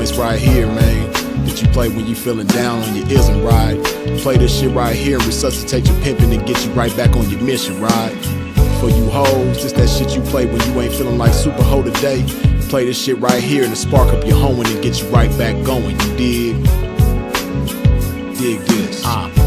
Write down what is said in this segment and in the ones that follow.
joints right here, man, that you play when you feeling down on your ism, right? Play this shit right here and resuscitate your pimpin' and get you right back on your mission, right? For you hoes, this that shit you play when you ain't feeling like super hoe today. Play this shit right here and spark up your hoeing and get you right back going, you dig? Dig this.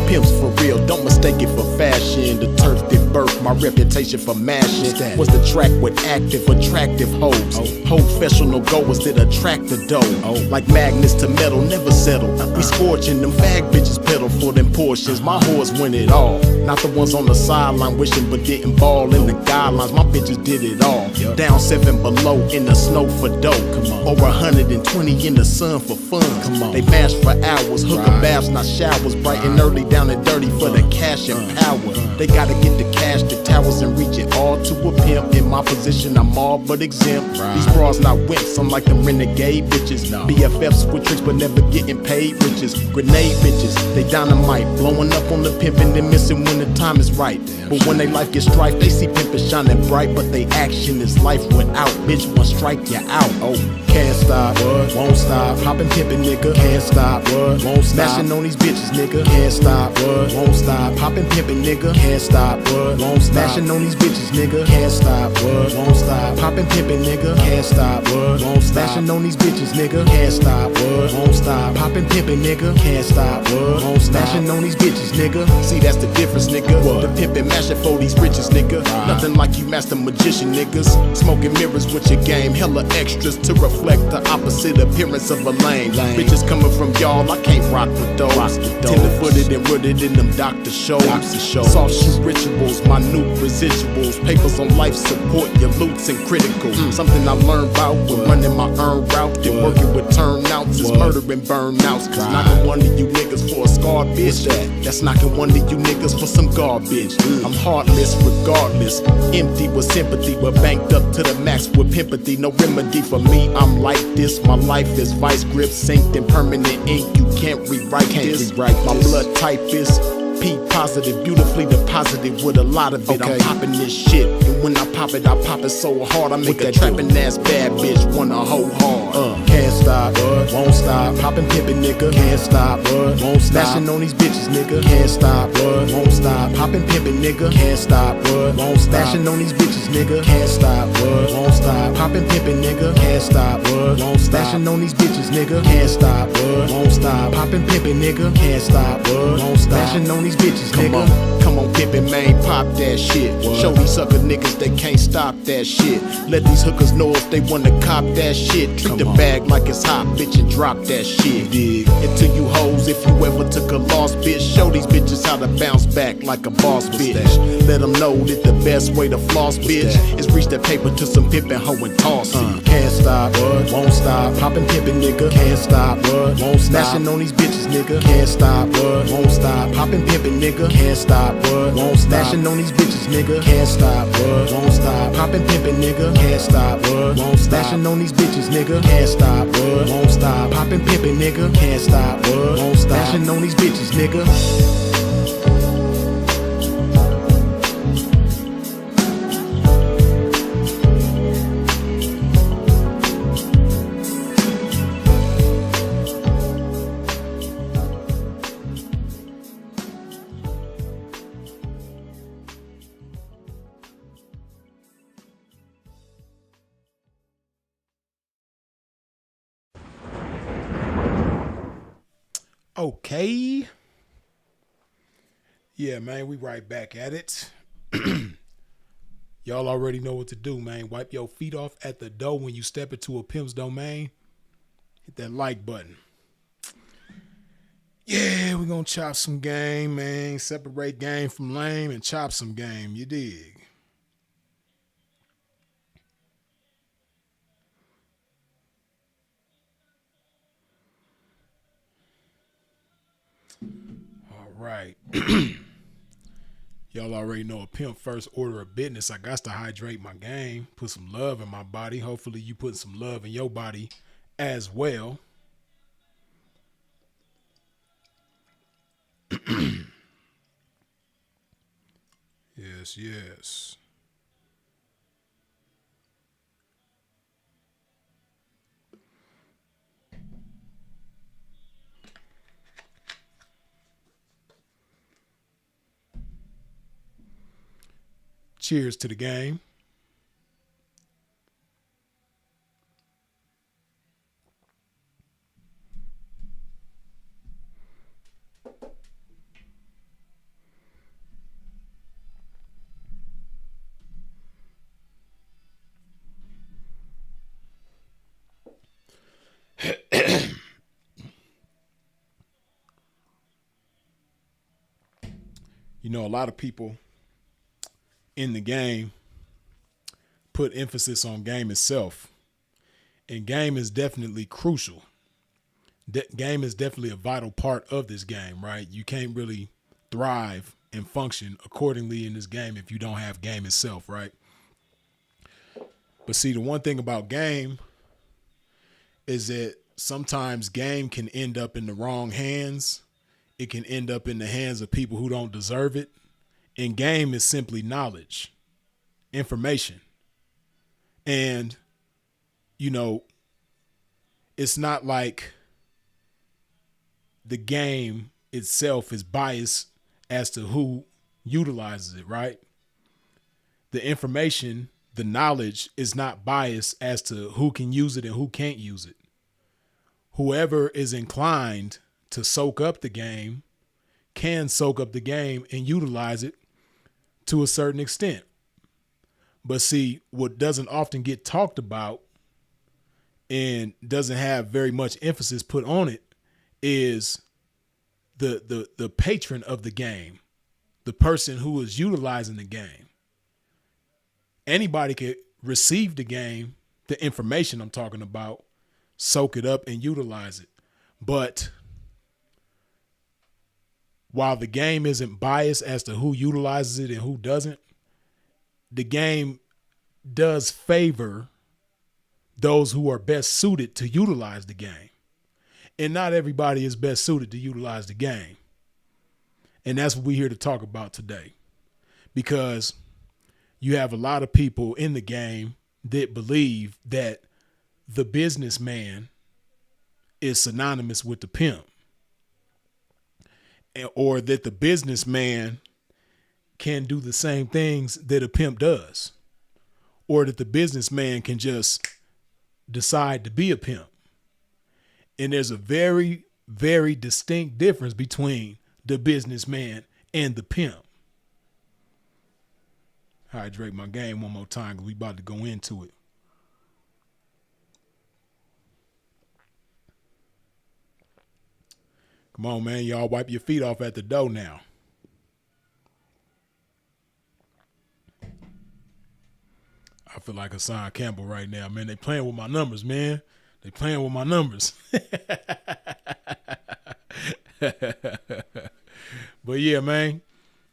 Pimps for real, don't mistake it for fashion. The turf that birthed my reputation for mashing was the track with active, attractive hoes. Professional goers that attract the dough. Like magnets to metal, never settle. We scorching them fag bitches pedal for them portions. My whores win it all. Not the ones on the sideline wishing but didn't ball in the guidelines. My bitches did it all. Down 7 below in the snow for dough. Over 120 in the sun for fun. They mash for hours, hooker baths, not showers. Bright and early, down and dirty for the cash and power. They gotta get the cash, the towers, and reach it all to a pimp. In my position, I'm all but exempt. These bras not wimps, I'm like them renegade bitches. BFFs with tricks but never getting paid riches. Grenade bitches, they dynamite, blowing up on the pimpin' and missing when the time is right. But when they life gets strife, they see pimpin' shining bright, but they action is life without. Bitch, one strike, you out. Can't stop, won't stop. Poppin' pimpin', nigga, can't stop, won't stop. Smashing on these bitches, nigga, can't stop, won't stop. Poppin' pimpin', nigga, can't stop, won't stop. Smashing on these bitches, nigga, can't stop, won't stop. Poppin' pimpin', nigga, can't stop, won't stop. Smashing on these bitches, nigga, can't stop, won't stop. Poppin' pimpin', nigga, can't stop, won't stop. Smashing on these bitches, nigga. See, that's the difference, nigga. The pimpin' mashing for these riches, nigga. Nothing like you master magician, niggas. Smoking mirrors with your game, hella extras to reflect the opposite appearance of a lame. Bitches coming from y'all, I can't rock with those. Tender-footed and rooted in them doctor shows. Soft shoe rituals, minute residuals. Papers on life support, your loots and critical. Something I learned about when running my earned route and working with turnouts is murdering burnouts. Cause knocking one of you niggas for a scarred bitch, that's knocking one of you niggas for some garbage. I'm heartless regardless, empty with sympathy, but banked up to the max with pimpathy. No remedy for me, I'm like this. My life is vice grip, synced in permanent ink. You can't rewrite this. My blood type is P positive, beautifully deposited with a lot of it. I'm popping this shit, and when I pop it so hard I make a trapping ass bad bitch wanna hoe hard. Can't stop, won't stop. Poppin' pimpin', nigga, can't stop, won't stop. Smashing on these bitches, nigga, can't stop, won't stop. Poppin' pimpin', nigga, can't stop, won't stop. Smashing on these bitches, nigga, can't stop, won't stop. Poppin' pimpin', nigga, can't stop, won't stop. Smashing on these bitches, nigga, can't stop, won't stop. Poppin' pimpin', nigga, can't stop, won't stop. Smashing on these bitches, nigga. Come on, pimpin', man, pop that shit. Show these sucker niggas they can't stop that shit. Let these hookers know if they wanna cop that shit. Treat the bag like it's hot, bitch, and drop that shit. Dig. And to you hoes, if you ever took a loss, bitch, show these bitches how to bounce back like a boss, bitch. Let them know that the best way to floss, bitch, is reach that paper to some pimpin' hoe and toss it. Can't stop, won't stop. Poppin' pimpin', nigga, can't stop, won't stop. Smashing on these bitches, nigga, can't stop, won't stop. Poppin' pimpin', nigga, can't stop, won't stop. Smashing on these bitches, nigga, can't stop, won't stop. Poppin' pimpin', nigga, can't stop, won't stop. Smashing on these bitches, nigga, can't stop, won't stop. Poppin' pimpin', nigga, can't stop, won't stop. Smashing on these bitches, nigga. Okay. Yeah, man, we right back at it. Y'all already know what to do, man. Wipe your feet off at the door when you step into a pimp's domain. Hit that like button. Yeah, we gonna chop some game, man. Separate game from lame and chop some game. You dig? All right. Y'all already know a pimp first order of business. I got to hydrate my game, put some love in my body. Hopefully you put some love in your body as well. Yes, yes. Cheers to the game. You know, a lot of people in the game put emphasis on game itself. And game is definitely crucial. Game is definitely a vital part of this game, right? You can't really thrive and function accordingly in this game if you don't have game itself, right? But see, the one thing about game is that sometimes game can end up in the wrong hands. It can end up in the hands of people who don't deserve it. And game is simply knowledge, information. And, you know, it's not like the game itself is biased as to who utilizes it, right? The information, the knowledge is not biased as to who can use it and who can't use it. Whoever is inclined to soak up the game can soak up the game and utilize it to a certain extent. But see, what doesn't often get talked about and doesn't have very much emphasis put on it is the patron of the game, the person who is utilizing the game. Anybody could receive the game, the information I'm talking about, soak it up and utilize it. But while the game isn't biased as to who utilizes it and who doesn't, the game does favor those who are best suited to utilize the game. And not everybody is best suited to utilize the game. And that's what we're here to talk about today. Because you have a lot of people in the game that believe that the businessman is synonymous with the pimp, or that the businessman can do the same things that a pimp does, or that the businessman can just decide to be a pimp. And there's a very, very distinct difference between the businessman and the pimp. Hydrate my game one more time because we about to go into it. Come on, man. Y'all wipe your feet off at the door now. I feel like Hassan Campbell right now, man. They playing with my numbers, man. They playing with my numbers. But yeah, man,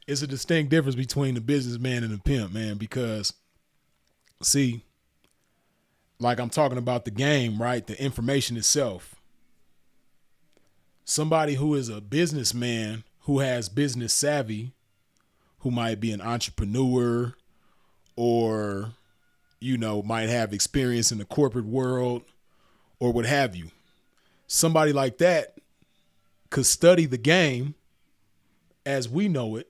it's a distinct difference between the businessman and the pimp, man, because see, like I'm talking about the game, right? The information itself. Somebody who is a businessman who has business savvy, who might be an entrepreneur or, you know, might have experience in the corporate world or what have you. Somebody like that could study the game as we know it,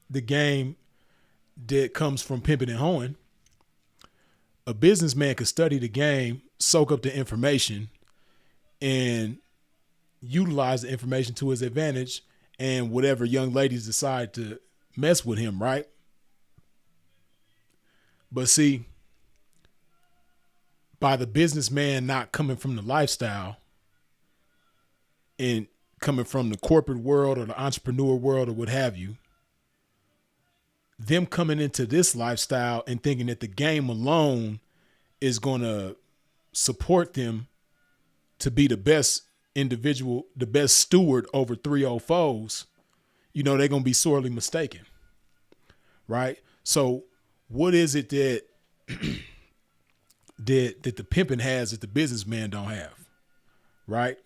the game that comes from pimping and hoeing. A businessman could study the game, soak up the information, and utilize the information to his advantage, and whatever young ladies decide to mess with him, right? But see, by the businessman not coming from the lifestyle and coming from the corporate world or the entrepreneur world or what have you, them coming into this lifestyle and thinking that the game alone is going to support them to be the best individual, the best steward over 304's, you know, they're going to be sorely mistaken. Right? So what is it that that the pimping has that the businessman don't have? Right?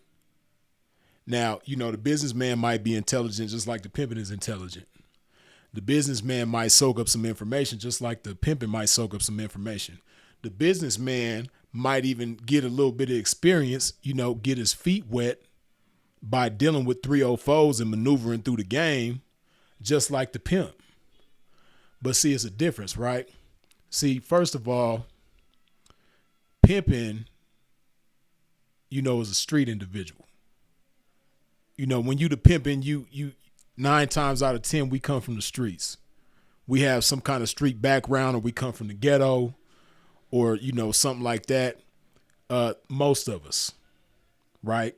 Now, you know, the businessman might be intelligent just like the pimping is intelligent. The businessman might soak up some information just like the pimping might soak up some information. The businessman might even get a little bit of experience, you know, get his feet wet by dealing with 304's and maneuvering through the game just like the pimp. But see, it's a difference, right? See, first of all, pimping, is a street individual. When you the pimping, you 9 times out of 10, we come from the streets. We have some kind of street background, or we come from the ghetto, or something like that. Most of us, right?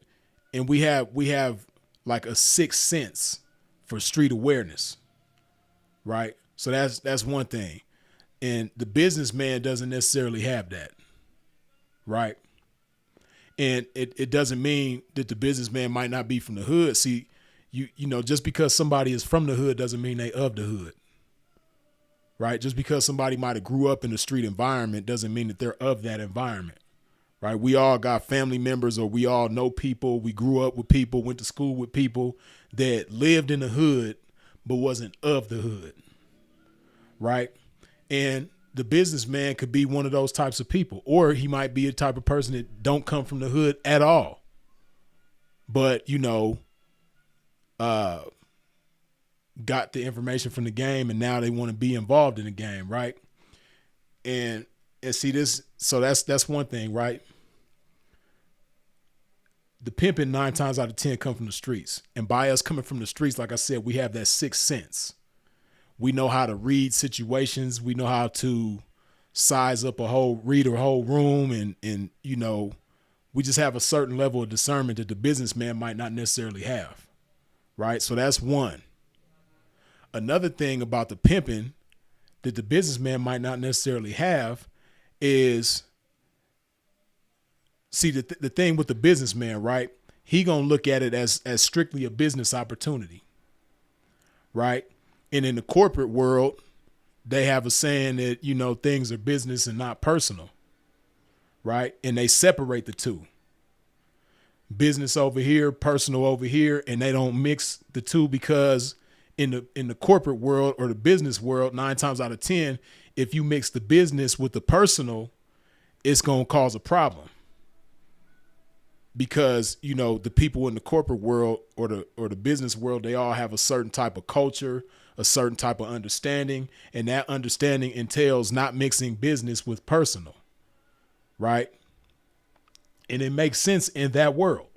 And we have like a sixth sense for street awareness, right? So that's one thing. And the businessman doesn't necessarily have that, right? And it doesn't mean that the businessman might not be from the hood. See, just because somebody is from the hood doesn't mean they of the hood, right? Just because somebody might have grew up in the street environment doesn't mean that they're of that environment, right? We all got family members, or we all know people. We grew up with people, went to school with people that lived in the hood but wasn't of the hood, right? And the businessman could be one of those types of people, or he might be a type of person that don't come from the hood at all, but got the information from the game, and now they want to be involved in the game, right? And see this, so that's one thing, right? The pimping 9 times out of 10 come from the streets, and by us coming from the streets, like I said, we have that sixth sense. We know how to read situations. We know how to size up read a whole room. And we just have a certain level of discernment that the businessman might not necessarily have. Right. So that's one. Another thing about the pimping that the businessman might not necessarily have is, see, the thing with the businessman, right? He going to look at it as strictly a business opportunity. Right. And in the corporate world, they have a saying that, things are business and not personal, right? And they separate the two. Business over here, personal over here, and they don't mix the two, because in the corporate world or the business world, 9 times out of 10, if you mix the business with the personal, it's going to cause a problem. Because, the people in the corporate world or the business world, they all have a certain type of culture, a certain type of understanding, and that understanding entails not mixing business with personal, right? And it makes sense in that world.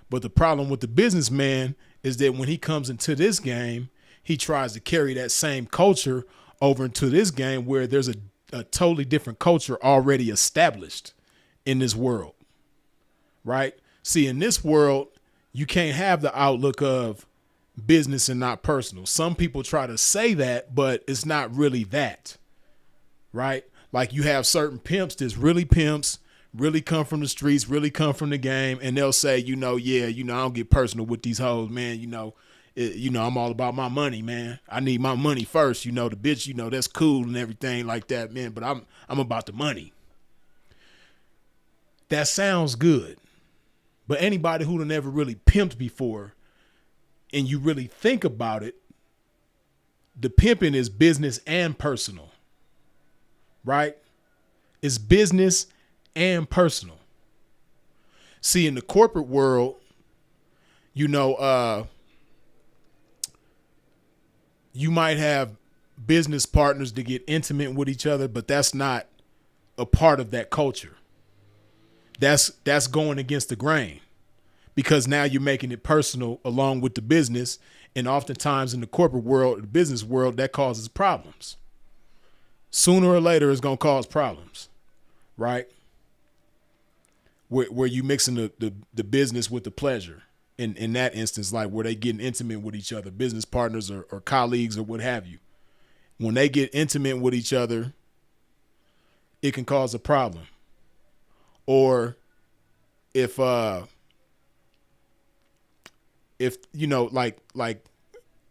But the problem with the businessman is that when he comes into this game, he tries to carry that same culture over into this game where there's a totally different culture already established in this world, right? See, in this world, you can't have the outlook of business and not personal. Some people try to say that, but it's not really that, right? Like, you have certain pimps that's really pimps, really come from the streets, really come from the game, and they'll say, I don't get personal with these hoes, man. I'm all about my money, man. I need my money first. The bitch, that's cool and everything like that, man. But I'm about the money. That sounds good, but anybody who never really pimped before, and you really think about it, the pimping is business and personal, right? It's business and personal. See, in the corporate world, you might have business partners to get intimate with each other, but that's not a part of that culture. That's going against the grain. Because now you're making it personal along with the business. And oftentimes in the corporate world, the business world, that causes problems. Sooner or later, it's going to cause problems, right? Where you mixing the business with the pleasure. In that instance, like where they getting intimate with each other, business partners or colleagues or what have you. When they get intimate with each other, it can cause a problem. Or if like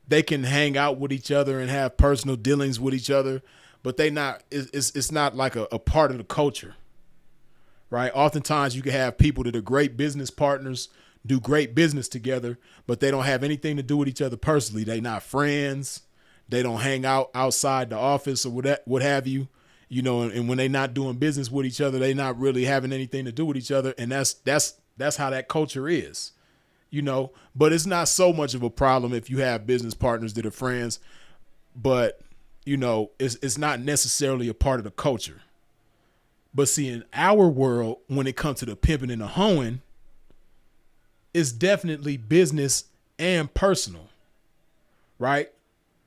they can hang out with each other and have personal dealings with each other, but it's not like a part of the culture, right? Oftentimes you can have people that are great business partners, do great business together, but they don't have anything to do with each other personally. They not friends. They don't hang out outside the office or what have you, and when they not doing business with each other, they not really having anything to do with each other. And that's how that culture is. But it's not so much of a problem if you have business partners that are friends. But it's not necessarily a part of the culture. But see, in our world, when it comes to the pimping and the hoeing, it's definitely business and personal, right?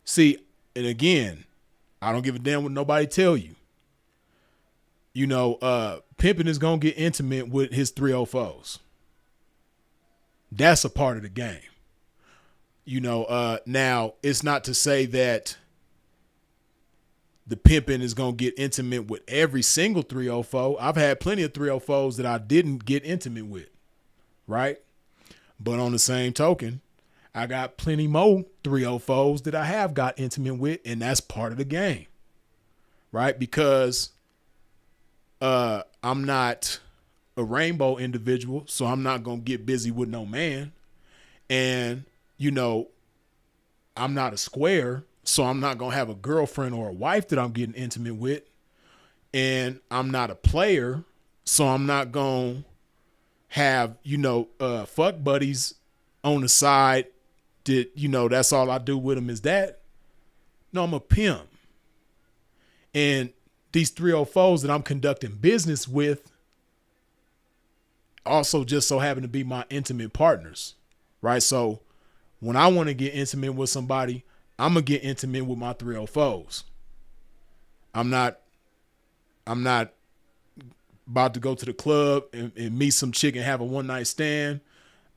See, and again, I don't give a damn what nobody tell you. Pimping is gonna get intimate with his 304's. That's a part of the game. Now it's not to say that the pimping is going to get intimate with every single 304. I've had plenty of 304's that I didn't get intimate with, right? But on the same token, I got plenty more 304's that I have got intimate with, and that's part of the game, right? Because I'm not a rainbow individual, so I'm not going to get busy with no man. And, I'm not a square, so I'm not going to have a girlfriend or a wife that I'm getting intimate with. And I'm not a player, so I'm not going to have, fuck buddies on the side that, that's all I do with them is that. No, I'm a pimp. And these 304's that I'm conducting business with also just so happen to be my intimate partners, right? So when I want to get intimate with somebody, I'm going to get intimate with my 304's. I'm not about to go to the club and meet some chick and have a one night stand.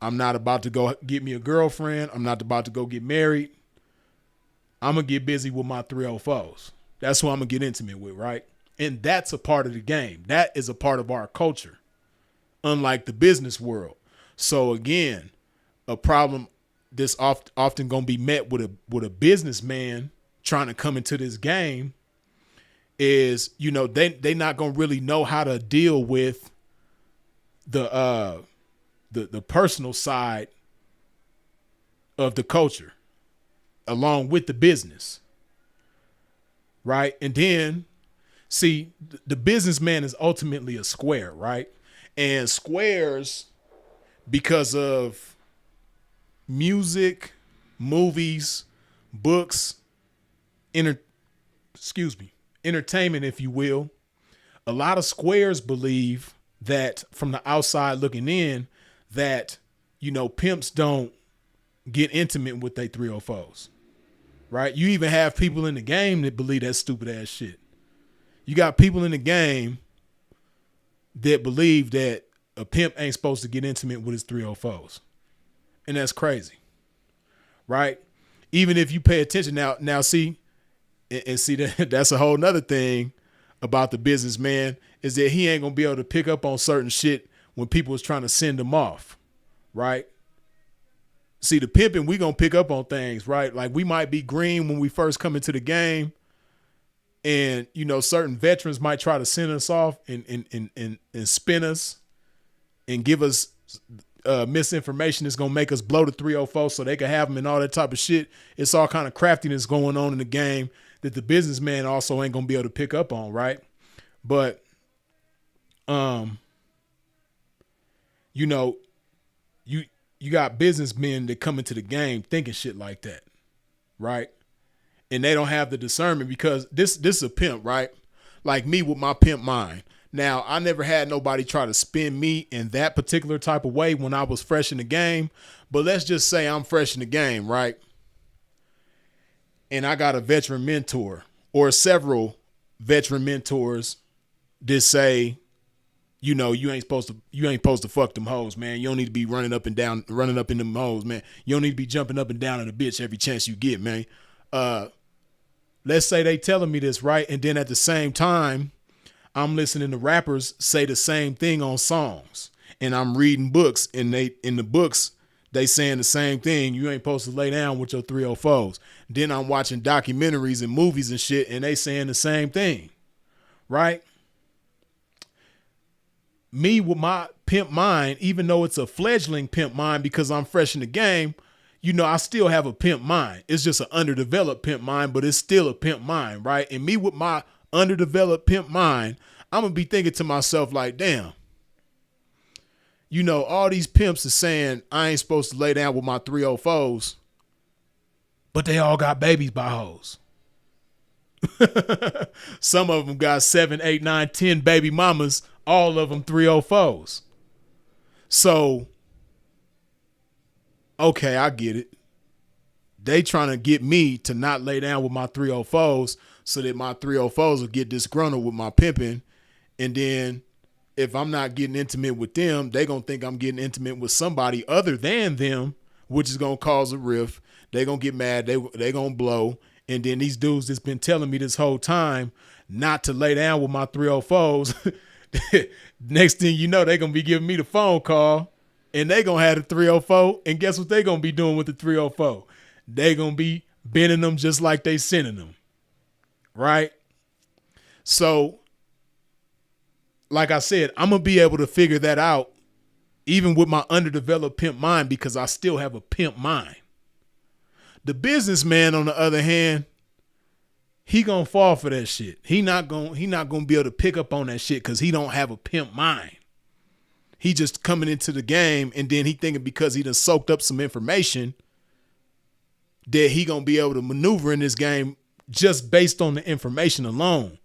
I'm not about to go get me a girlfriend. I'm not about to go get married. I'm going to get busy with my 304's. That's who I'm going to get intimate with, right? And that's a part of the game. That is a part of our culture, unlike the business world. So again, a problem this often going to be met with a businessman trying to come into this game is, they not going to really know how to deal with the personal side of the culture along with the business. Right. And then see, the businessman is ultimately a square, right? And squares, because of music, movies, books, entertainment, if you will, a lot of squares believe that from the outside looking in that, pimps don't get intimate with their 304's, right? You even have people in the game that believe that stupid ass shit. You got people in the game that believe that a pimp ain't supposed to get intimate with his 304's. And that's crazy, right? Even if you pay attention now see, and see that's a whole nother thing about the businessman is that he ain't going to be able to pick up on certain shit when people is trying to send him off, right? See, the pimping, we going to pick up on things, right? Like we might be green when we first come into the game. And, certain veterans might try to send us off and spin us and give us misinformation that's going to make us blow the 304 so they can have them and all that type of shit. It's all kind of craftiness going on in the game that the businessman also ain't going to be able to pick up on, right? But, you got businessmen that come into the game thinking shit like that, right? And they don't have the discernment because this is a pimp, right? Like me with my pimp mind. Now, I never had nobody try to spin me in that particular type of way when I was fresh in the game. But let's just say I'm fresh in the game, right? And I got a veteran mentor or several veteran mentors that say, you ain't supposed to fuck them hoes, man. You don't need to be running up in them hoes, man. You don't need to be jumping up and down on a bitch every chance you get, man. Let's say they telling me this, right? And then at the same time, I'm listening to rappers say the same thing on songs, and I'm reading books, and in the books they saying the same thing. You ain't supposed to lay down with your 304's. Then I'm watching documentaries and movies and shit, and they saying the same thing, right? Me with my pimp mind, even though it's a fledgling pimp mind because I'm fresh in the game, I still have a pimp mind. It's just an underdeveloped pimp mind, but it's still a pimp mind, right? And me with my underdeveloped pimp mind, I'm going to be thinking to myself like, damn, all these pimps are saying I ain't supposed to lay down with my 304's, but they all got babies by hoes. Some of them got 7, 8, 9, 10 baby mamas, all of them 304's. So, okay, I get it. They trying to get me to not lay down with my 304's so that my 304's will get disgruntled with my pimping. And then if I'm not getting intimate with them, they going to think I'm getting intimate with somebody other than them, which is going to cause a rift. They going to get mad. They going to blow. And then these dudes that's been telling me this whole time not to lay down with my 304's, next thing you know, they going to be giving me the phone call and they going to have the 304. And guess what they going to be doing with the 304? They going to be bending them just like they sending them. Right? So, like I said, I'm going to be able to figure that out even with my underdeveloped pimp mind because I still have a pimp mind. The businessman, on the other hand, he gonna fall for that shit. He not gonna be able to pick up on that shit because he don't have a pimp mind. He just coming into the game and then he thinking because he done soaked up some information that he gonna be able to maneuver in this game just based on the information alone.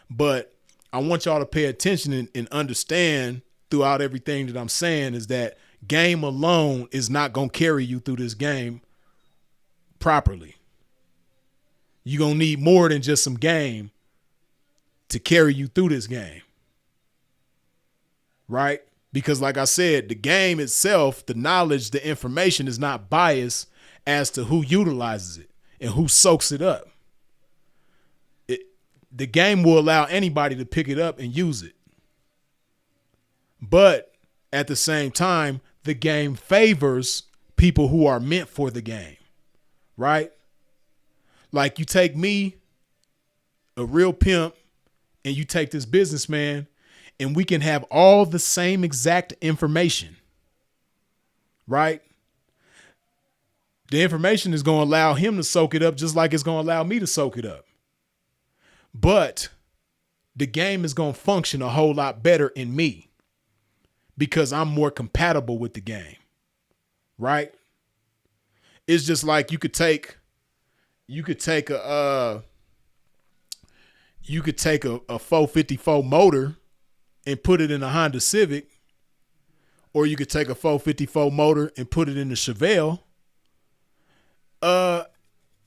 But I want y'all to pay attention and understand throughout everything that I'm saying is that game alone is not gonna carry you through this game properly. You're going to need more than just some game to carry you through this game. Right? Because like I said, the game itself, the knowledge, the information is not biased as to who utilizes it and who soaks it up. The game will allow anybody to pick it up and use it. But at the same time, the game favors people who are meant for the game. Right? Like you take me, a real pimp, and you take this businessman, and we can have all the same exact information. Right? The information is going to allow him to soak it up just like it's going to allow me to soak it up. But the game is going to function a whole lot better in me because I'm more compatible with the game. Right? It's just like you could take a 454 motor and put it in a Honda Civic, or you could take a 454 motor and put it in a Chevelle.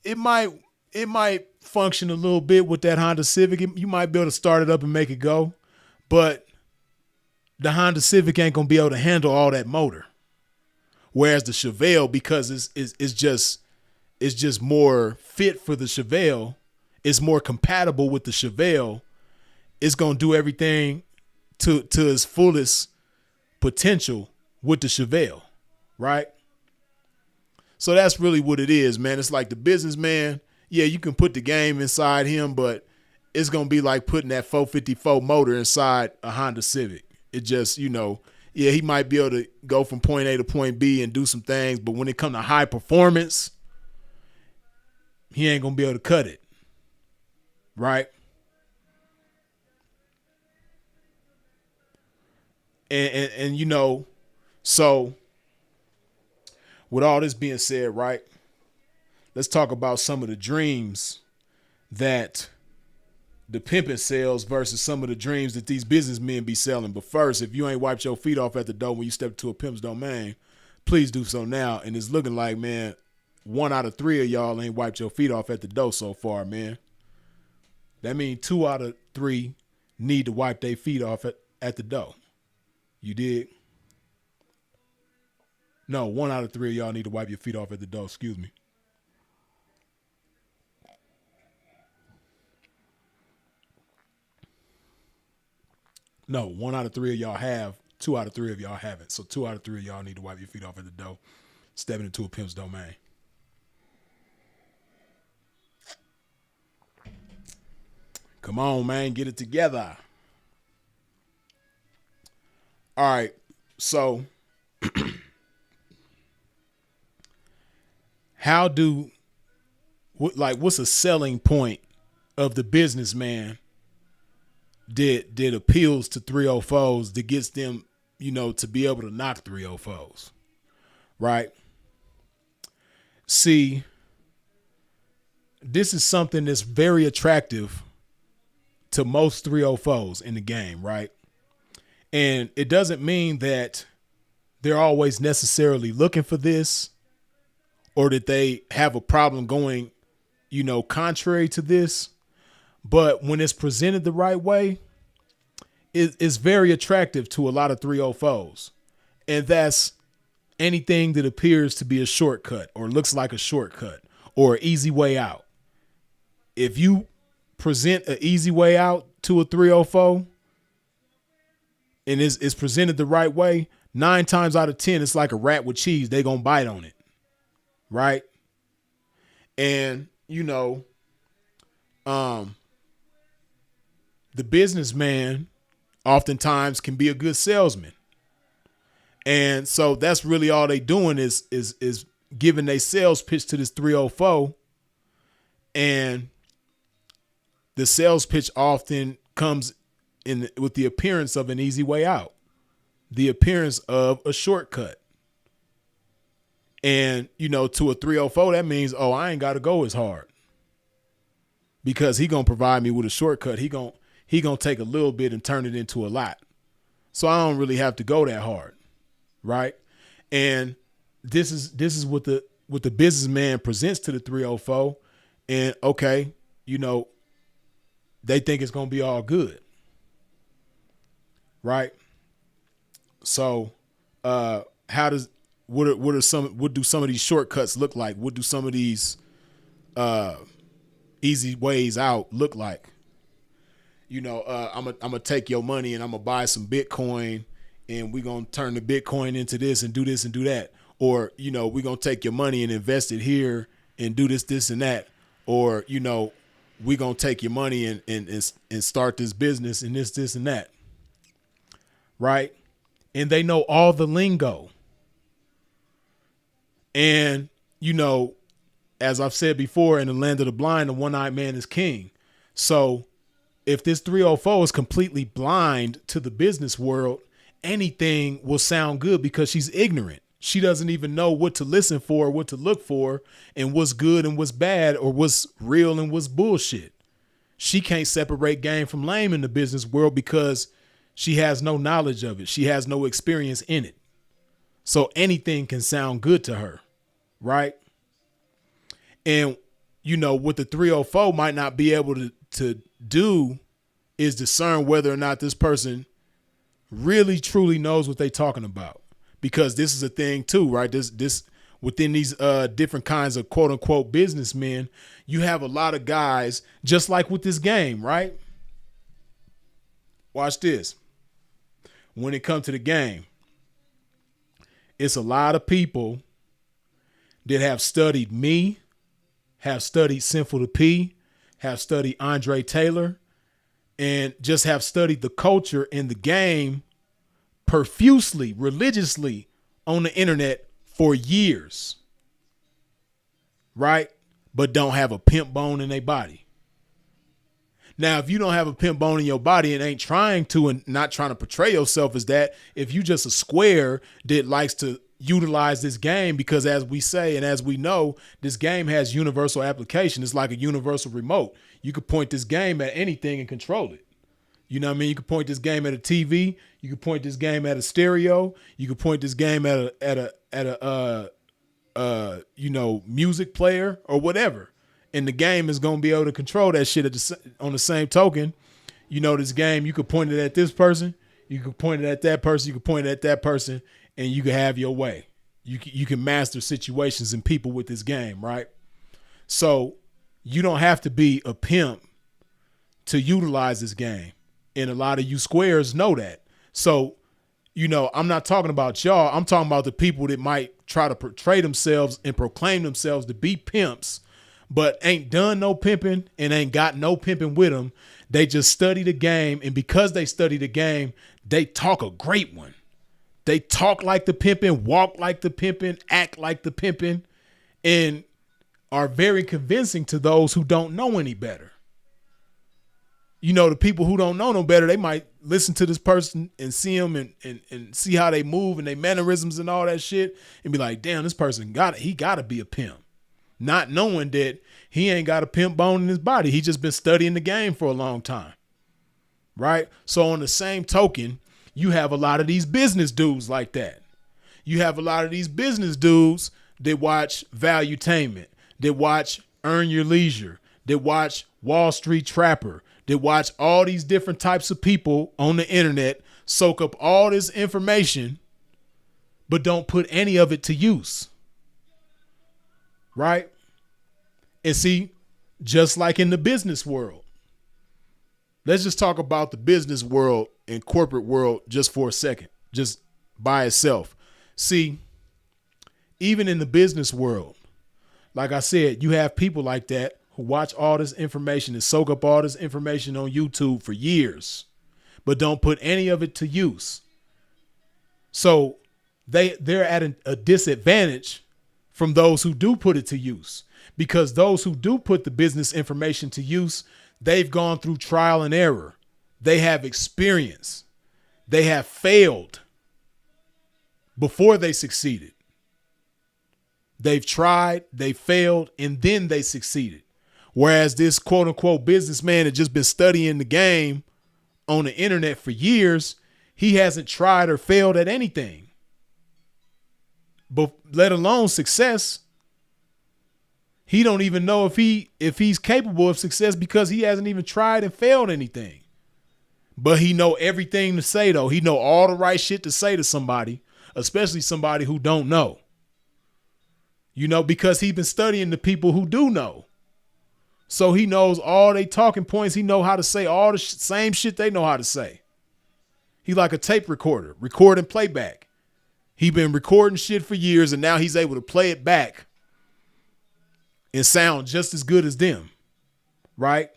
It might function a little bit with that Honda Civic. You might be able to start it up and make it go, but the Honda Civic ain't gonna be able to handle all that motor. Whereas the Chevelle, because it's just more fit for the Chevelle, it's more compatible with the Chevelle, it's gonna do everything to its fullest potential with the Chevelle, right? So that's really what it is, man. It's like the businessman, yeah, you can put the game inside him, but it's gonna be like putting that 454 motor inside a Honda Civic. It just, yeah, he might be able to go from point A to point B and do some things, but when it comes to high performance, he ain't going to be able to cut it. Right? And so with all this being said, right, let's talk about some of the dreams that the pimping sells versus some of the dreams that these businessmen be selling. But first, if you ain't wiped your feet off at the door when you step to a pimp's domain, please do so now. And it's looking like, man, 1 out of 3 of y'all ain't wiped your feet off at the door so far, man. That means 2 out of 3 need to wipe their feet off at the door. You dig? No, 1 out of 3 of y'all need to wipe your feet off at the door. Excuse me. No, 1 out of 3 of y'all have. 2 out of 3 of y'all haven't. So 2 out of 3 of y'all need to wipe your feet off at the door, stepping into a pimp's domain. Come on, man, get it together. All right, so what's a selling point of the businessman that appeals to 304's that gets them, to be able to knock 304's, right? See, this is something that's very attractive to most 304s in the game, right? And it doesn't mean that they're always necessarily looking for this or that they have a problem going, contrary to this. But when it's presented the right way, it's very attractive to a lot of 304s. And that's anything that appears to be a shortcut or looks like a shortcut or an easy way out. If you present an easy way out to a 304 and it's presented the right way, 9 times out of 10, it's like a rat with cheese. They gonna bite on it, right? And, the businessman oftentimes can be a good salesman. And so that's really all they doing is giving a sales pitch to this 304. And the sales pitch often comes in with the appearance of an easy way out, the appearance of a shortcut. And, to a 304, that means, I ain't got to go as hard because he going to provide me with a shortcut. He going to take a little bit and turn it into a lot. So I don't really have to go that hard. Right. And this is what the businessman presents to the 304. And okay, they think it's going to be all good. Right. So what do some of these shortcuts look like? What do some of these easy ways out look like? I'm gonna take your money and I'm gonna buy some Bitcoin and we're gonna turn the Bitcoin into this and do this and do that. Or, we're gonna take your money and invest it here and do this and that. Or, we're gonna take your money and start this business and this and that. Right? And they know all the lingo. And, as I've said before, in the land of the blind, the one-eyed man is king. So if this 304 is completely blind to the business world, anything will sound good because she's ignorant. She doesn't even know what to listen for, what to look for, and what's good and what's bad, or what's real and what's bullshit. She can't separate game from lame in the business world because she has no knowledge of it. She has no experience in it. So anything can sound good to her, right? And, what the 304 might not be able to do is discern whether or not this person really truly knows what they're talking about. Because this is a thing too, right? This within these different kinds of quote unquote businessmen, you have a lot of guys just like with this game, right? Watch this. When it comes to the game, it's a lot of people that have studied me, have studied Sinful to P, have studied Andre Taylor, and just have studied the culture in the game profusely, religiously on the internet for years, right? But don't have a pimp bone in their body. Now, if you don't have a pimp bone in your body and ain't trying to and not trying to portray yourself as that, if you just a square that likes to utilize this game, because as we say and as we know, this game has universal application. It's like a universal remote. You could point this game at anything and control it. You know what I mean? You could point this game at a TV. You could point this game at a stereo. You could point this game at a music player or whatever. And the game is going to be able to control that shit on the same token. This game, you could point it at this person. You could point it at that person. You could point it at that person, and you can have your way. You can master situations and people with this game, right? So you don't have to be a pimp to utilize this game. And a lot of you squares know that. So, I'm not talking about y'all. I'm talking about the people that might try to portray themselves and proclaim themselves to be pimps, but ain't done no pimping and ain't got no pimping with them. They just study the game. And because they study the game, they talk a great one. They talk like the pimping, walk like the pimping, act like the pimping, and are very convincing to those who don't know any better. The people who don't know no better, they might listen to this person and see them and see how they move and their mannerisms and all that shit and be like, damn, this person got to be a pimp. not knowing that he ain't got a pimp bone in his body. He just been studying the game for a long time. Right? So on the same token, you have a lot of these business dudes like that. You have a lot of these business dudes that watch Valuetainment, that watch Earn Your Leisure, that watch Wall Street Trapper, that watch all these different types of people on the internet, soak up all this information, but don't put any of it to use. Right? And see, just like in the business world, let's just talk about the business world and corporate world just for a second, just by itself. See, even in the business world, like I said, you have people like that who watch all this information and soak up all this information on YouTube for years, but don't put any of it to use. So they're at a disadvantage from those who do put it to use, because those who do put the business information to use, they've gone through trial and error. They have experience. They have failed before they succeeded. They've tried, they failed, and then they succeeded. Whereas this quote unquote businessman had just been studying the game on the internet for years, he hasn't tried or failed at anything, but let alone success. He don't even know if he's capable of success because he hasn't even tried and failed anything. But he know everything to say, though. He know all the right shit to say to somebody, especially somebody who don't know. You know, because he's been studying the people who do know. So he knows all they talking points. He know how to say all the same shit they know how to say. He like a tape recorder, record and playback. He been recording shit for years, and now he's able to play it back and sound just as good as them, right?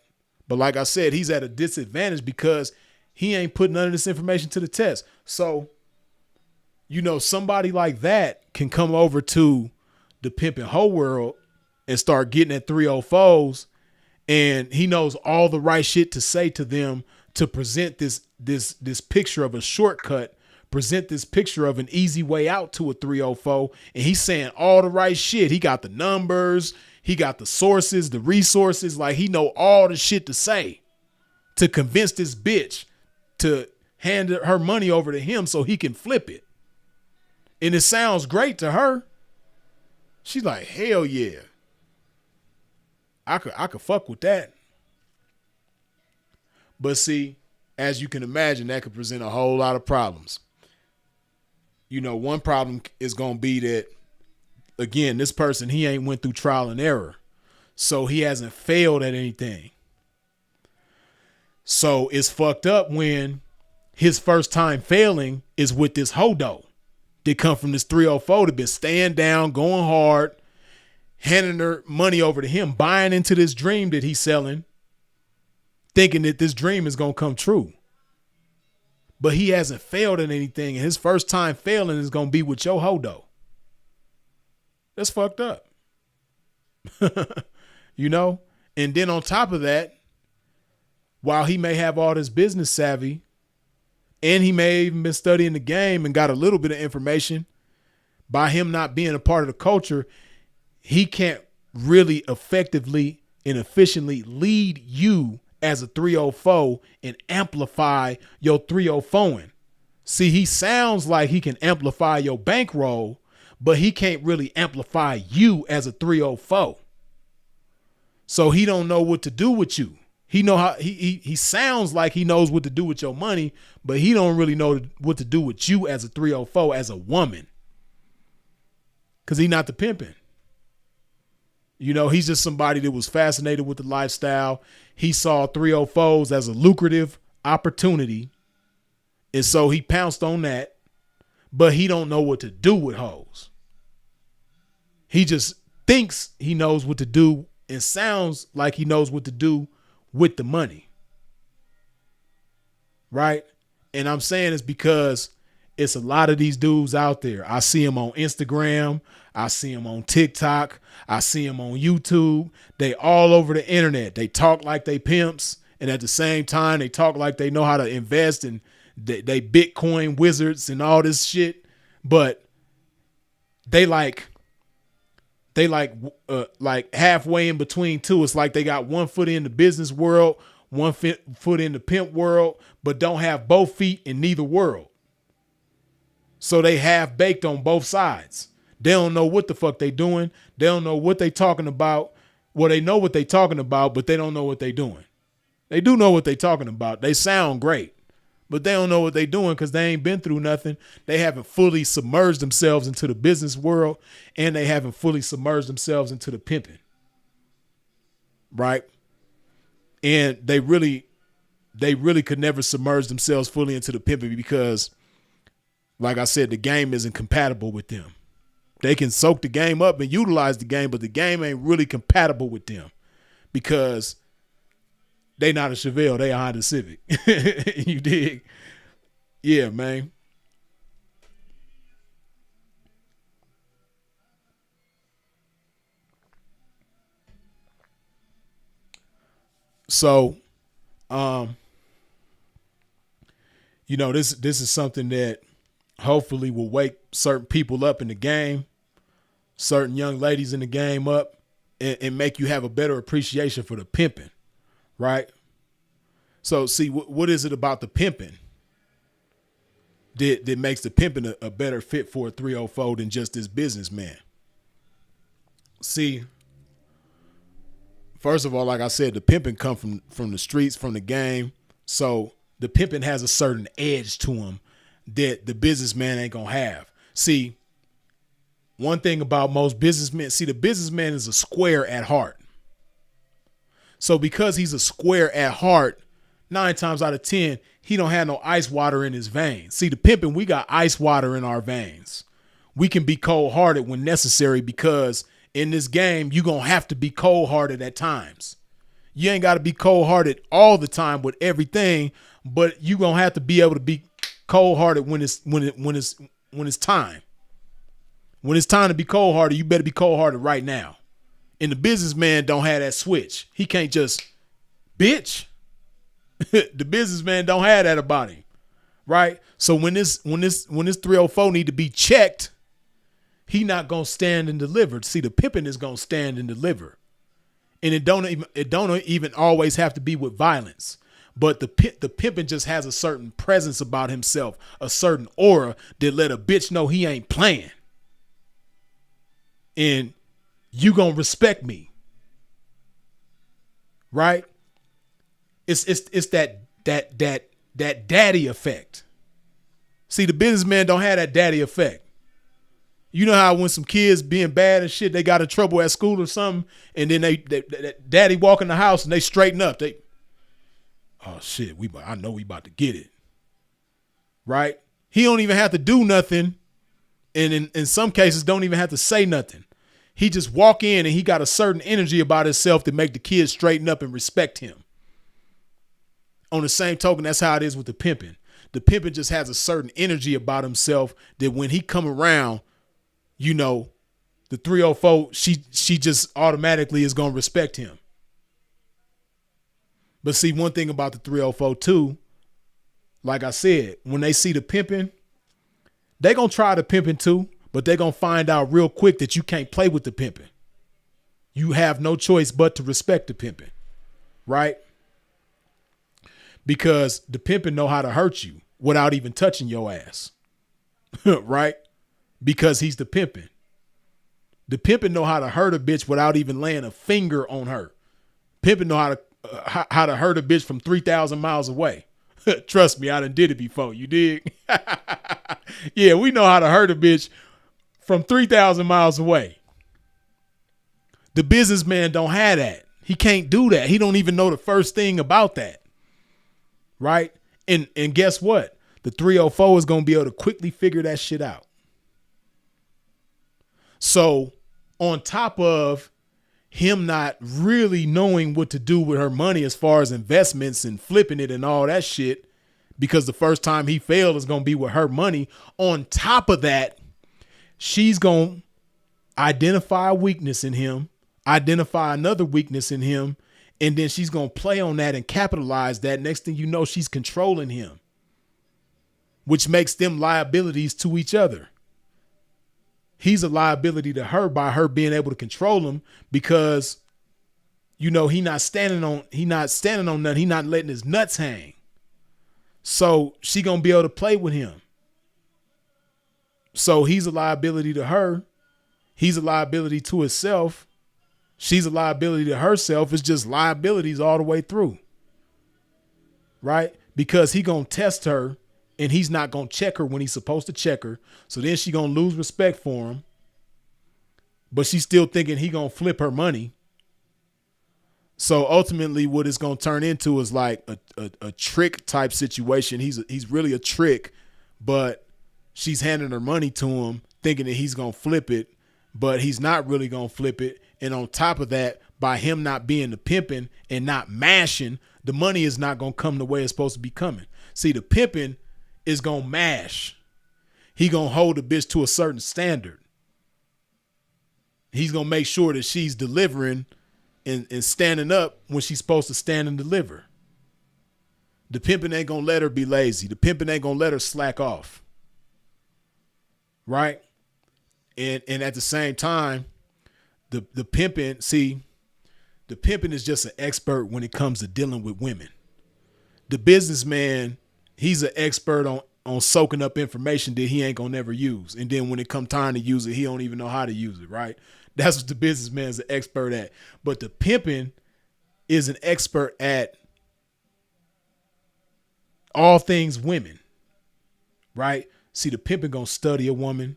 But like I said, he's at a disadvantage because he ain't put none of this information to the test. So, you know, somebody like that can come over to the Pimp and Hoe world and start getting at 304's, and he knows all the right shit to say to them to present this picture of a shortcut, present this picture of an easy way out to a 304, and he's saying all the right shit. He got the numbers, he got the sources, the resources, like he know all the shit to say to convince this bitch to hand her money over to him so he can flip it. And it sounds great to her. She's like, hell yeah. I could fuck with that. But see, as you can imagine, that could present a whole lot of problems. You know, one problem is going to be that, again, this person, he ain't went through trial and error. So he hasn't failed at anything. So it's fucked up when his first time failing is with this hodo that come from this 304 that been staying down, going hard, handing her money over to him, buying into this dream that he's selling, thinking that this dream is going to come true. But he hasn't failed at anything, and his first time failing is going to be with your hodo. That's fucked up. You know? And then on top of that, while he may have all this business savvy, and he may have even been studying the game and got a little bit of information, by him not being a part of the culture, he can't really effectively and efficiently lead you as a 304 and amplify your 304ing. See, he sounds like he can amplify your bankroll, but he can't really amplify you as a 304. So he don't know what to do with you. He know how he sounds like he knows what to do with your money, but he don't really know what to do with you as a 304, as a woman. Cause he not the pimping. You know, he's just somebody that was fascinated with the lifestyle. He saw 304's as a lucrative opportunity. And so he pounced on that, but he don't know what to do with hoes. He just thinks he knows what to do and sounds like he knows what to do with the money. Right? And I'm saying it's because it's a lot of these dudes out there. I see them on Instagram. I see them on TikTok. I see them on YouTube. They all over the internet. They talk like they pimps. And at the same time, they talk like they know how to invest, and they Bitcoin wizards and all this shit. But they like They like halfway in between two. It's like they got one foot in the business world, one foot in the pimp world, but don't have both feet in neither world. So they half baked on both sides. They don't know what the fuck they doing. They don't know what they talking about. Well, they know what they talking about, but they don't know what they doing. They do know what they talking about. They sound great, but they don't know what they doing because they ain't been through nothing. They haven't fully submerged themselves into the business world, and they haven't fully submerged themselves into the pimping. Right? And they really could never submerge themselves fully into the pimping because, like I said, the game isn't compatible with them. They can soak the game up and utilize the game, but the game ain't really compatible with them because they not a Chevelle, they a Honda Civic. You dig? Yeah, man. So, this is something that hopefully will wake certain people up in the game, certain young ladies in the game up, and make you have a better appreciation for the pimping, right? So, see, what is it about the pimping that makes the pimping a better fit for a 304 than just this businessman? See, first of all, like I said, the pimping come from the streets, from the game. So the pimping has a certain edge to him that the businessman ain't gonna have. See, one thing about most businessmen, the businessman is a square at heart. So because he's a square at heart, 9 times out of 10, he don't have no ice water in his veins. See, the pimping, we got ice water in our veins. We can be cold-hearted when necessary because in this game, you're going to have to be cold-hearted at times. You ain't got to be cold-hearted all the time with everything, but you're going to have to be able to be cold-hearted when it's time. When it's time to be cold-hearted, you better be cold-hearted right now. And the businessman don't have that switch. He can't just, bitch. The businessman don't have that about him, right? So when this 304 need to be checked, he not gonna stand and deliver. See, the pimping is gonna stand and deliver, and it don't even always have to be with violence. But the pimping just has a certain presence about himself, a certain aura that let a bitch know he ain't playing, and you gonna respect me, right? It's that daddy effect. See, the businessman don't have that daddy effect. You know how when some kids being bad and shit, they got in trouble at school or something, and then they daddy walk in the house and they straighten up. Oh shit, I know we about to get it, right? He don't even have to do nothing, and in some cases don't even have to say nothing. He just walk in and he got a certain energy about himself to make the kids straighten up and respect him. On the same token, that's how it is with the pimping. The pimping just has a certain energy about himself that when he come around, the 304, she just automatically is going to respect him. But see, one thing about the 304 too, like I said, when they see the pimping, they going to try the pimping too, but they going to find out real quick that you can't play with the pimping. You have no choice but to respect the pimping, right? Because the pimping know how to hurt you without even touching your ass, right? Because he's the pimping. The pimping know how to hurt a bitch without even laying a finger on her. Pimping know how to hurt a bitch from 3,000 miles away. Trust me, I done did it before. You dig? Yeah, we know how to hurt a bitch from 3,000 miles away. The businessman don't have that. He can't do that. He don't even know the first thing about that. Right? And guess what? The 304 is going to be able to quickly figure that shit out. So on top of him not really knowing what to do with her money as far as investments and flipping it and all that shit, because the first time he failed is going to be with her money. On top of that, she's going to identify a weakness in him, identify another weakness in him, and then she's going to play on that and capitalize that. Next thing you know, she's controlling him, which makes them liabilities to each other. he's a liability to her by her being able to control him because, you know, he not standing on nothing. He not letting his nuts hang. So she gonna be able to play with him. So he's a liability to her. He's a liability to himself. She's a liability to herself. It's just liabilities all the way through. Right? Because he gonna test her and he's not gonna check her when he's supposed to check her. So then she gonna lose respect for him. But she's still thinking he gonna flip her money. So ultimately what it's gonna turn into is like a trick type situation. He's really a trick, but she's handing her money to him thinking that he's gonna flip it, but he's not really gonna flip it. And on top of that, by him not being the pimping and not mashing, the money is not gonna come the way it's supposed to be coming. See, the pimping is gonna mash. He gonna hold the bitch to a certain standard. He's gonna make sure that she's delivering and standing up when she's supposed to stand and deliver. The pimping ain't gonna let her be lazy. The pimping ain't gonna let her slack off. Right? And at the same time, the pimping, see, the pimping is just an expert when it comes to dealing with women. The businessman, he's an expert on soaking up information that he ain't gonna never use. And then when it come time to use it, he don't even know how to use it, right? That's what the businessman is an expert at. But the pimping is an expert at all things women, right? See, the pimping gonna study a woman.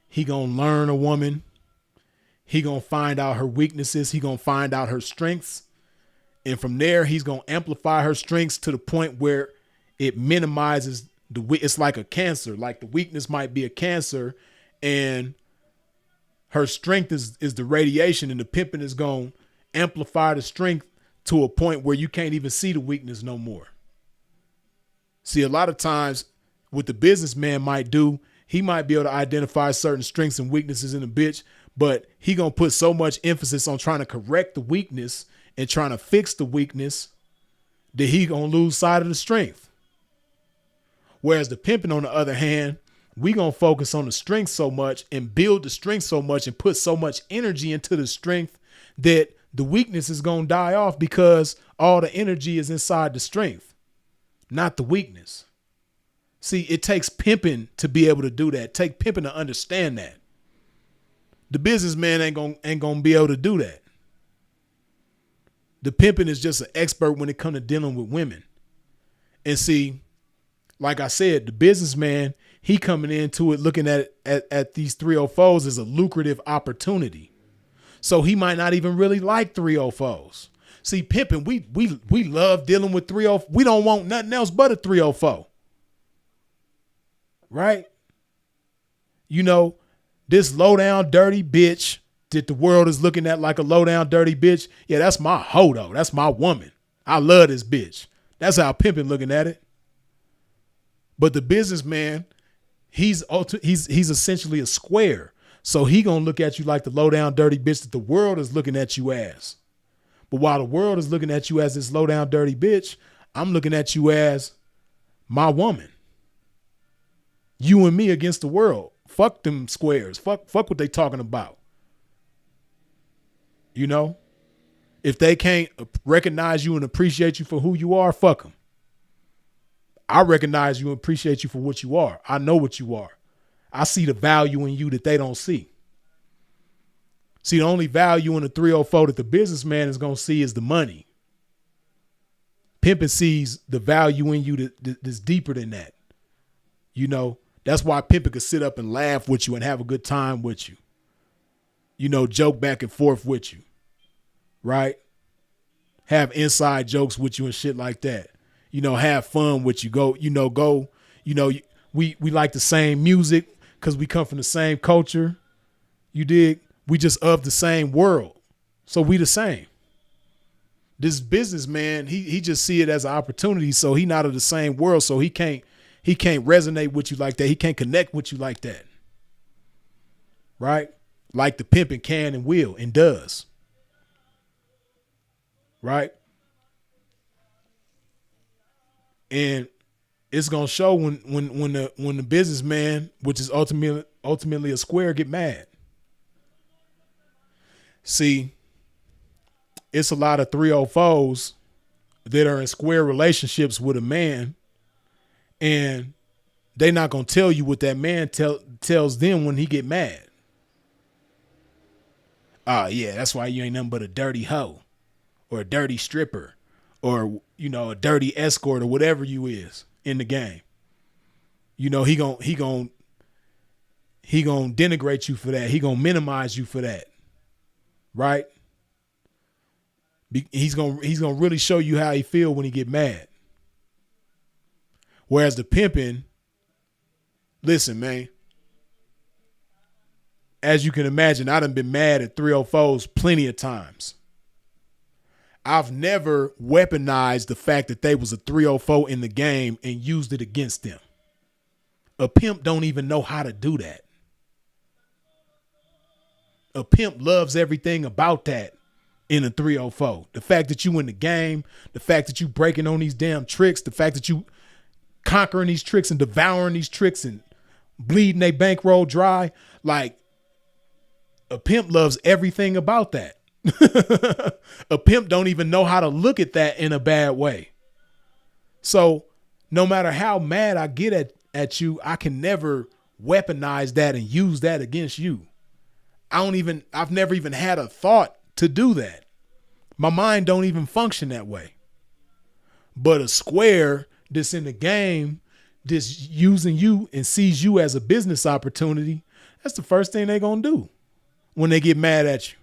He gonna learn a woman. He gonna find out her weaknesses. He gonna find out her strengths. And from there, he's gonna amplify her strengths to the point where it minimizes it's like a cancer. Like the weakness might be a cancer and her strength is the radiation, and the pimping is going to amplify the strength to a point where you can't even see the weakness no more. See, a lot of times what the businessman might do, he might be able to identify certain strengths and weaknesses in a bitch, but he going to put so much emphasis on trying to correct the weakness and trying to fix the weakness that he going to lose sight of the strength. Whereas the pimping, on the other hand, we going to focus on the strength so much and build the strength so much and put so much energy into the strength that the weakness is going to die off because all the energy is inside the strength, not the weakness. See, it takes pimping to be able to do that. Take pimping to understand that. The businessman ain't gonna be able to do that. The pimping is just an expert when it comes to dealing with women. And see, like I said, the businessman, he coming into it looking at these 304's as a lucrative opportunity. So he might not even really like 304's. See, pimping, we love dealing with 304. We don't want nothing else but a 304. Right? You know, this low down dirty bitch that the world is looking at like a low down dirty bitch. Yeah, that's my hoe though. That's my woman. I love this bitch. That's how pimping looking at it. But the businessman, he's essentially a square. So he gonna look at you like the low down dirty bitch that the world is looking at you as. But while the world is looking at you as this low down dirty bitch, I'm looking at you as my woman. You and me against the world. Fuck them squares. Fuck what they talking about. You know, if they can't recognize you and appreciate you for who you are, fuck them. I recognize you and appreciate you for what you are. I know what you are. I see the value in you that they don't see. See, the only value in the 304 that the businessman is going to see is the money. Pimpin' sees the value in you that's deeper than that. You know, that's why Pimpin' could sit up and laugh with you and have a good time with you. You know, joke back and forth with you. Right? Have inside jokes with you and shit like that. You know, have fun with you. We like the same music because we come from the same culture. You dig? We just of the same world. So we the same. This businessman, he just see it as an opportunity. So he not of the same world. So he can't resonate with you like that. He can't connect with you like that. Right? Like the pimping can and will and does. Right? And it's gonna show when the businessman, which is ultimately a square, get mad. See, it's a lot of 304's that are in square relationships with a man, and they not gonna tell you what that man tells them when he get mad. Oh yeah, that's why you ain't nothing but a dirty hoe, or a dirty stripper, or a dirty escort, or whatever you is in the game. He gon' denigrate you for that. He gonna minimize you for that, right? He's gonna really show you how he feel when he get mad. Whereas the pimping, listen, man. As you can imagine, I done been mad at 304's plenty of times. I've never weaponized the fact that they was a 304 in the game and used it against them. A pimp don't even know how to do that. A pimp loves everything about that in a 304. The fact that you in the game, the fact that you breaking on these damn tricks, the fact that you conquering these tricks and devouring these tricks and bleeding they bankroll dry. Like, a pimp loves everything about that. A pimp don't even know how to look at that in a bad way. So no matter how mad I get at you, I can never weaponize that and use that against you. I've never even had a thought to do that. My mind don't even function that way. But a square that's in the game, that's using you and sees you as a business opportunity, that's the first thing they're going to do when they get mad at you.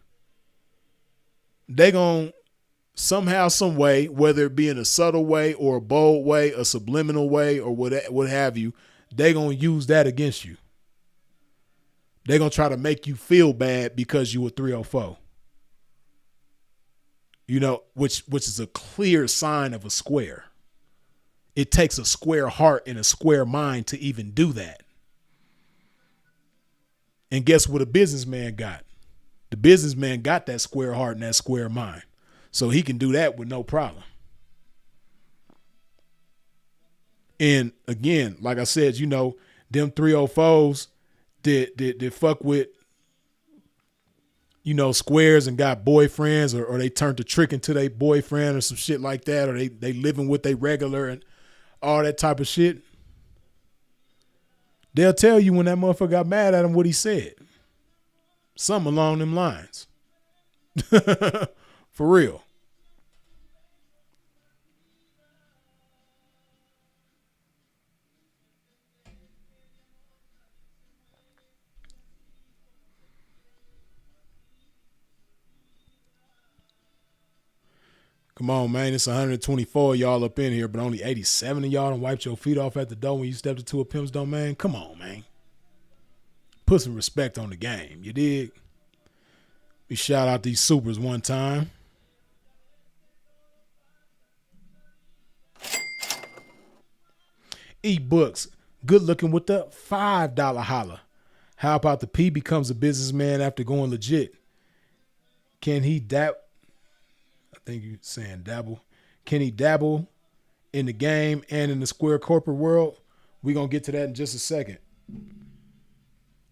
They going to somehow, some way, whether it be in a subtle way or a bold way, a subliminal way, or what have you, they going to use that against you. They're going to try to make you feel bad because you were 304. Which is a clear sign of a square. It takes a square heart and a square mind to even do that. And guess what a businessman got? The businessman got that square heart and that square mind. So he can do that with no problem. And again, like I said, them 304's that fuck with, squares and got boyfriends, or they turned the trick into their boyfriend or some shit like that, or they living with their regular and all that type of shit. They'll tell you when that motherfucker got mad at him what he said. Something along them lines. For real. Come on, man. It's 124 y'all up in here, but only 87 of y'all done wiped your feet off at the door when you stepped into a pimp's domain. Come on, man. Put some respect on the game. You dig? We shout out these supers one time. E-Books. Good looking with the $5 holla. How about the P becomes a businessman after going legit? Can he I think you're saying dabble. Can he dabble in the game and in the square corporate world? We're going to get to that in just a second.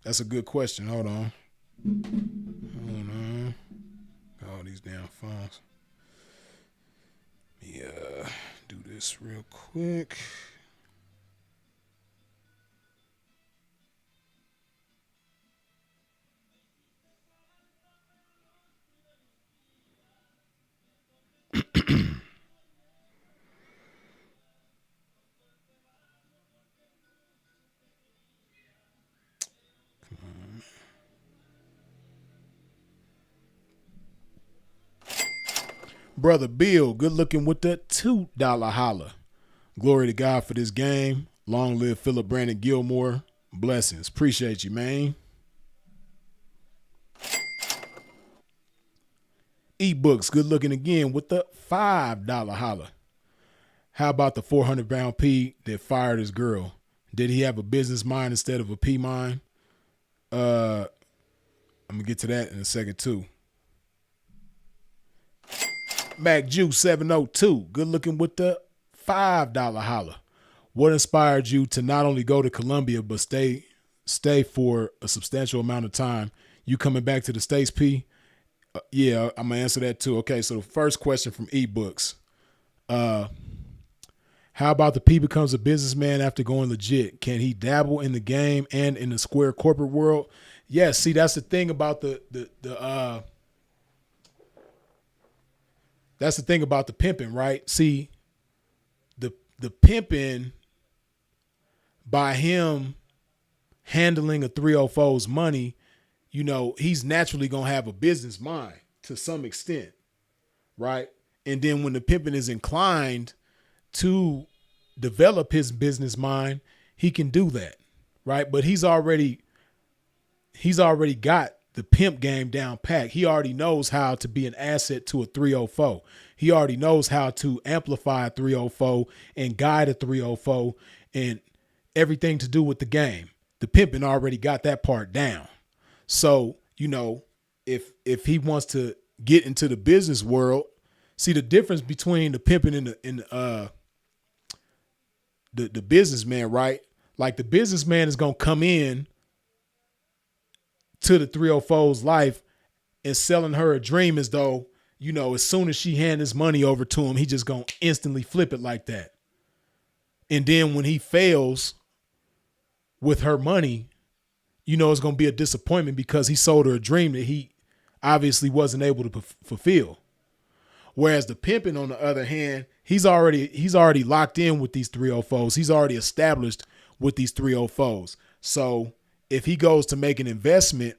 That's a good question. Hold on. All these damn phones. Let me do this real quick. Brother Bill, good looking with the $2 holla. Glory to God for this game. Long live Philip Brandon Gilmore. Blessings. Appreciate you, man. E-Books, good looking again with the $5 holla. How about the 400-pound P that fired his girl? Did he have a business mind instead of a P mind? I'm going to get to that in a second, too. Mac Juice 702, good looking with the $5 holla. What inspired you to not only go to Colombia but stay for a substantial amount of time? You coming back to the States, P? Yeah, I'm gonna answer that too. Okay, so the first question from eBooks. How about the P becomes a businessman after going legit? Can he dabble in the game and in the square corporate world? Yes, see, that's the thing about that's the thing about the pimping, right? See, the pimping, by him handling a 304's money, you know, he's naturally going to have a business mind to some extent, right? And then when the pimping is inclined to develop his business mind, he can do that, right? But he's already got the pimp game down pat. He already knows how to be an asset to a 304. He already knows how to amplify a 304 and guide a 304 and everything to do with the game. The pimping already got that part down. So, you know, if he wants to get into the business world, see the difference between the pimping and the businessman, right? Like the businessman is going to come in to the 304's life and selling her a dream as though, you know, as soon as she hand his money over to him, he just going to instantly flip it like that. And then when he fails with her money, you know, it's going to be a disappointment because he sold her a dream that he obviously wasn't able to fulfill. Whereas the pimping, on the other hand, he's already locked in with these 304's. He's already established with these 304's. So if he goes to make an investment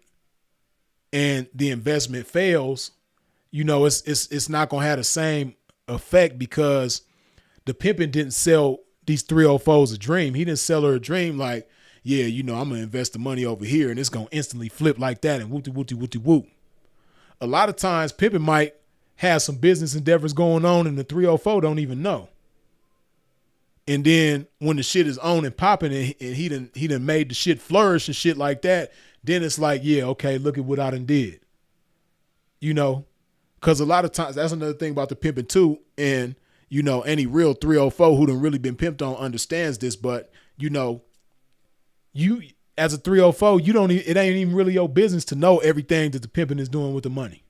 and the investment fails, you know, it's not going to have the same effect because the pimping didn't sell these 304's a dream. He didn't sell her a dream like, yeah, you know, I'm going to invest the money over here and it's going to instantly flip like that and whoop-de-whoop-de-whoop-de-whoop. A lot of times pimping might have some business endeavors going on and the 304 don't even know. And then when the shit is on and popping and he done made the shit flourish and shit like that, then it's like, yeah, okay, look at what I done did. You know, because a lot of times, that's another thing about the pimping too. And, you know, any real 304 who done really been pimped on understands this, but, you know, you as a 304, it ain't even really your business to know everything that the pimping is doing with the money.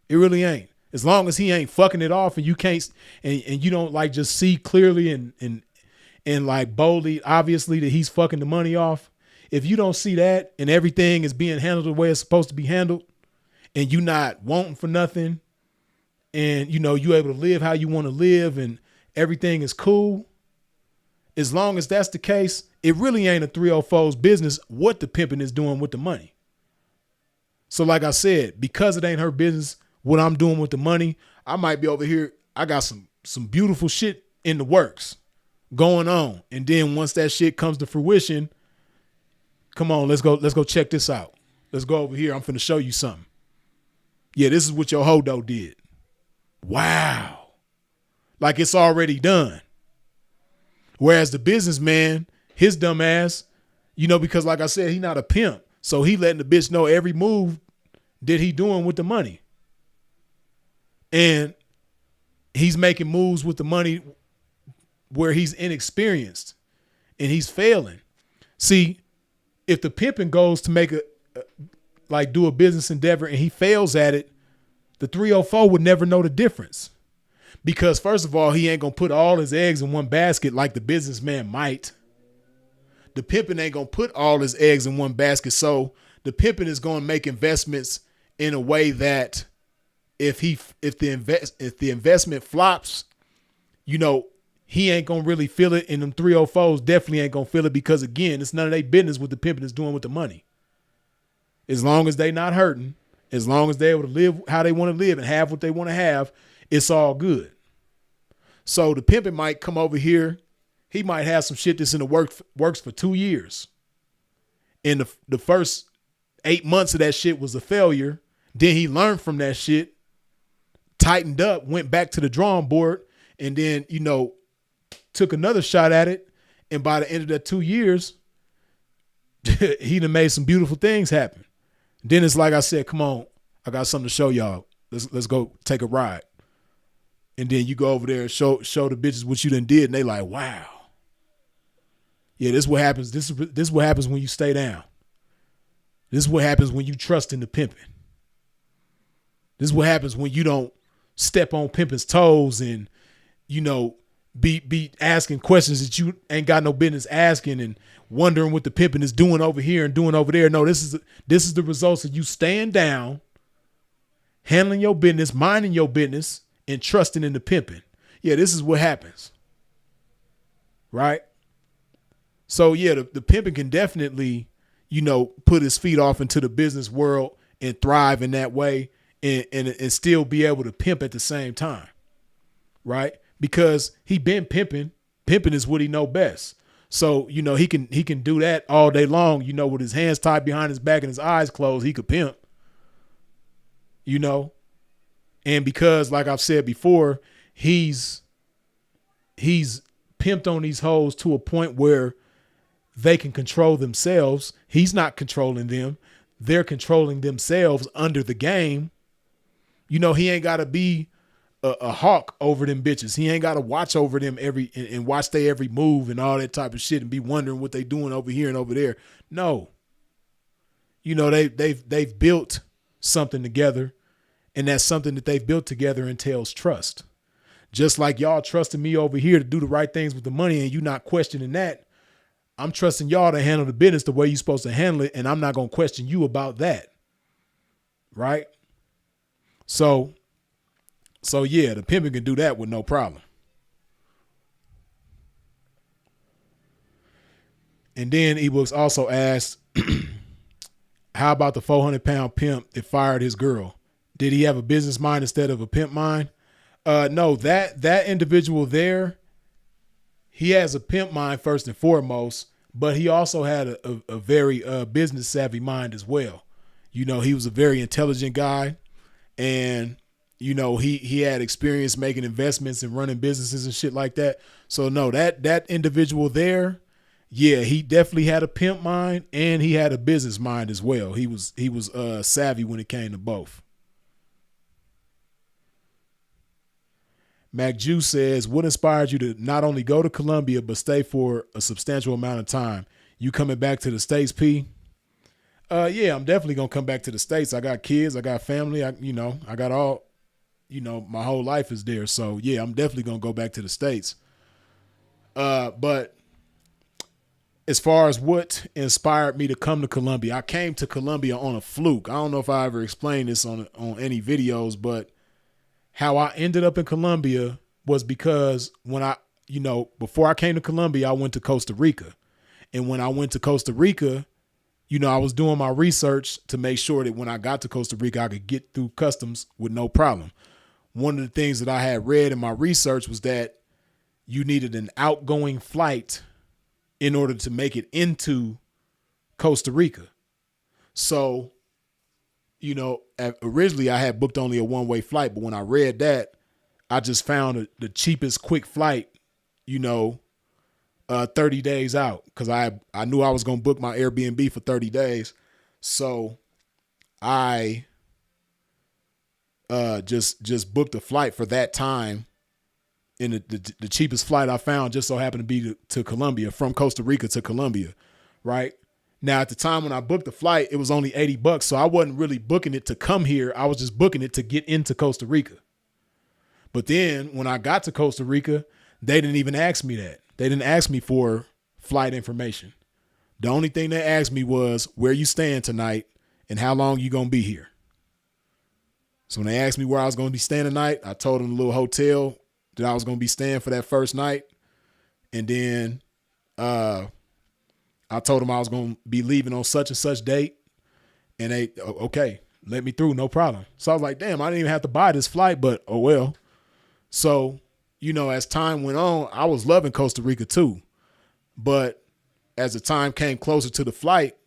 It really ain't. As long as he ain't fucking it off and you can't, and you don't like just see clearly and like boldly, obviously that he's fucking the money off. If you don't see that and everything is being handled the way it's supposed to be handled and you not wanting for nothing and, you know, you able to live how you want to live and everything is cool. As long as that's the case, it really ain't a 304's business what the pimping is doing with the money. So like I said, because it ain't her business what I'm doing with the money, I might be over here. I got some beautiful shit in the works going on. And then once that shit comes to fruition, come on, let's go check this out. Let's go over here. I'm finna show you something. Yeah, this is what your hodo did. Wow. Like it's already done. Whereas the businessman, his dumb ass, you know, because like I said, he not a pimp. So he letting the bitch know every move that he doing with the money. And he's making moves with the money where he's inexperienced and he's failing. See, if the pimping goes to make do a business endeavor and he fails at it, the 304 would never know the difference. Because first of all, he ain't going to put all his eggs in one basket like the businessman might. The pimping ain't going to put all his eggs in one basket. So the pimping is going to make investments in a way that if the investment flops, you know, he ain't going to really feel it. And them 304's definitely ain't going to feel it because, again, it's none of their business what the pimping is doing with the money. As long as they not hurting, as long as they able to live how they want to live and have what they want to have, it's all good. So the pimping might come over here. He might have some shit that's in the works for 2 years. And the first 8 months of that shit was a failure. Then he learned from that shit, tightened up, went back to the drawing board, and then, you know, took another shot at it. And by the end of that 2 years, he done made some beautiful things happen. Then it's like I said, come on, I got something to show y'all. Let's go take a ride. And then you go over there and show the bitches what you done did, and they like, wow. Yeah, this is what happens. This is what happens when you stay down. This is what happens when you trust in the pimping. This is what happens when you don't step on pimping's toes and, you know, be asking questions that you ain't got no business asking and wondering what the pimping is doing over here and doing over there. No, this is the results of you staying down, handling your business, minding your business, and trusting in the pimping. Yeah, this is what happens. Right? So yeah, the pimping can definitely, you know, put his feet off into the business world and thrive in that way and still be able to pimp at the same time. Right? Because he been pimping. Pimping is what he know best. So, you know, he can do that all day long, you know, with his hands tied behind his back and his eyes closed, he could pimp. You know? And because, like I've said before, he's pimped on these hoes to a point where they can control themselves. He's not controlling them. They're controlling themselves under the game. You know, he ain't got to be a hawk over them bitches. He ain't got to watch over them and watch their every move and all that type of shit and be wondering what they doing over here and over there. No. You know, they've built something together, and that's something that they've built together entails trust. Just like y'all trusting me over here to do the right things with the money and you not questioning that, I'm trusting y'all to handle the business the way you're supposed to handle it, and I'm not going to question you about that. Right? So yeah, the pimping can do that with no problem. And then ebooks also asked, how about the 400-pound pimp that fired his girl? Did he have a business mind instead of a pimp mind? No, that individual there, he has a pimp mind first and foremost, but he also had a very business savvy mind as well. You know, he was a very intelligent guy, and you know, he had experience making investments and running businesses and shit like that. So no, that individual there, yeah, he definitely had a pimp mind and he had a business mind as well. He was savvy when it came to both. Mac Juice says, what inspired you to not only go to Colombia, but stay for a substantial amount of time? You coming back to the States, P? Yeah, I'm definitely going to come back to the States. I got kids, I got family, I got all, you know, my whole life is there. So yeah, I'm definitely going to go back to the States. But as far as what inspired me to come to Colombia, I came to Colombia on a fluke. I don't know if I ever explained this on any videos, but how I ended up in Colombia was because before I came to Colombia, I went to Costa Rica. And when I went to Costa Rica, you know, I was doing my research to make sure that when I got to Costa Rica, I could get through customs with no problem. One of the things that I had read in my research was that you needed an outgoing flight in order to make it into Costa Rica. So, you know, originally I had booked only a one-way flight, but when I read that, I just found the cheapest quick flight, you know, 30 days out, because I knew I was going to book my Airbnb for 30 days. So I just booked a flight for that time, and the cheapest flight I found just so happened to be to Colombia, from Costa Rica to Colombia, right? Now, at the time when I booked the flight, it was only $80, so I wasn't really booking it to come here. I was just booking it to get into Costa Rica. But then when I got to Costa Rica, they didn't even ask me that. They didn't ask me for flight information. The only thing they asked me was, where you staying tonight and how long you going to be here? So when they asked me where I was going to be staying tonight, I told them the little hotel that I was going to be staying for that first night. And then I told them I was going to be leaving on such and such date. And they, okay, let me through, no problem. So I was like, damn, I didn't even have to buy this flight, but oh well. So, you know, as time went on, I was loving Costa Rica too. But as the time came closer to the flight,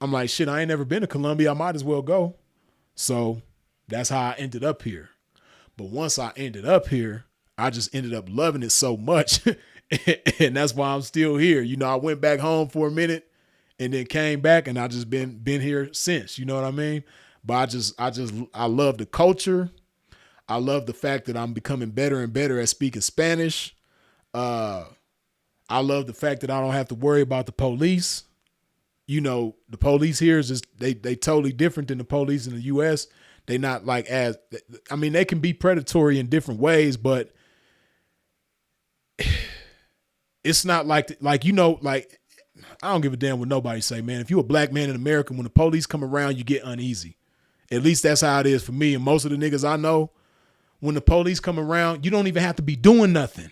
I'm like, shit, I ain't never been to Colombia. I might as well go. So that's how I ended up here. But once I ended up here, I just ended up loving it so much. And that's why I'm still here. You know, I went back home for a minute and then came back, and I just been here since, you know what I mean? But I love the culture. I love the fact that I'm becoming better and better at speaking Spanish. I I love the fact that I don't have to worry about the police. You know, the police here is just they totally different than the police in the US. They not like as I mean, they can be predatory in different ways, but it's not like you know, like I don't give a damn what nobody say, man. If you a black man in America, when the police come around, you get uneasy. At least that's how it is for me and most of the niggas I know. When the police come around, you don't even have to be doing nothing.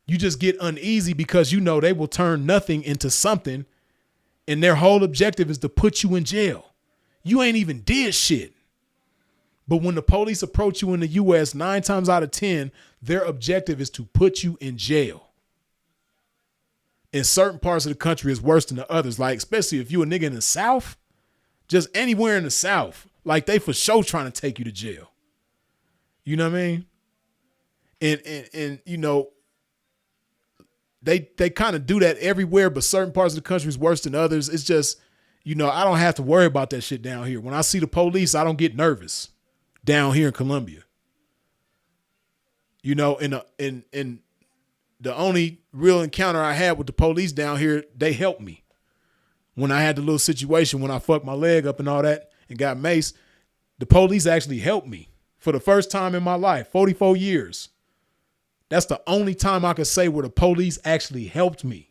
You just get uneasy because you know they will turn nothing into something, and their whole objective is to put you in jail. You ain't even did shit. But when the police approach you in the US, 9 times out of 10, their objective is to put you in jail. In certain parts of the country, it's worse than the others. Like, especially if you a nigga in the South, just anywhere in the South, like they for sure trying to take you to jail. You know what I mean? And you know, they kind of do that everywhere, but certain parts of the country is worse than others. It's just, you know, I don't have to worry about that shit down here. When I see the police, I don't get nervous down here in Colombia. You know, and the only real encounter I had with the police down here, they helped me. When I had the little situation when I fucked my leg up and all that and got maced, the police actually helped me for the first time in my life, 44 years. That's the only time I could say where the police actually helped me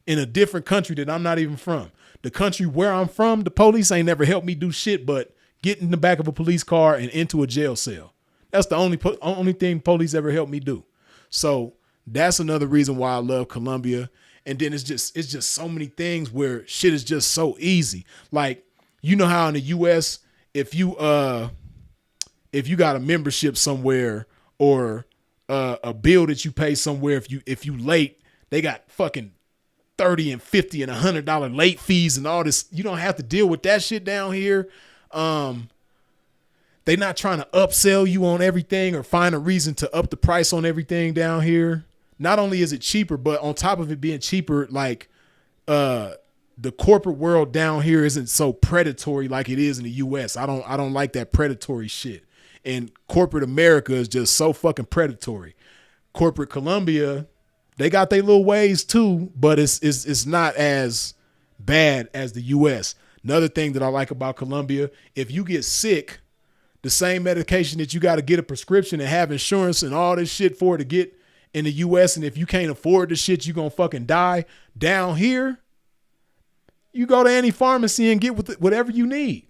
in a different country that I'm not even from. The country where I'm from, the police ain't never helped me do shit but get in the back of a police car and into a jail cell. That's the only thing police ever helped me do. So that's another reason why I love Colombia. And then it's just so many things where shit is just so easy. Like, you know how in the US, if you got a membership somewhere or a bill that you pay somewhere, if you late, they got fucking $30 and $50 and $100 late fees and all this. You don't have to deal with that shit down here. They not trying to upsell you on everything or find a reason to up the price on everything down here. Not only is it cheaper, but on top of it being cheaper, like the corporate world down here isn't so predatory like it is in the US. I don't like that predatory shit. And corporate America is just so fucking predatory. Corporate Colombia, they got their little ways too, but it's not as bad as the US. Another thing that I like about Colombia, if you get sick, the same medication that you got to get a prescription and have insurance and all this shit for to get in the US, and if you can't afford the shit, you gonna fucking die. Down here, you go to any pharmacy and get whatever you need.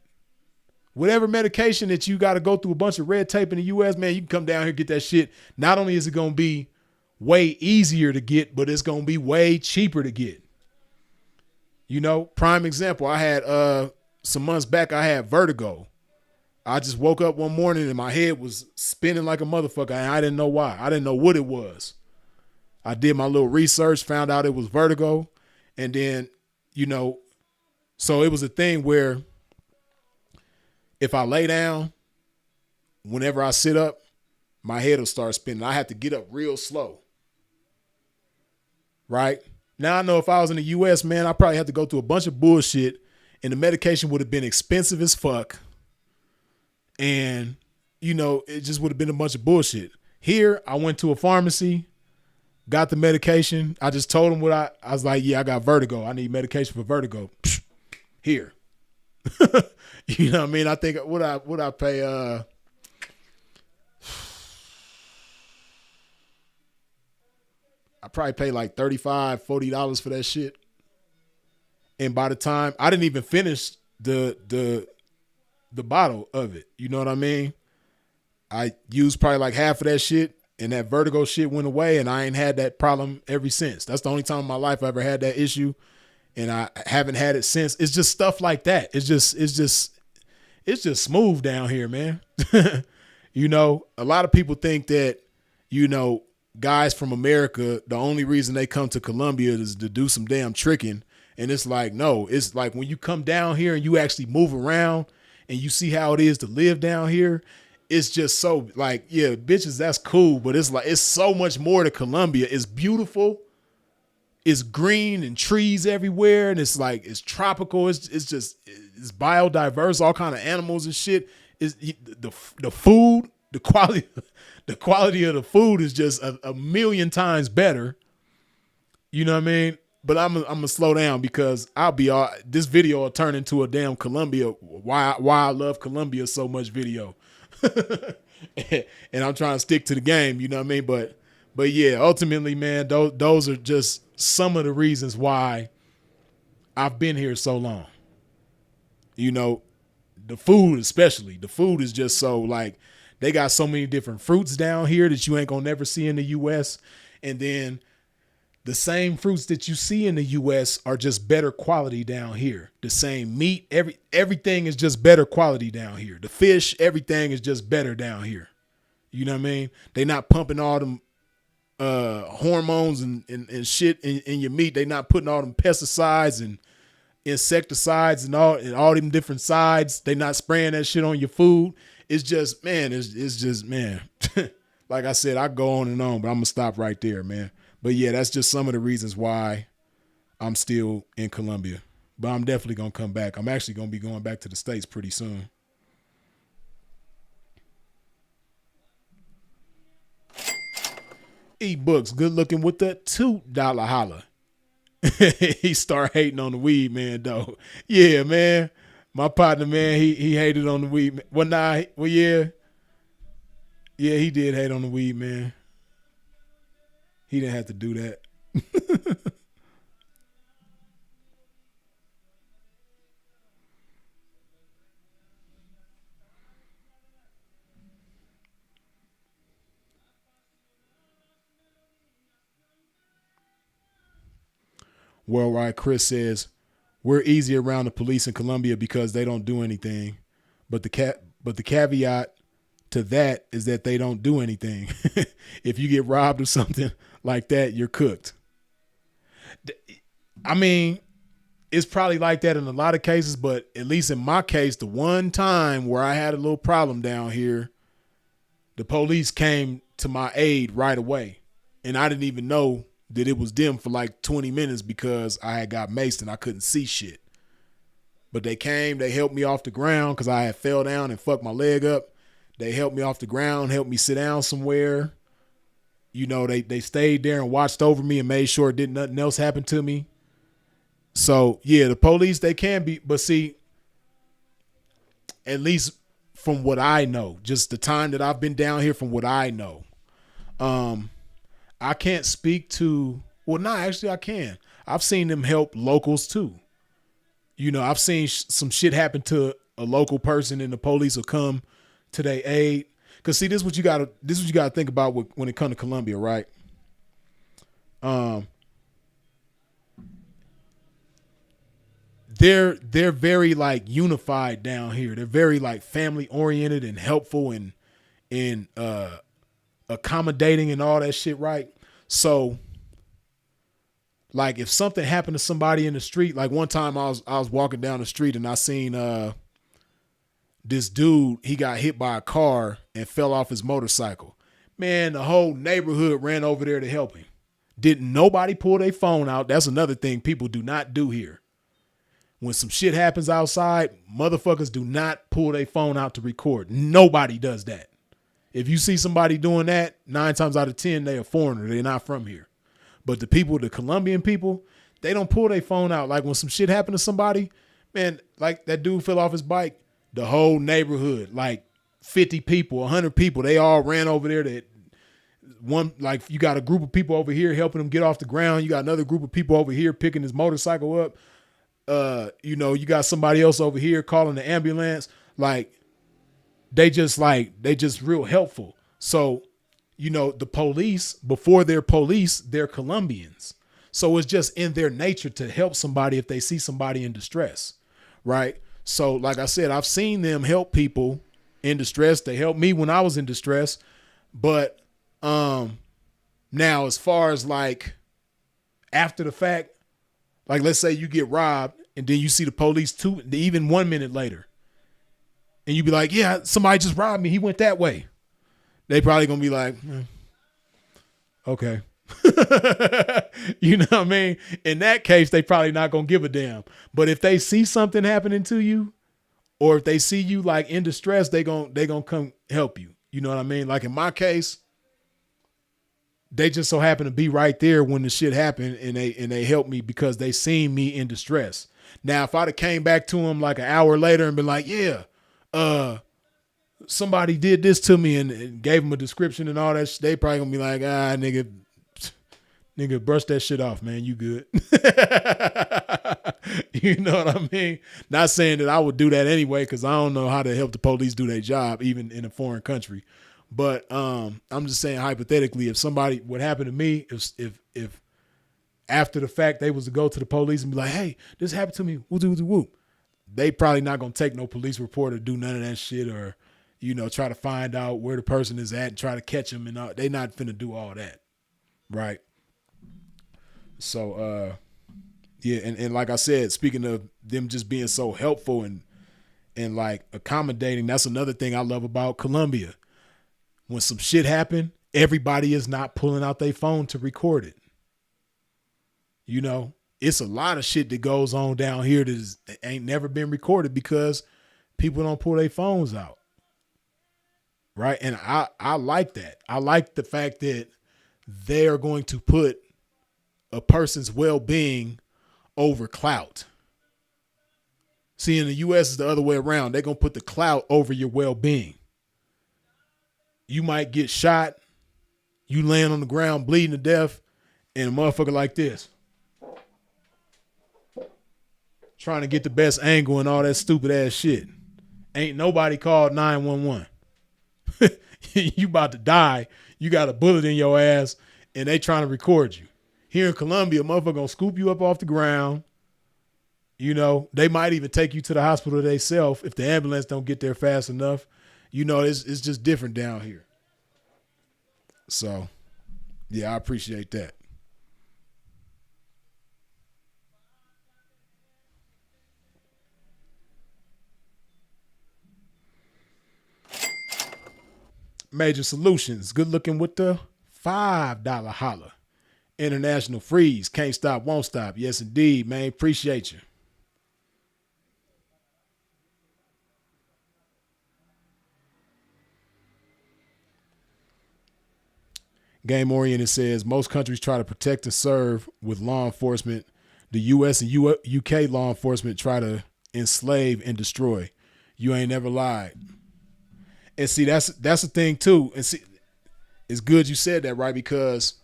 Whatever medication that you got to go through a bunch of red tape in the US, man, you can come down here and get that shit. Not only is it going to be way easier to get, but it's going to be way cheaper to get. You know, prime example, I had some months back, I had vertigo. I just woke up one morning and my head was spinning like a motherfucker, and I didn't know why. I didn't know what it was. I did my little research, found out it was vertigo, and then, you know, so it was a thing where if I lay down, whenever I sit up, my head will start spinning. I have to get up real slow. Right? Now I know if I was in the US, man, I probably had to go through a bunch of bullshit and the medication would have been expensive as fuck. And, you know, it just would have been a bunch of bullshit. Here, I went to a pharmacy, got the medication. I just told them what I was like, yeah, I got vertigo. I need medication for vertigo. Psh, here. You know what I mean? I think would I pay I probably pay like $35, $40 for that shit. And by the time I didn't even finish the bottle of it, you know what I mean? I used probably like half of that shit and that vertigo shit went away and I ain't had that problem ever since. That's the only time in my life I ever had that issue. And I haven't had it since. It's just stuff like that. It's just smooth down here, man. You know, a lot of people think that, you know, guys from America, the only reason they come to Colombia is to do some damn tricking. And it's like, no, it's like when you come down here and you actually move around and you see how it is to live down here, it's just so like, yeah, bitches, that's cool. But it's like, it's so much more to Colombia. It's beautiful. It's green and trees everywhere. And it's like, it's tropical. It's biodiverse, all kind of animals and shit. Is the food, the quality of the food is just a million times better. You know what I mean? But I'm gonna slow down because I'll be all. This video will turn into a damn Columbia. Why I love Columbia so much video, and I'm trying to stick to the game. You know what I mean? But yeah, ultimately, man, those are just some of the reasons why I've been here so long. You know, the food especially. The food is just so like they got so many different fruits down here that you ain't gonna never see in the U.S. And then the same fruits that you see in the U.S. are just better quality down here. The same meat, everything is just better quality down here. The fish, everything is just better down here. You know what I mean? They not pumping all them hormones and shit in your meat. They not putting all them pesticides and insecticides and all them different sides. They not spraying that shit on your food. It's just, man, it's just, man. Like I said, I go on and on, but I'm gonna stop right there, man. But yeah, that's just some of the reasons why I'm still in Columbia. But I'm definitely going to come back. I'm actually going to be going back to the States pretty soon. E-Books, good looking with the $2 holla. He start hating on the weed, man, though. Yeah, man. My partner, man, he hated on the weed. Well, yeah. Yeah, he did hate on the weed, man. He didn't have to do that. Worldwide Chris says, we're easy around the police in Colombia because they don't do anything. But the caveat to that is that they don't do anything. If you get robbed or something like that, you're cooked. I mean, it's probably like that in a lot of cases, but at least in my case, the one time where I had a little problem down here, the police came to my aid right away. And I didn't even know that it was them for like 20 minutes because I had got maced and I couldn't see shit. But they came, they helped me off the ground because I had fell down and fucked my leg up. They helped me off the ground, helped me sit down somewhere. You know, they stayed there and watched over me and made sure didn't nothing else happen to me. So, yeah, the police, they can be, but see, at least from what I know, just the time that I've been down here from what I know, I can't speak to, well, no, actually I can. I've seen them help locals too. You know, I've seen some shit happen to a local person and the police will come to their aid. Cause see, this is what you gotta think about when it comes to Colombia, right? They're very like unified down here. They're very like family oriented and helpful and accommodating and all that shit, right? So like if something happened to somebody in the street, like one time I was walking down the street and I seen this dude, he got hit by a car and fell off his motorcycle. Man, the whole neighborhood ran over there to help him. Didn't nobody pull their phone out. That's another thing people do not do here. When some shit happens outside, motherfuckers do not pull their phone out to record. Nobody does that. If you see somebody doing that, 9 times out of 10, they're a foreigner. They're not from here. But the Colombian people, they don't pull their phone out. Like when some shit happened to somebody, man, like that dude fell off his bike, the whole neighborhood, like 50 people, 100 people, they all ran over there to one, like you got a group of people over here helping him get off the ground. You got another group of people over here picking his motorcycle up. You know, you got somebody else over here calling the ambulance. Like they just real helpful. So, you know, the police, before they're police, they're Colombians. So it's just in their nature to help somebody if they see somebody in distress. Right. So like I said, I've seen them help people in distress. They helped me when I was in distress. But now as far as like after the fact, like let's say you get robbed and then you see the police even 1 minute later and you be like, yeah, somebody just robbed me. He went that way. They probably gonna be like, okay. You know what I mean? In that case, they probably not gonna give a damn. But if they see something happening to you, or if they see you like in distress, they gonna come help you. You know what I mean? Like in my case, They just so happened to be right there when the shit happened, and they helped me because they seen me in distress. Now, if I'd have came back to them like an hour later and been like, yeah, somebody did this to me and gave them a description and all that shit, they probably gonna be like, nigga, brush that shit off, man. You good. You know what I mean? Not saying that I would do that anyway, because I don't know how to help the police do their job, even in a foreign country. But I'm just saying hypothetically, if somebody would happen to me, if after the fact they was to go to the police and be like, hey, this happened to me, whoop, they probably not gonna take no police report or do none of that shit, or try to find out where the person is at and try to catch them and all. They not finna do all that, right? So yeah, and like I said, speaking of them just being so helpful and like accommodating, that's another thing I love about Colombia. When some shit happen, everybody is not pulling out their phone to record it. It's a lot of shit that goes on down here that ain't never been recorded because people don't pull their phones out. Right. And I like that. I like the fact that they are going to put a person's well-being over clout. See, in the U.S. it's the other way around. They're going to put the clout over your well-being. You might get shot, you laying on the ground bleeding to death, and a motherfucker like this trying to get the best angle and all that stupid ass shit. Ain't nobody called 911. You about to die. You got a bullet in your ass, and they trying to record you. Here in Colombia, a motherfucker gonna scoop you up off the ground. They might even take you to the hospital themselves if the ambulance don't get there fast enough. It's just different down here. So, yeah, I appreciate that. Major Solutions, good looking with the $5 holler. International Freeze, can't stop, won't stop. Yes, indeed, man. Appreciate you. Game Oriented says most countries try to protect and serve with law enforcement. The U.S. and UK law enforcement try to enslave and destroy. You ain't never lied. And see, that's the thing too. And see, it's good you said that, right? Because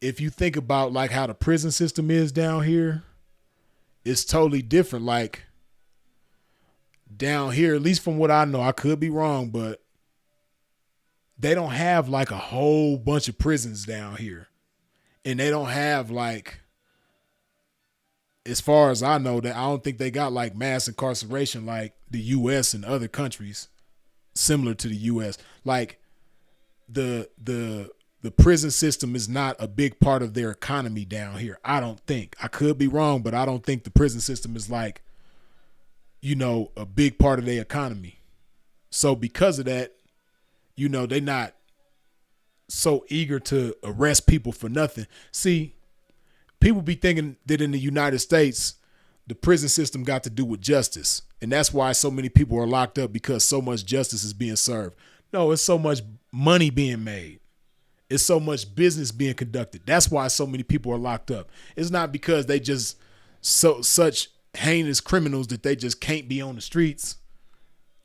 if you think about like how the prison system is down here, it's totally different. Like down here, at least from what I know, I could be wrong, but they don't have like a whole bunch of prisons down here. And they don't have like, as far as I know, that I don't think they got like mass incarceration like the US and other countries similar to the US. Like the prison system is not a big part of their economy down here. I don't think. I could be wrong, but I don't think the prison system is like, a big part of their economy. So because of that, they're not so eager to arrest people for nothing. See, people be thinking that in the United States, the prison system got to do with justice. And that's why so many people are locked up, because so much justice is being served. No, it's so much money being made. It's so much business being conducted. That's why so many people are locked up. It's not because they just such heinous criminals that they just can't be on the streets.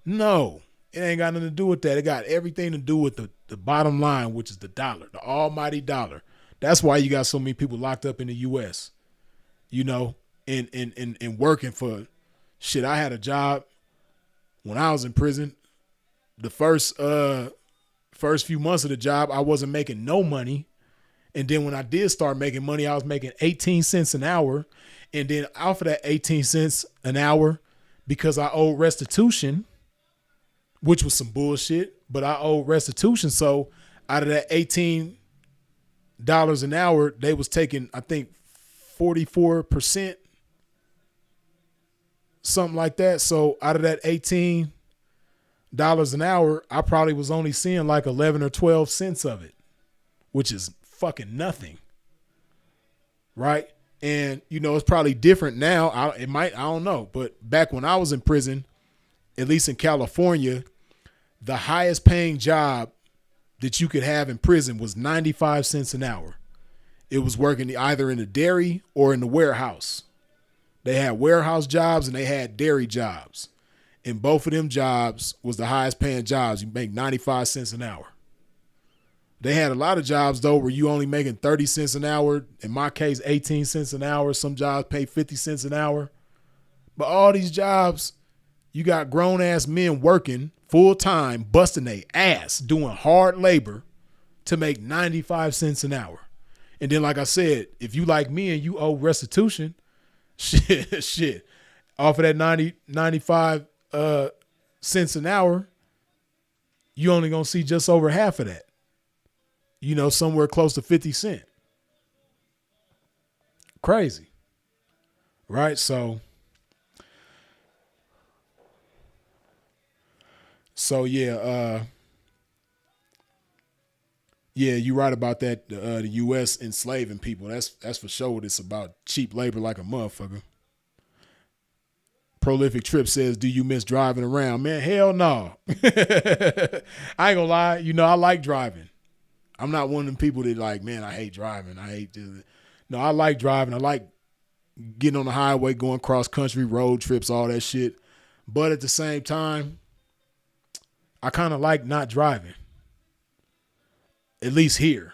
No. It ain't got nothing to do with that. It got everything to do with the bottom line, which is the dollar, the almighty dollar. That's why you got so many people locked up in the U.S., and working for shit. I had a job when I was in prison. The first few months of the job, I wasn't making no money. And then when I did start making money, I was making 18 cents an hour. And then off of that 18 cents an hour, because I owed restitution, which was some bullshit, but I owed restitution. So out of that $18 an hour, they was taking, I think, 44%, something like that. So out of that $18 an hour, I probably was only seeing like 11 or 12 cents of it, which is fucking nothing. Right. And, it's probably different now. I don't know. But back when I was in prison, at least in California, the highest paying job that you could have in prison was 95 cents an hour. It was working either in the dairy or in the warehouse. They had warehouse jobs and they had dairy jobs. And both of them jobs was the highest paying jobs. You make 95 cents an hour. They had a lot of jobs, though, where you only making 30 cents an hour. In my case, 18 cents an hour. Some jobs pay 50 cents an hour. But all these jobs, you got grown-ass men working full-time, busting their ass, doing hard labor to make 95 cents an hour. And then, like I said, if you like me and you owe restitution, shit, off of that 95 cents an hour, you only going to see just over half of that. You know, somewhere close to 50 cents. Crazy. Right? So yeah, you're right about that. The U.S. enslaving people. That's for sure what it's about. Cheap labor like a motherfucker. Prolific Trip says, do you miss driving around? Man, hell no. I ain't gonna lie. You know, I like driving. I'm not one of them people that like, man, I hate driving. I hate this. No, I like driving. I like getting on the highway, going cross country, road trips, all that shit. But at the same time, I kind of like not driving. At least here.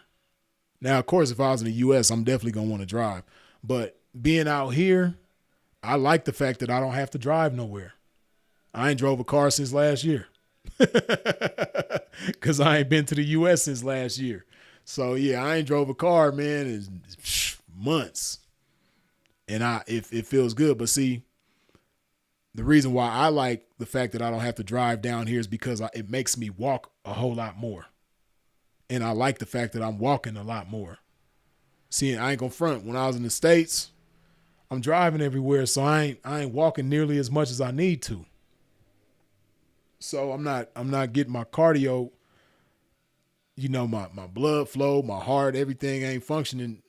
Now, of course, if I was in the U.S., I'm definitely going to want to drive. But being out here, I like the fact that I don't have to drive nowhere. I ain't drove a car since last year. Because I ain't been to the U.S. since last year. So, yeah, I ain't drove a car, man, in months. And it feels good. But, see, the reason why I like the fact that I don't have to drive down here is because it makes me walk a whole lot more. And I like the fact that I'm walking a lot more. See, I ain't gonna front. When I was in the States, I'm driving everywhere, so I ain't walking nearly as much as I need to. So I'm not getting my cardio, you know, my blood flow, my heart, everything ain't functioning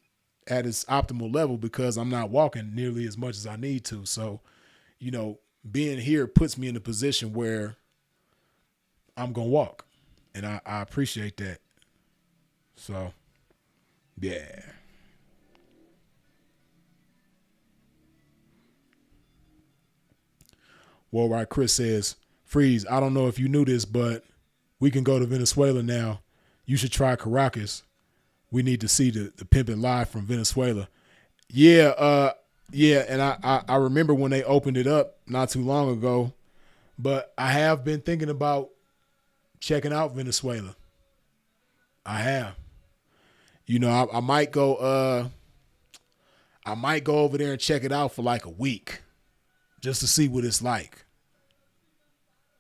at its optimal level because I'm not walking nearly as much as I need to. So, you know, being here puts me in a position where I'm gonna walk. And I appreciate that. So, yeah. Well, right, Chris says, Freeze, I don't know if you knew this, but we can go to Venezuela now. You should try Caracas. We need to see the Pimp live from Venezuela. Yeah, and I remember when they opened it up not too long ago, but I have been thinking about checking out Venezuela. I have. You know, I might go over there and check it out for like a week just to see what it's like.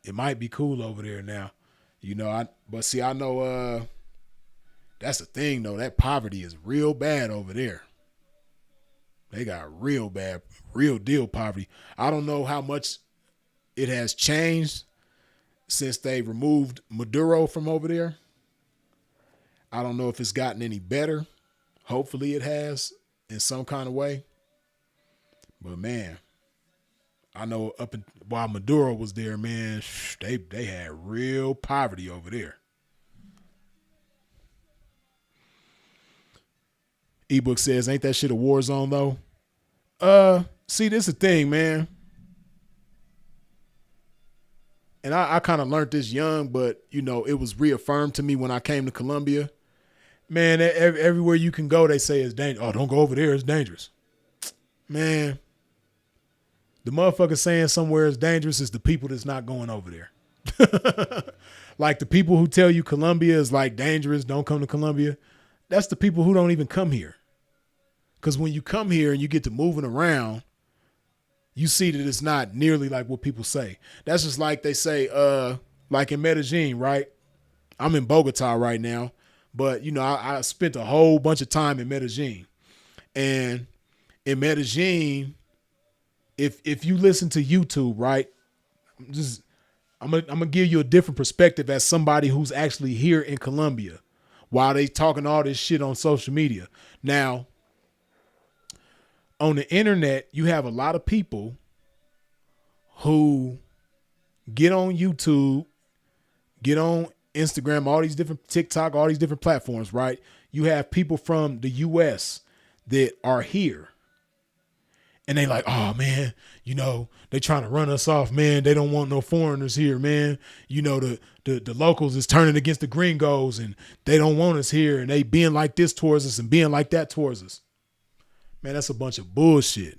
It might be cool over there now. You know, but see, I know that's the thing though. That poverty is real bad over there. They got real bad, real deal poverty. I don't know how much it has changed since they removed Maduro from over there. I don't know if it's gotten any better. Hopefully it has in some kind of way. But man, I know while Maduro was there, man, they had real poverty over there. Ebook says, ain't that shit a war zone though? See, this is the thing, man. And I kind of learned this young, but you know, it was reaffirmed to me when I came to Colombia. Man, everywhere you can go, they say it's dangerous. Oh, don't go over there. It's dangerous. Man, the motherfucker saying somewhere it's dangerous is the people that's not going over there. Like the people who tell you Colombia is like dangerous, don't come to Colombia. That's the people who don't even come here. Because when you come here and you get to moving around, you see that it's not nearly like what people say. That's just like they say, like in Medellin, right? I'm in Bogota right now. But, you know, I spent a whole bunch of time in Medellin. And in Medellin, if you listen to YouTube, right, I'm gonna give you a different perspective as somebody who's actually here in Colombia while they talking all this shit on social media. Now, on the internet, you have a lot of people who get on YouTube, get on Instagram, all these different TikTok, all these different platforms, right? You have people from the US that are here. And they like, oh man, they trying to run us off, man. They don't want no foreigners here, man. The locals is turning against the gringos and they don't want us here. And they being like this towards us and being like that towards us. Man, that's a bunch of bullshit.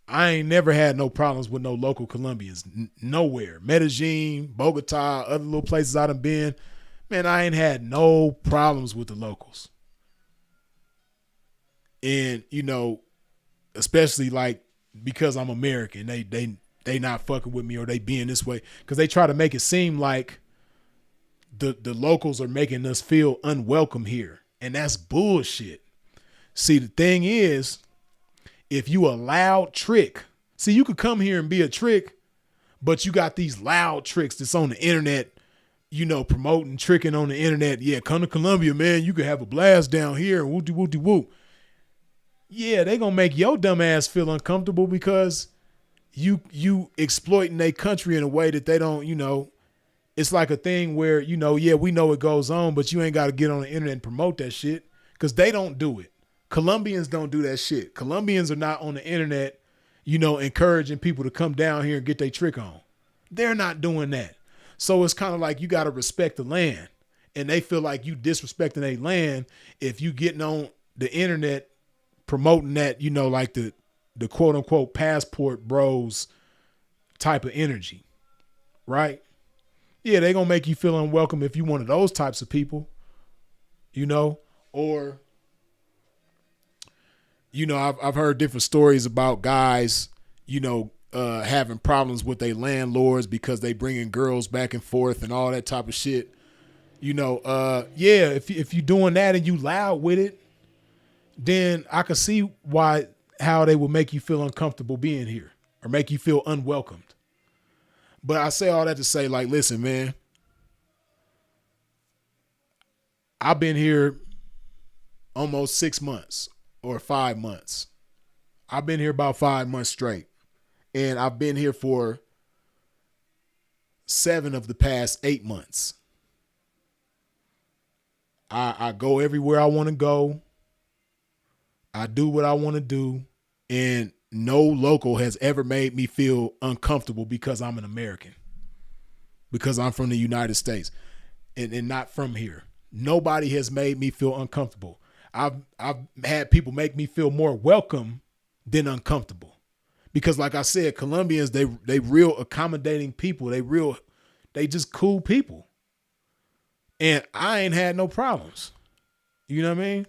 I ain't never had no problems with no local Colombians. Nowhere. Medellin, Bogota, other little places I done been. Man, I ain't had no problems with the locals. And, especially like because I'm American, they not fucking with me or they being this way. Because they try to make it seem like the locals are making us feel unwelcome here. And that's bullshit. See, the thing is, if you a loud trick, see, you could come here and be a trick, but you got these loud tricks that's on the internet, promoting, tricking on the internet. Yeah, come to Colombia, man. You could have a blast down here. Woo-de-woo-de-woo. Yeah, they gonna make your dumb ass feel uncomfortable because you exploiting their country in a way that they don't, it's like a thing where, yeah, we know it goes on, but you ain't got to get on the internet and promote that shit because they don't do it. Colombians don't do that shit. Colombians are not on the internet, encouraging people to come down here and get their trick on. They're not doing that. So it's kind of like you got to respect the land. And they feel like you disrespecting their land if you getting on the internet promoting that, like the quote unquote passport bros type of energy. Right? Yeah, they going to make you feel unwelcome if you one of those types of people, or I've heard different stories about guys, having problems with their landlords because they bringing girls back and forth and all that type of shit. Yeah, if you doing that and you loud with it, then I can see how they would make you feel uncomfortable being here or make you feel unwelcomed. But I say all that to say, like, listen, man, I've been here almost 6 months. Or 5 months. I've been here about 5 months straight. And I've been here for 7 of the past 8 months. I go everywhere I want to go. I do what I want to do. And no local has ever made me feel uncomfortable because I'm an American. Because I'm from the United States. And not from here. Nobody has made me feel uncomfortable. I've had people make me feel more welcome than uncomfortable because like I said, Colombians, they real accommodating people. They just cool people. And I ain't had no problems. You know what I mean?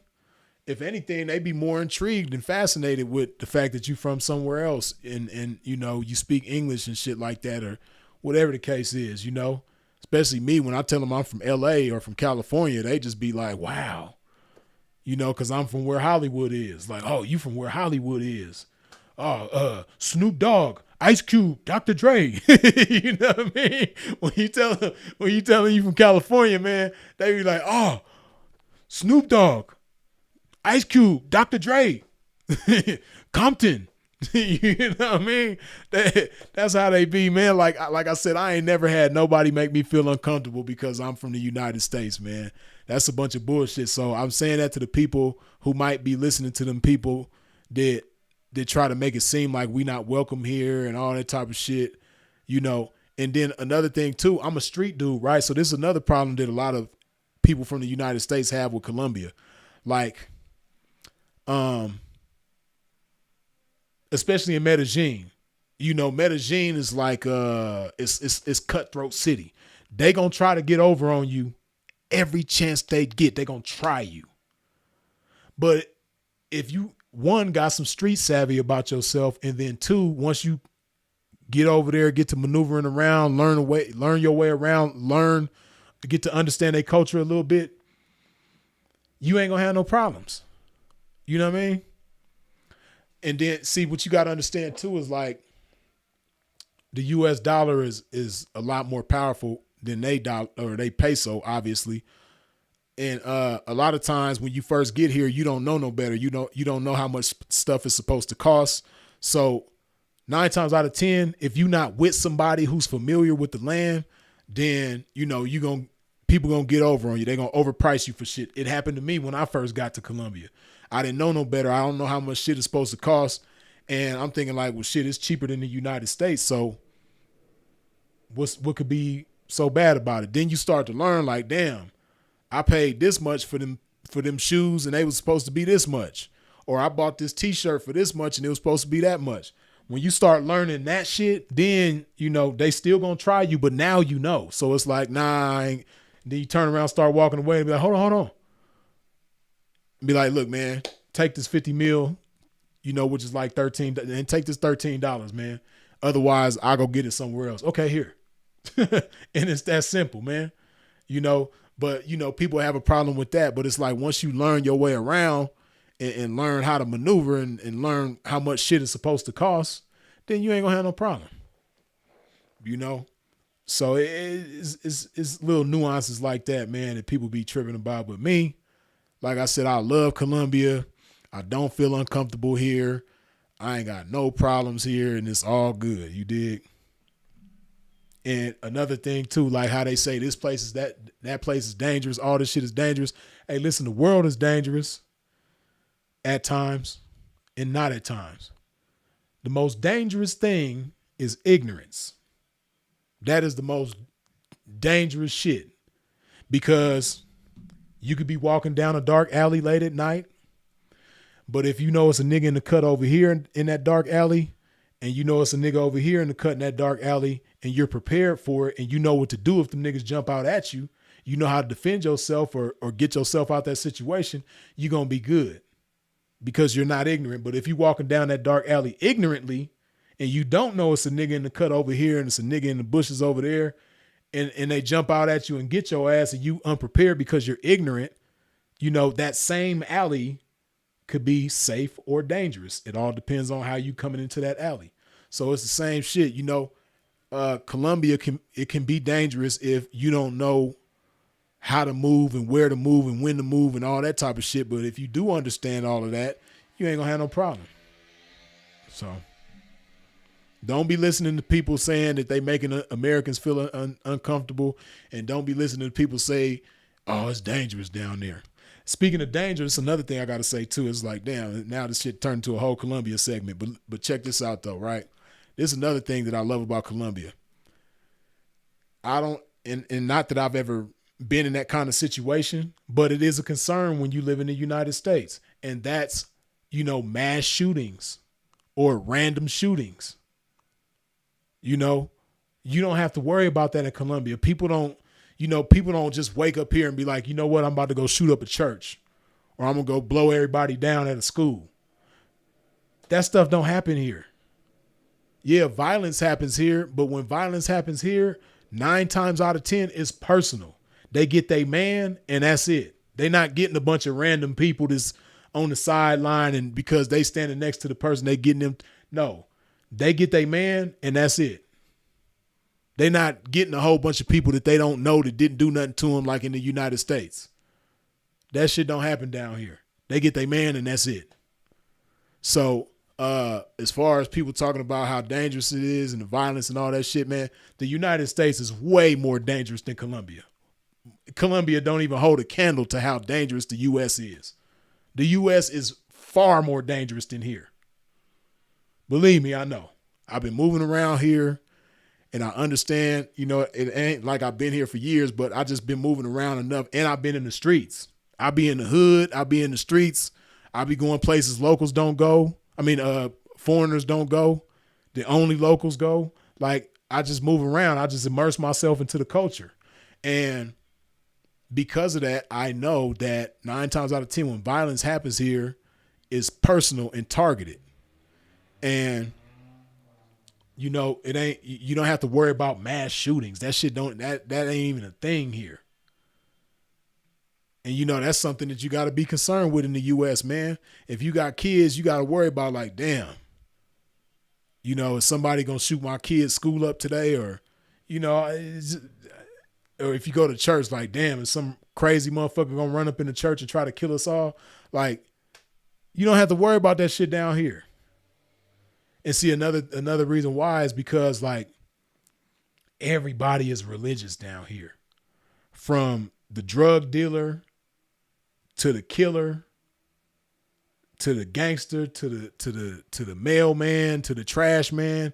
If anything, they be more intrigued and fascinated with the fact that you from somewhere else and you speak English and shit like that or whatever the case is, especially me when I tell them I'm from LA or from California, they just be like, wow. Because I'm from where Hollywood is. Like, oh, you from where Hollywood is. Oh, Snoop Dogg, Ice Cube, Dr. Dre. You know what I mean? When you tell them you from California, man, they be like, oh, Snoop Dogg, Ice Cube, Dr. Dre, Compton. You know what I mean? That's how they be, man. Like I said, I ain't never had nobody make me feel uncomfortable because I'm from the United States, man. That's a bunch of bullshit. So I'm saying that to the people who might be listening to them people that try to make it seem like we not welcome here and all that type of shit, And then another thing too, I'm a street dude, right? So this is another problem that a lot of people from the United States have with Colombia. Like, especially in Medellin. Medellin is like it's cutthroat city. They gonna try to get over on you every chance they get. They gonna try you. But if you, one, got some street savvy about yourself, and then two, once you get over there, get to maneuvering around, learn your way around, get to understand their culture a little bit, you ain't gonna have no problems. You know what I mean? And then see, what you got to understand too is like the US dollar is a lot more powerful than they peso, obviously. And a lot of times when you first get here, you don't know no better. You don't know how much stuff is supposed to cost. So 9 times out of 10, if you're not with somebody who's familiar with the land, then people gonna get over on you. They gonna overprice you for shit. It happened to me when I first got to Colombia. I didn't know no better. I don't know how much shit is supposed to cost. And I'm thinking like, well, shit, it's cheaper than the United States. So what could be so bad about it? Then you start to learn like, damn, I paid this much for them shoes and they was supposed to be this much. Or I bought this t-shirt for this much and it was supposed to be that much. When you start learning that shit, then, they still gonna try you, but now you know. So it's like, nah, I ain't. Then you turn around, start walking away and be like, hold on. Be like, look, man, take this 50 mil, which is like $13, and take this $13, man. Otherwise, I'll go get it somewhere else. Okay, here. And it's that simple, man. But, people have a problem with that. But it's like once you learn your way around and learn how to maneuver and learn how much shit is supposed to cost, then you ain't gonna have no problem. So it's little nuances like that, man, that people be tripping about. But me, like I said, I love Colombia. I don't feel uncomfortable here. I ain't got no problems here, and it's all good. You dig? And another thing too, like how they say this place is that place is dangerous. All this shit is dangerous. Hey, listen, the world is dangerous at times and not at times. The most dangerous thing is ignorance. That is the most dangerous shit, because you could be walking down a dark alley late at night, but if it's a nigga in the cut over here in that dark alley, and it's a nigga over here in the cut in that dark alley, and you're prepared for it, and you know what to do if the niggas jump out at you, you know how to defend yourself or get yourself out that situation, you're going to be good because you're not ignorant. But if you walking down that dark alley ignorantly, and you don't know it's a nigga in the cut over here and it's a nigga in the bushes over there, and they jump out at you and get your ass, and you unprepared because you're ignorant, that same alley could be safe or dangerous. It all depends on how you coming into that alley. So it's the same shit. Colombia can be dangerous if you don't know how to move and where to move and when to move and all that type of shit. But if you do understand all of that, you ain't gonna have no problem. So don't be listening to people saying that they making Americans feel uncomfortable, and don't be listening to people say, oh, it's dangerous down there. Speaking of dangerous, another thing I got to say too is like, damn, now this shit turned into a whole Colombia segment. But check this out though, right? This is another thing that I love about Colombia. I don't, and not that I've ever been in that kind of situation, but it is a concern when you live in the United States, and that's, mass shootings or random shootings. You don't have to worry about that in Colombia. People don't just wake up here and be like, you know what, I'm about to go shoot up a church, or I'm going to go blow everybody down at a school. That stuff don't happen here. Yeah, violence happens here, but when violence happens here, 9 times out of 10, it's personal. They get their man and that's it. They not getting a bunch of random people that's on the sideline and because they standing next to the person, they getting them. No. They get their man and that's it. They not getting a whole bunch of people that they don't know that didn't do nothing to them like in the United States. That shit don't happen down here. They get their man and that's it. So as far as people talking about how dangerous it is and the violence and all that shit, man, the United States is way more dangerous than Colombia. Colombia don't even hold a candle to how dangerous the U.S. is. The U.S. is far more dangerous than here. Believe me, I know. I've been moving around here and I understand, it ain't like I've been here for years, but I just been moving around enough, and I've been in the streets. I be in the hood. I be in the streets. I be going places locals don't go. Foreigners don't go. The only locals go. Like, I just move around. I just immerse myself into the culture. And because of that, I know that 9 times out of 10, when violence happens here, it's personal and targeted. And, it ain't, you don't have to worry about mass shootings. That shit that ain't even a thing here. And that's something that you got to be concerned with in the U.S., man. If you got kids, you got to worry about like, damn, is somebody going to shoot my kid's school up today? Or, or if you go to church, like, damn, is some crazy motherfucker going to run up in the church and try to kill us all? Like, you don't have to worry about that shit down here. And see, another reason why is because, like, everybody is religious down here. From the drug dealer to the killer to the gangster to the mailman to the trash man,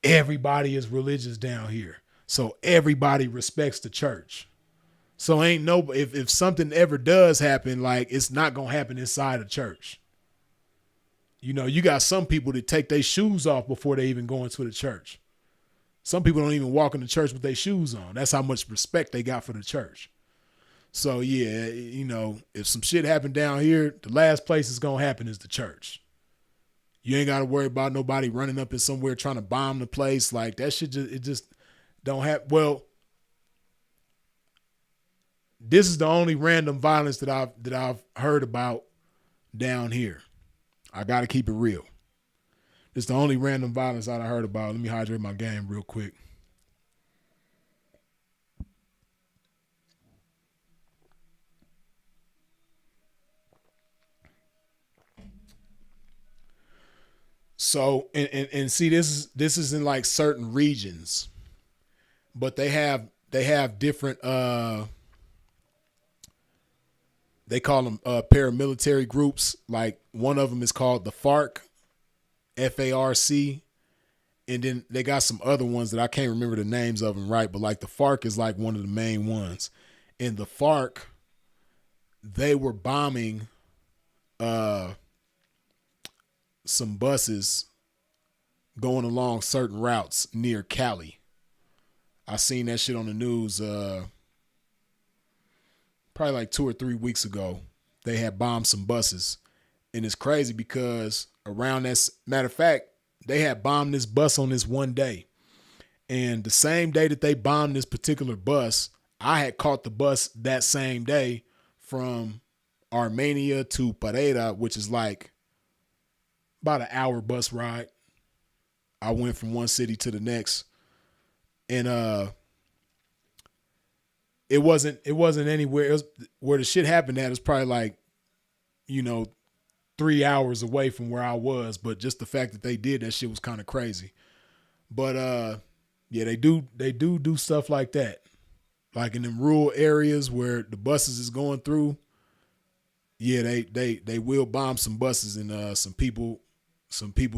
everybody is religious down here. So everybody respects the church. So ain't no, if something ever does happen, like it's not gonna happen inside a church. You know, you got some people that take their shoes off before they even go into the church. Some people don't even walk in the church with their shoes on. That's how much respect they got for the church. So yeah, you know, if some shit happened down here, the last place it's gonna happen is the church. You ain't gotta worry about nobody running up in somewhere trying to bomb the place. Like that shit just don't happen. Well, this is the only random violence that I've heard about down here. I gotta keep it real. It's the only random violence I heard about. Let me hydrate my game real quick. So and see, this is in like certain regions, but they have different they call them paramilitary groups. Like one of them is called the FARC, FARC, and then they got some other ones that I can't remember the names of them, right? But like the FARC is like one of the main ones. And the FARC, they were bombing some buses going along certain routes near Cali. I seen that shit on the news probably like 2 or 3 weeks ago. They had bombed some buses. And it's crazy because around that, matter of fact, they had bombed this bus on this one day. And the same day that they bombed this particular bus, I had caught the bus that same day from Armenia to Pereira, which is like about an hour bus ride. I went from one city to the next. And it wasn't anywhere. It was, where the shit happened at, it was probably like, 3 hours away from where I was. But just the fact that they did that shit was kind of crazy. But yeah, they do stuff like that. Like in them rural areas where the buses is going through. Yeah, they will bomb some buses, and some people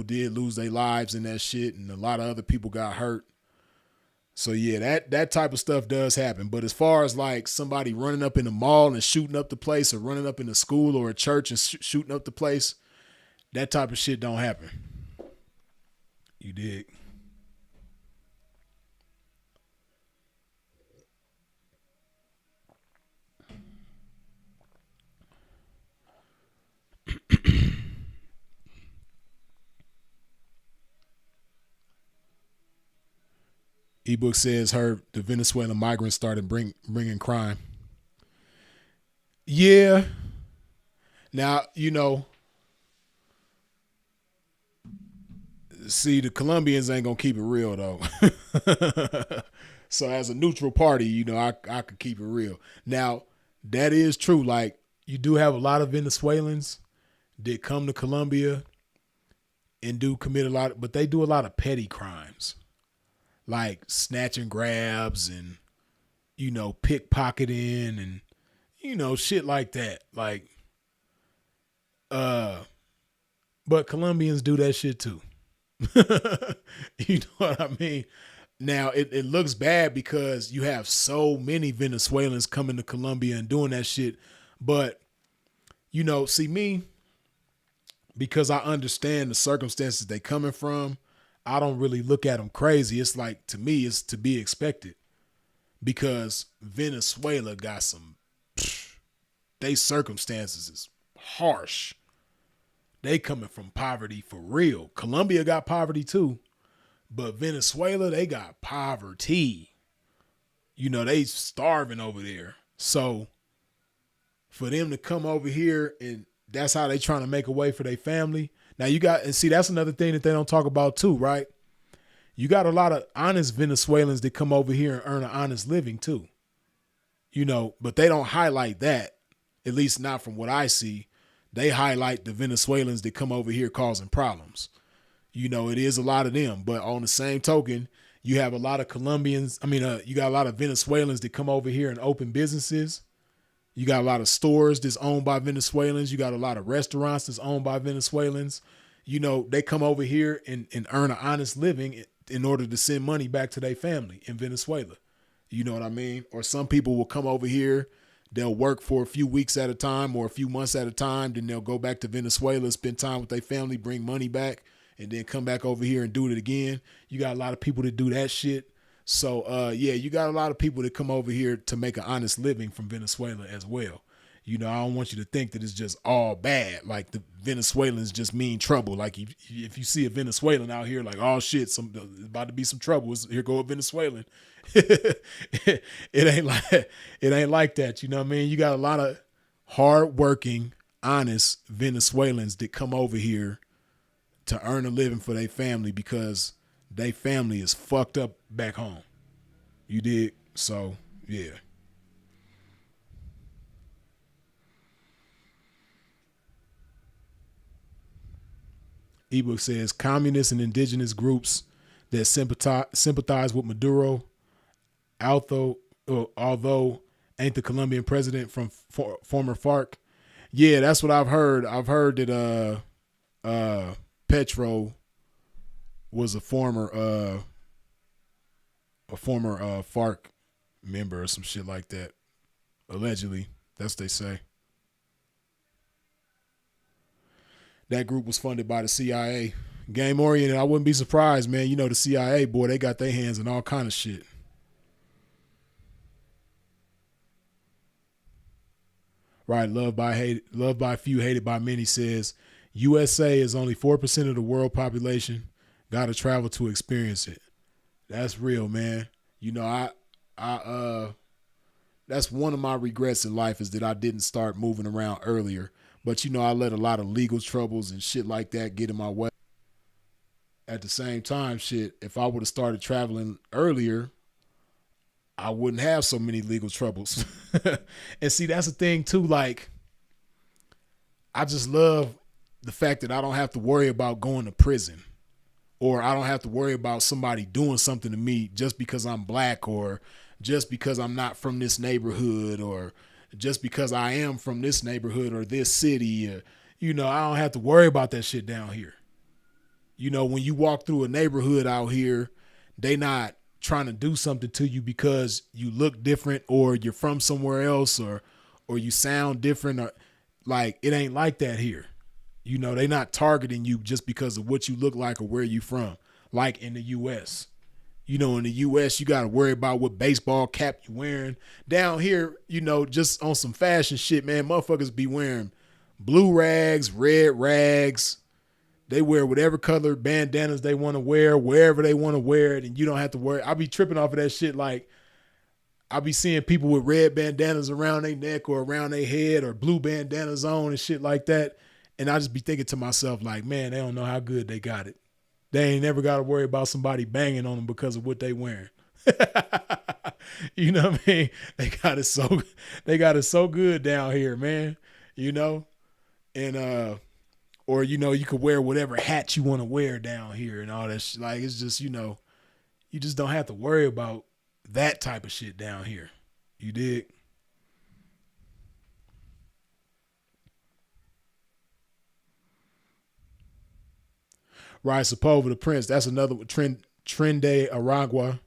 did lose their lives in that shit, and a lot of other people got hurt. So yeah, that type of stuff does happen. But as far as like somebody running up in the mall and shooting up the place, or running up in a school or a church and shooting up the place, that type of shit don't happen. You dig? Ebook says the Venezuelan migrants started bringing crime. Yeah. Now, see, the Colombians ain't going to keep it real, though. So as a neutral party, I could keep it real. Now, that is true. Like, you do have a lot of Venezuelans that come to Colombia and do commit but they do a lot of petty crimes. Like snatch and grabs and, pickpocketing and, shit like that. Like, but Colombians do that shit too. You know what I mean? Now it looks bad because you have so many Venezuelans coming to Colombia and doing that shit. But, see me, because I understand the circumstances they coming from, I don't really look at them crazy. It's like, to me, it's to be expected, because Venezuela got they circumstances is harsh. They coming from poverty for real. Colombia got poverty too, but Venezuela, they got poverty. They starving over there. So for them to come over here, and that's how they trying to make a way for their family. Now and see, that's another thing that they don't talk about too, right? You got a lot of honest Venezuelans that come over here and earn an honest living too. But they don't highlight that, at least not from what I see. They highlight the Venezuelans that come over here causing problems. It is a lot of them, but on the same token, You have a lot of Colombians. You got a lot of Venezuelans that come over here and open businesses. You got a lot of stores that's owned by Venezuelans. You got a lot of restaurants that's owned by Venezuelans. They come over here and earn an honest living in order to send money back to their family in Venezuela. You know what I mean? Or some people will come over here. They'll work for a few weeks at a time or a few months at a time. Then they'll go back to Venezuela, spend time with their family, bring money back, and then come back over here and do it again. You got a lot of people that do that shit. So, you got a lot of people that come over here to make an honest living from Venezuela as well. I don't want you to think that it's just all bad. Like the Venezuelans just mean trouble. Like if you see a Venezuelan out here, like, oh shit, about to be some trouble. Here go a Venezuelan. It ain't like that. You know what I mean? You got a lot of hardworking, honest Venezuelans that come over here to earn a living for their family because their family is fucked up back home. You dig? So, yeah. Ebook says communist and indigenous groups that sympathize with Maduro, although ain't the Colombian president from former FARC. Yeah, that's what I've heard. I've heard that Petro was a former FARC member or some shit like that. Allegedly, that's what they say. That group was funded by the CIA. Game oriented, I wouldn't be surprised, man. The CIA, boy, they got their hands in all kind of shit. Right, loved by few, hated by many says, USA is only 4% of the world population. Got to travel to experience it. That's real, man. That's one of my regrets in life is that I didn't start moving around earlier. But, I let a lot of legal troubles and shit like that get in my way. At the same time, shit, if I would have started traveling earlier, I wouldn't have so many legal troubles. And see, that's the thing too. Like, I just love the fact that I don't have to worry about going to prison, or I don't have to worry about somebody doing something to me just because I'm black, or just because I'm not from this neighborhood, or just because I am from this neighborhood or this city. I don't have to worry about that shit down here. When you walk through a neighborhood out here, they not trying to do something to you because you look different or you're from somewhere else or you sound different, or like, it ain't like that here. They not targeting you just because of what you look like or where you from. Like in the US, in the US, you got to worry about what baseball cap you wearing. Down here, just on some fashion shit, man, motherfuckers be wearing blue rags, red rags. They wear whatever color bandanas they want to wear, wherever they want to wear it, and you don't have to worry. I be tripping off of that shit. Like, I be seeing people with red bandanas around their neck or around their head or blue bandanas on and shit like that. And I just be thinking to myself, like, man, they don't know how good they got it. They ain't never got to worry about somebody banging on them because of what they wearing. You know what I mean? They got it so good down here, man. And or you could wear whatever hat you want to wear down here and all that shit. Like, it's just, you just don't have to worry about that type of shit down here. You dig? Right, Sepulveda the Prince. That's another Trende Aragua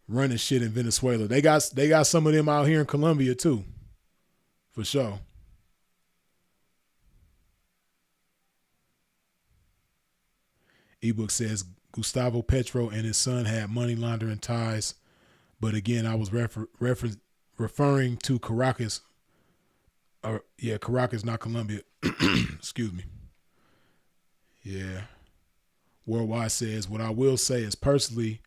running shit in Venezuela. They got some of them out here in Colombia too, for sure. Ebook says Gustavo Petro and his son had money laundering ties, but again, I was referring to Caracas. Caracas, not Colombia. Excuse me. Yeah. Worldwide says, what I will say is, personally,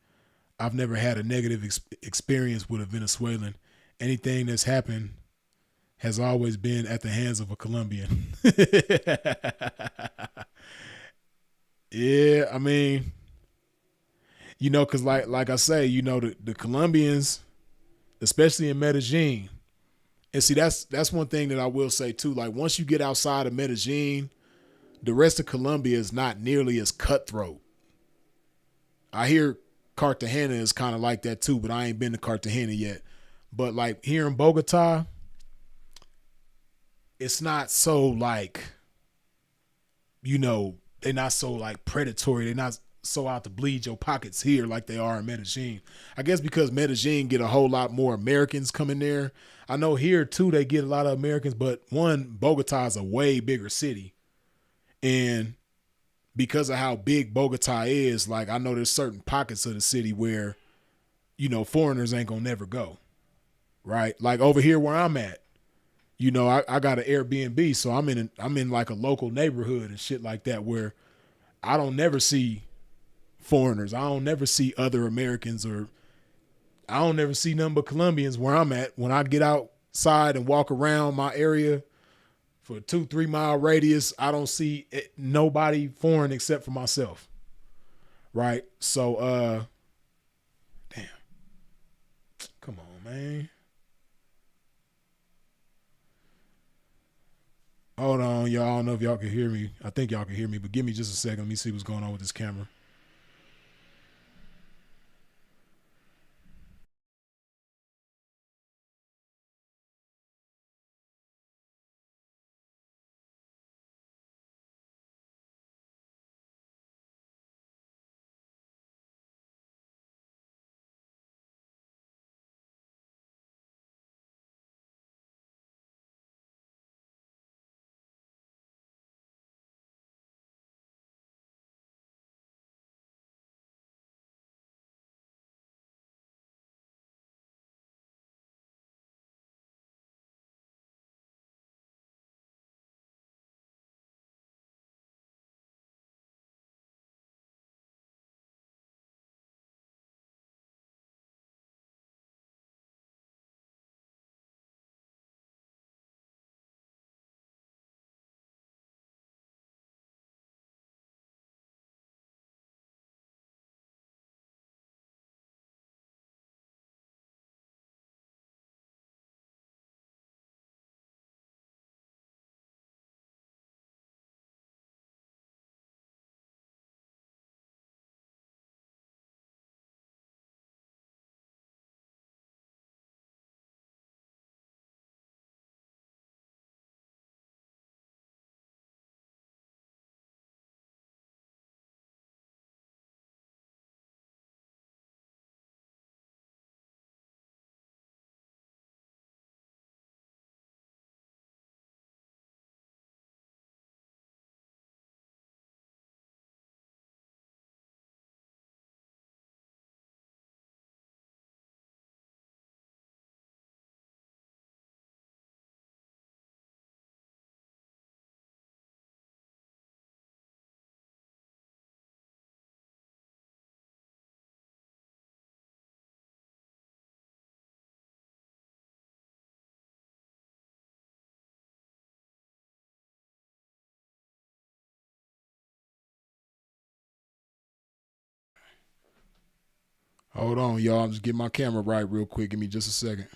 I've never had a negative experience with a Venezuelan. Anything that's happened has always been at the hands of a Colombian. Yeah, I mean, because like I say, the Colombians, especially in Medellin, and see, that's one thing that I will say too. Like, once you get outside of Medellin, the rest of Colombia is not nearly as cutthroat. I hear Cartagena is kind of like that too, but I ain't been to Cartagena yet. But like here in Bogota, it's not so like, they're not so like predatory. They're not so out to bleed your pockets here like they are in Medellin. I guess because Medellin get a whole lot more Americans coming there. I know here too they get a lot of Americans, but one, Bogota is a way bigger city. And because of how big Bogota is, like I know there's certain pockets of the city where, foreigners ain't gonna never go. Right? Like over here where I'm at, I got an Airbnb, so I'm in like a local neighborhood and shit like that where I don't never see foreigners. I don't never see other Americans, or I don't never see nothing but Colombians where I'm at. When I get outside and walk around my area for a 2-3 mile radius, I don't see nobody foreign except for myself. Right? So, damn. Come on, man. Hold on, y'all. I don't know if y'all can hear me. I think y'all can hear me, but give me just a second. Let me see what's going on with this camera. Hold on, y'all. I'm just getting my camera right real quick. Give me just a second.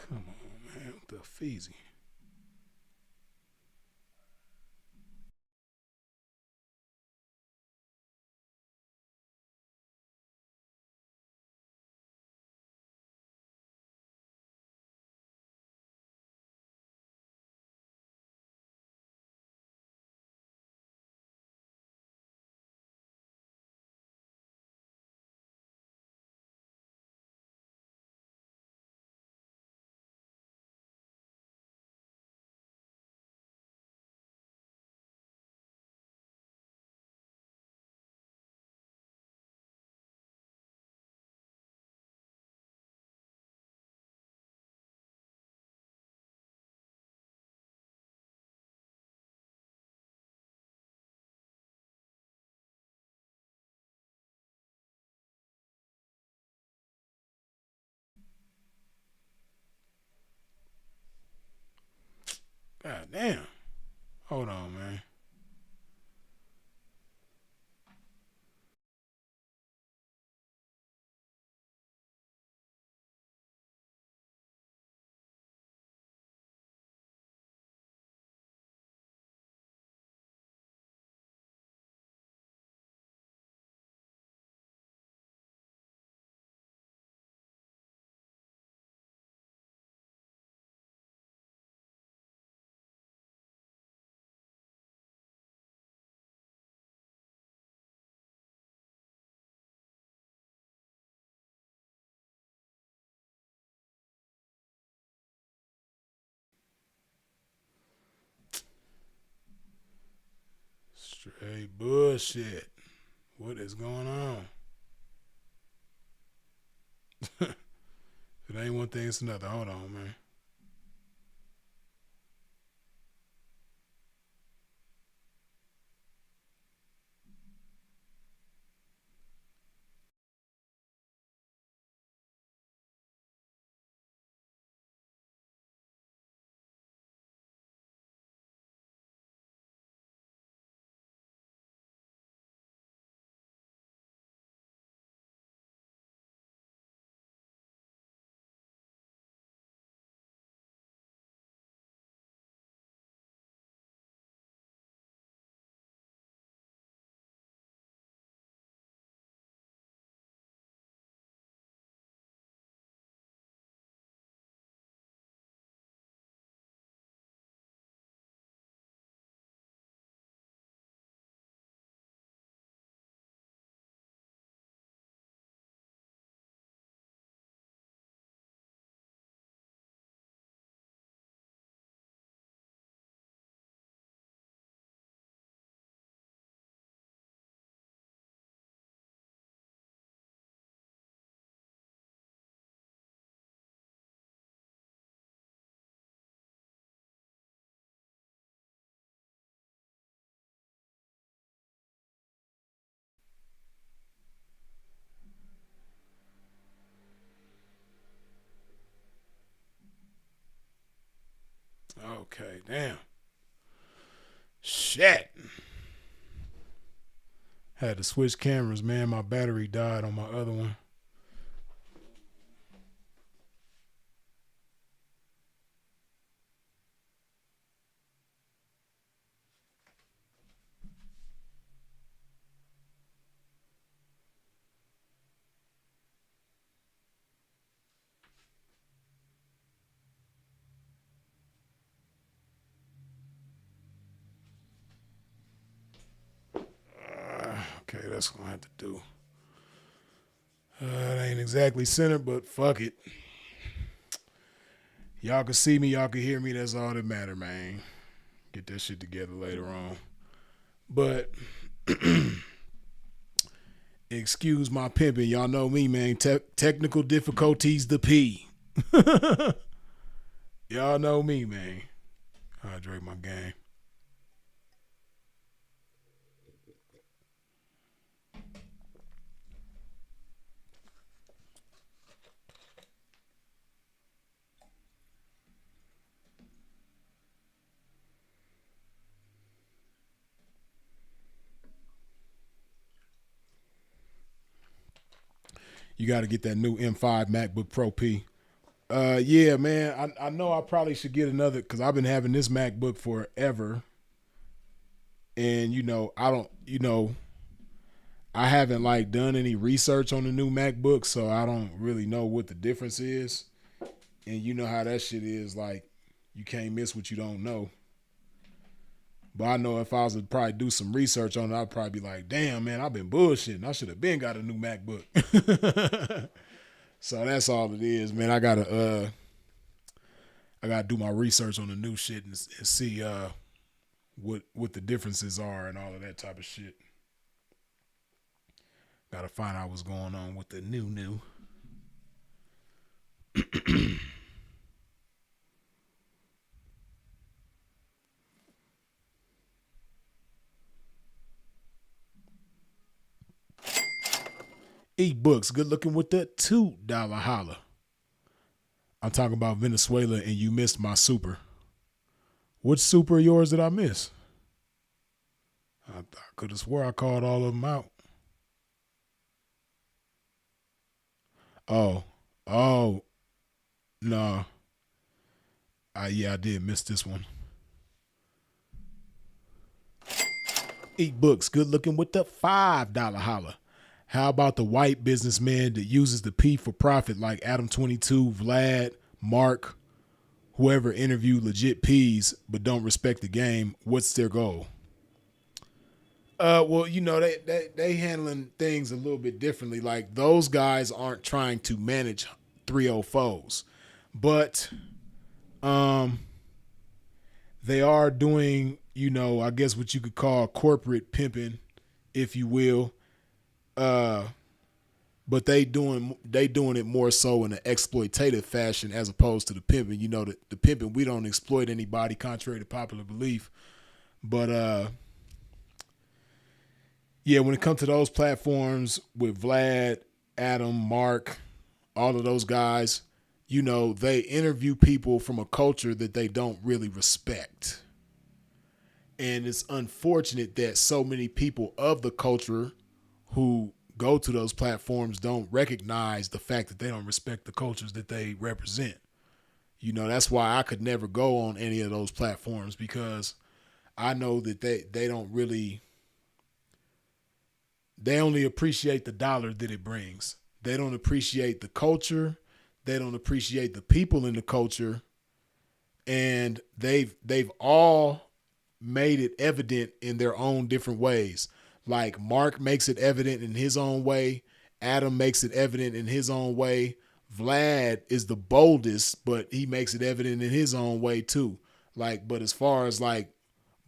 Come on, man. What the feezy? God damn. Hold on, man. Straight bullshit. What is going on? If it ain't one thing, it's another. Hold on, man. Okay, damn. Shit. Had to switch cameras, man. My battery died on my other one. Okay, that's what I have to do. It ain't exactly centered, but fuck it. Y'all can see me, y'all can hear me. That's all that matter, man. Get that shit together later on. But excuse my pimping. Y'all know me, man. Technical difficulties, the P. Y'all know me, man. Hydrate my game. You got to get that new M5 MacBook Pro P. Yeah, man. I know I probably should get another because I've been having this MacBook forever, and I don't, I haven't like done any research on the new MacBook, so I don't really know what the difference is. And you know how that shit is, like you can't miss what you don't know. But I know if I was to probably do some research on it, I'd probably be like, damn, man, I've been bullshitting. I should have been got a new MacBook. So that's all it is, man. I gotta do my research on the new shit and see what the differences are and all of that type of shit. Gotta find out what's going on with the new. Eat books, good looking with the $2 holla. I'm talking about Venezuela and you missed my super. Which super of yours did I miss? I could have swore I called all of them out. Oh, no. Yeah, I did miss this one. Eat books, good looking with the $5 holla. How about the white businessman that uses the P for profit like Adam 22, Vlad, Mark, whoever interview legit P's but don't respect the game? What's their goal? Well, they handling things a little bit differently. Like those guys aren't trying to manage 304's, but they are doing, I guess what you could call corporate pimping, if you will. But they doing it more so in an exploitative fashion as opposed to the pimping. The pimping, we don't exploit anybody contrary to popular belief. But yeah, when it comes to those platforms with Vlad, Adam, Mark, all of those guys, they interview people from a culture that they don't really respect. And it's unfortunate that so many people of the culture who go to those platforms don't recognize the fact that they don't respect the cultures that they represent. That's why I could never go on any of those platforms because I know that they don't really, they only appreciate the dollar that it brings. They don't appreciate the culture. They don't appreciate the people in the culture. And they've all made it evident in their own different ways. Like Mark makes it evident in his own way. Adam makes it evident in his own way. Vlad is the boldest, but he makes it evident in his own way too. But as far as like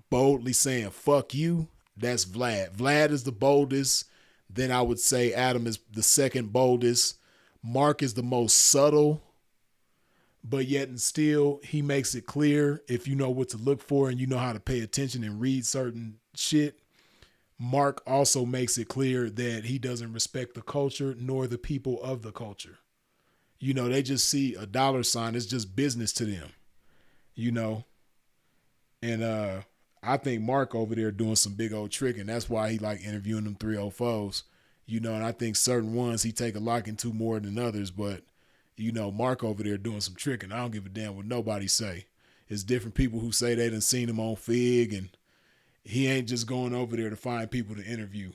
boldly saying, fuck you, that's Vlad. Vlad is the boldest. Then I would say Adam is the second boldest. Mark is the most subtle, but yet and still he makes it clear if you know what to look for and you know how to pay attention and read certain shit. Mark also makes it clear that he doesn't respect the culture nor the people of the culture. They just see a dollar sign. It's just business to them, And I think Mark over there doing some big old trick, and that's why he like interviewing them 304's, and I think certain ones he take a liking to more than others, but, Mark over there doing some trick, and I don't give a damn what nobody say. It's different people who say they done seen him on Fig, and he ain't just going over there to find people to interview.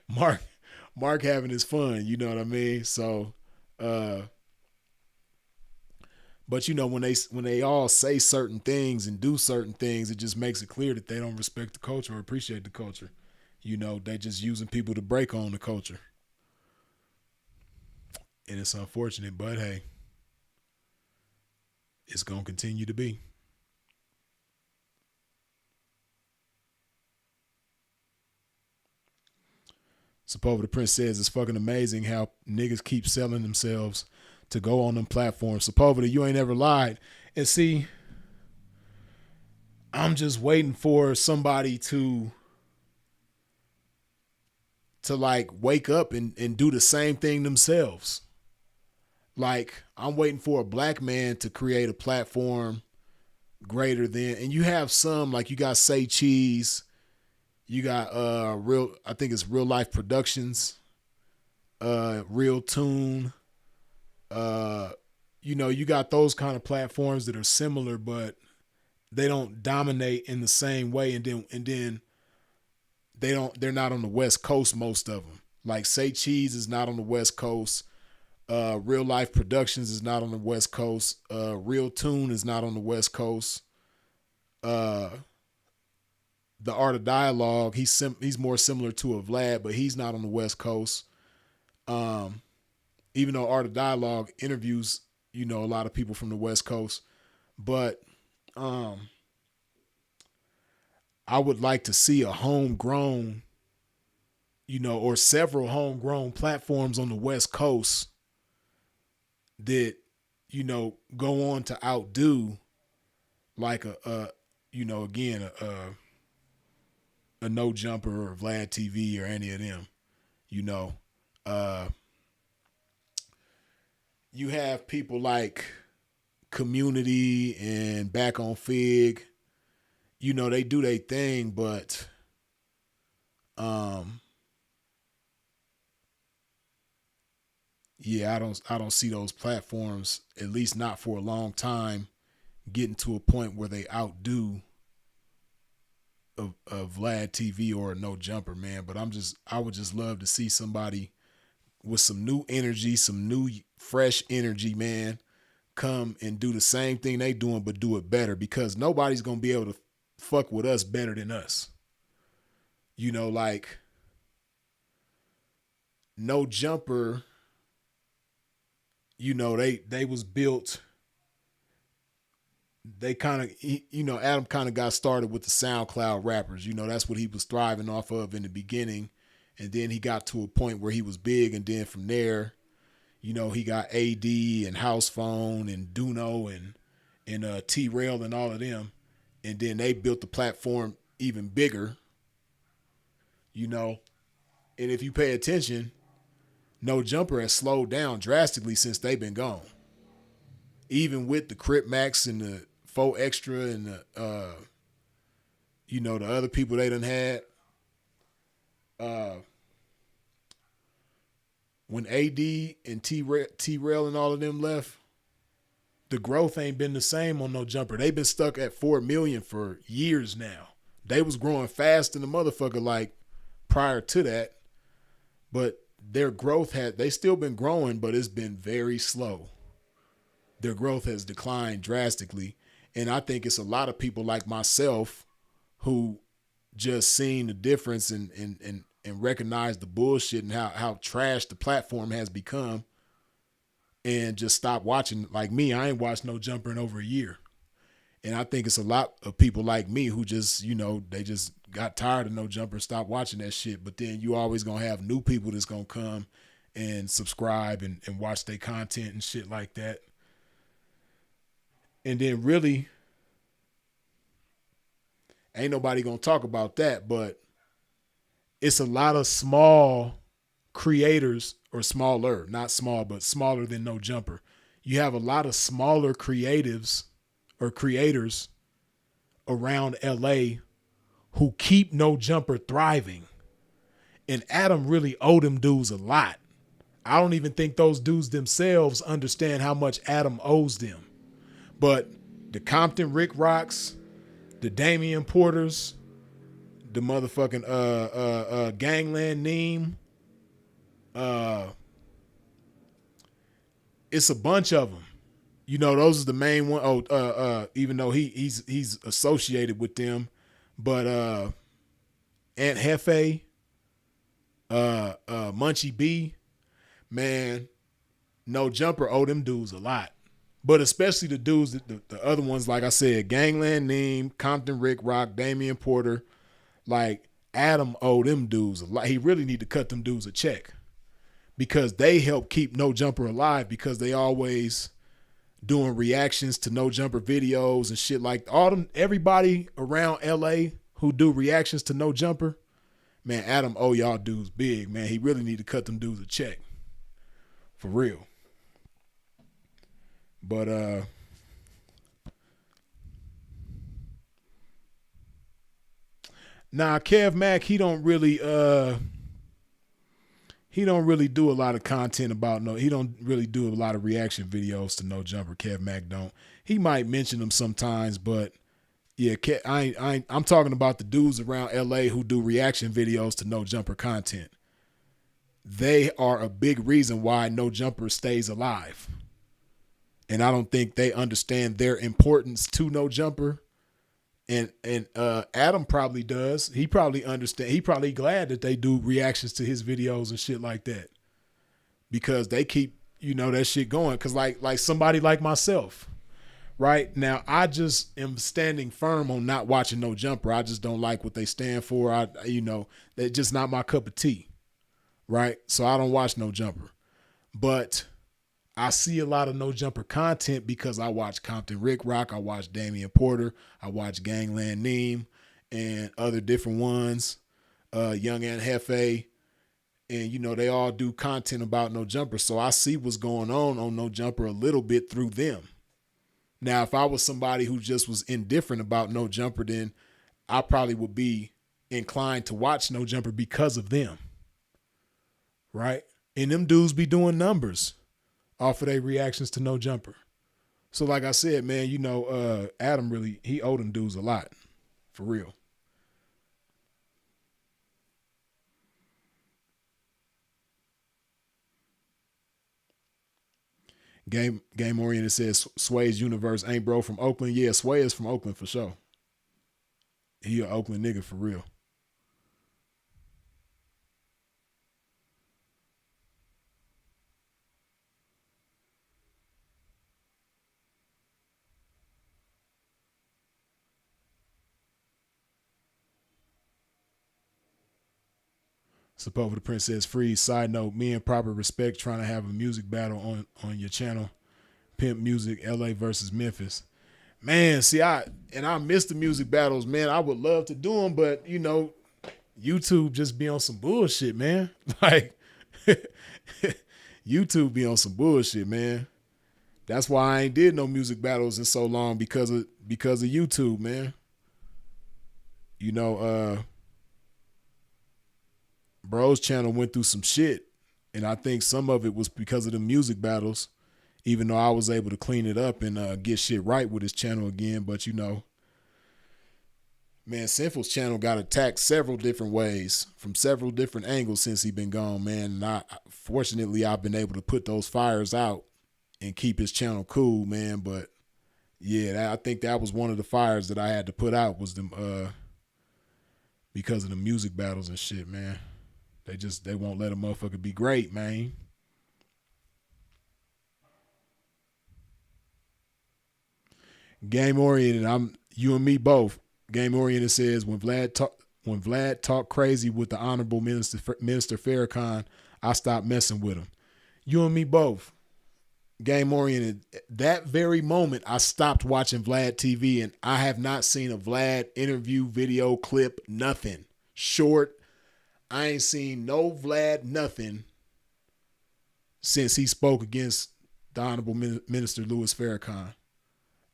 Mark having his fun, you know what I mean? So, but when they all say certain things and do certain things, it just makes it clear that they don't respect the culture or appreciate the culture. They just using people to break on the culture. And it's unfortunate, but hey, it's going to continue to be. Sepova the Prince says it's fucking amazing how niggas keep selling themselves to go on them platforms. Sepova, you ain't ever lied. And see, I'm just waiting for somebody to like wake up and do the same thing themselves. Like I'm waiting for a black man to create a platform greater than, and you have some like you got Say Cheese, you got I think it's Real Life Productions, Real Tune, You know, you got those kind of platforms that are similar, but they don't dominate in the same way. And then they're not on the West Coast, most of them. Like Say Cheese is not on the West Coast. Real Life Productions is not on the West Coast. Real Tune is not on the West Coast. The Art of Dialogue, he's more similar to a Vlad, but he's not on the West Coast. Even though Art of Dialogue interviews, you know, a lot of people from the West Coast, but I would like to see a homegrown, you know, or several homegrown platforms on the West Coast that, you know, go on to outdo like you know, again, a No Jumper or Vlad TV or any of them, you know. You have people like Community and Back on Fig, you know, they do their thing, but yeah, I don't see those platforms, at least not for a long time, getting to a point where they outdo a Vlad TV or a No Jumper, man. But I would just love to see somebody with some new energy, some new fresh energy, man, come and do the same thing they doing, but do it better, because nobody's going to be able to fuck with us better than us. You know, like No Jumper, you know, they was built, they kind of, you know, Adam kind of got started with the SoundCloud rappers. You know, that's what he was thriving off of in the beginning. And then he got to a point where he was big. And then from there, you know, he got AD and House Phone and Duno and T-Rail and all of them. And then they built the platform even bigger, you know. And if you pay attention, No Jumper has slowed down drastically since they've been gone. Even with the Crip Max and the 4 Extra and the, you know, the other people they done had. When AD and T-Rail and all of them left, the growth ain't been the same on No Jumper. They've been stuck at 4 million for years now. They was growing fast in the motherfucker like prior to that, but their growth they still been growing, but it's been very slow. Their growth has declined drastically. And I think it's a lot of people like myself who just seen the difference and recognize the bullshit and how trash the platform has become, and just stop watching. Like me, I ain't watched No Jumper in over a year. And I think it's a lot of people like me who just, you know, they just got tired of No Jumper and stopped watching that shit. But then you always gonna have new people that's gonna come and subscribe and watch their content and shit like that. And then really, ain't nobody gonna talk about that, but it's a lot of small creators, or smaller, not small, but smaller than No Jumper. You have a lot of smaller creatives or creators around LA who keep No Jumper thriving. And Adam really owed them dudes a lot. I don't even think those dudes themselves understand how much Adam owes them. But the Compton Rick Rocks, the Damian Porters, the motherfucking Gangland Neem, it's a bunch of them. You know, those are the main one. Even though he's associated with them, but Aunt Hefe, Munchie B, man, No Jumper owe them dudes a lot. But especially the dudes, the other ones, like I said, Gangland Neem, Compton Rick Rock, Damian Porter, like Adam owe them dudes a lot. He really need to cut them dudes a check, because they help keep No Jumper alive, because they always doing reactions to No Jumper videos and shit like all them. Everybody around LA who do reactions to No Jumper, man, Adam owe y'all dudes big, man. He really need to cut them dudes a check. For real. But nah, Kev Mack, he don't really he don't really do a lot of content about he don't really do a lot of reaction videos to No Jumper. Kev Mack don't. He might mention them sometimes, but yeah, I'm talking about the dudes around LA who do reaction videos to No Jumper content. They are a big reason why No Jumper stays alive. And I don't think they understand their importance to No Jumper. And Adam probably does. He probably understand. He probably glad that they do reactions to his videos and shit like that, because they keep that shit going. Cause like somebody like myself, right now, I just am standing firm on not watching No Jumper. I just don't like what they stand for. They're just not my cup of tea, right? So I don't watch No Jumper, but I see a lot of No Jumper content because I watch Compton Rick Rock, I watch Damian Porter, I watch Gangland Neem, and other different ones, Young and Hefe, and they all do content about No Jumper. So I see what's going on No Jumper a little bit through them. Now, if I was somebody who just was indifferent about No Jumper, then I probably would be inclined to watch No Jumper because of them, right? And them dudes be doing numbers off of their reactions to No Jumper. So like I said, man, Adam really, he owed them dudes a lot. For real. Game Oriented says Sway's universe ain't bro from Oakland. Yeah, Sway is from Oakland for sure. He an Oakland nigga for real. Support for the Princess Freeze. Side note, me and Proper Respect trying to have a music battle on your channel. Pimp Music, LA versus Memphis. Man, see, I miss the music battles, man. I would love to do them, but YouTube just be on some bullshit, man. Like, YouTube be on some bullshit, man. That's why I ain't did no music battles in so long, because of YouTube, man. Bro's channel went through some shit, and I think some of it was because of the music battles, even though I was able to clean it up and get shit right with his channel again. But man, Sinful's channel got attacked several different ways from several different angles since he been gone, man. And fortunately, I've been able to put those fires out and keep his channel cool, man. But yeah, I think that was one of the fires that I had to put out, was them because of the music battles and shit, man. They won't let a motherfucker be great, man. Game Oriented, you and me both. Game Oriented says when Vlad talk crazy with the Honorable Minister Farrakhan, I stopped messing with him. You and me both. Game Oriented, that very moment I stopped watching Vlad TV, and I have not seen a Vlad interview, video, clip, nothing. Short. I ain't seen no Vlad nothing since he spoke against the Honorable Minister Louis Farrakhan.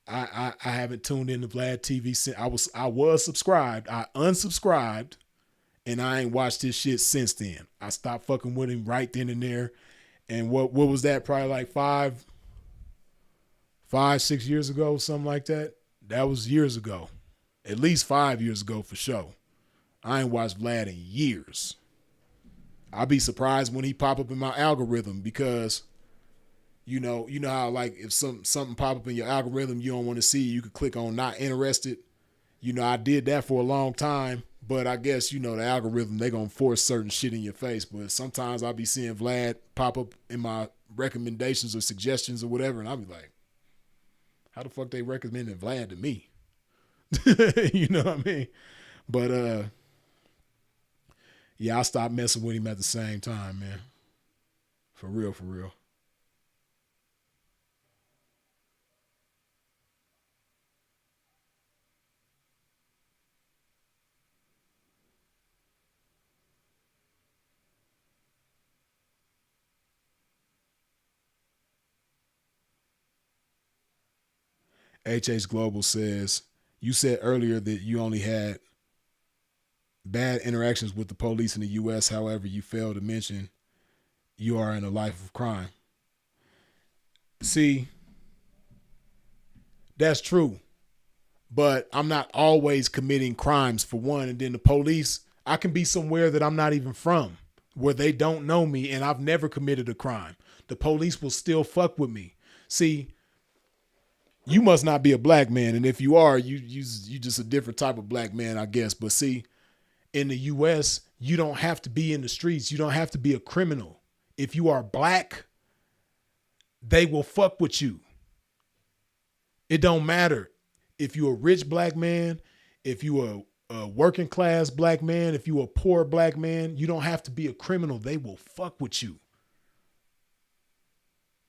I haven't tuned into Vlad TV since I was subscribed. I unsubscribed, and I ain't watched his shit since then. I stopped fucking with him right then and there. And what was that? Probably like 6 years ago, something like that. That was years ago. At least 5 years ago for sure. I ain't watched Vlad in years. I'll be surprised when he pop up in my algorithm, because you know how, like, if something pop up in your algorithm you don't want to see, you could click on not interested. I did that for a long time, but I guess the algorithm, they gonna force certain shit in your face. But sometimes I'll be seeing Vlad pop up in my recommendations or suggestions or whatever, and I'll be like, how the fuck they recommended Vlad to me? You know what I mean? But yeah, I stopped messing with him at the same time, man. For real, for real. HH Global says, you said earlier that you only had bad interactions with the police in the U.S. However, you failed to mention you are in a life of crime. See, that's true. But I'm not always committing crimes, for one. And then the police, I can be somewhere that I'm not even from, where they don't know me, and I've never committed a crime. The police will still fuck with me. See, you must not be a black man, and if you are, you just a different type of black man, I guess. But see, in the U.S., you don't have to be in the streets. You don't have to be a criminal. If you are black, they will fuck with you. It don't matter if you're a rich black man, if you a working class black man, if you a poor black man, you don't have to be a criminal. They will fuck with you.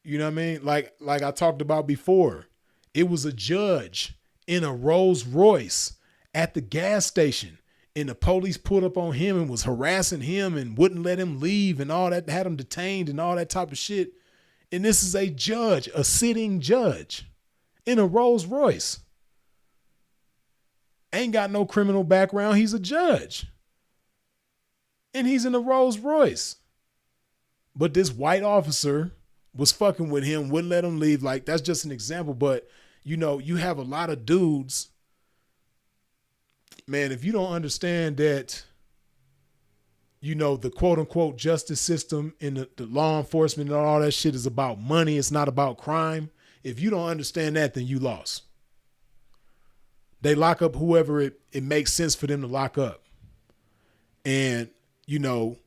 You know what I mean? Like I talked about before, it was a judge in a Rolls Royce at the gas station, and the police pulled up on him and was harassing him and wouldn't let him leave and all that, had him detained and all that type of shit. And this is a judge, a sitting judge in a Rolls Royce. Ain't got no criminal background. He's a judge. And he's in a Rolls Royce. But this white officer was fucking with him, wouldn't let him leave. Like, that's just an example. But, you know, you have a lot of dudes. Man, if you don't understand that, you know, the quote unquote justice system and the law enforcement and all that shit is about money. It's not about crime. If you don't understand that, then you lost. They lock up whoever it makes sense for them to lock up. And, you know,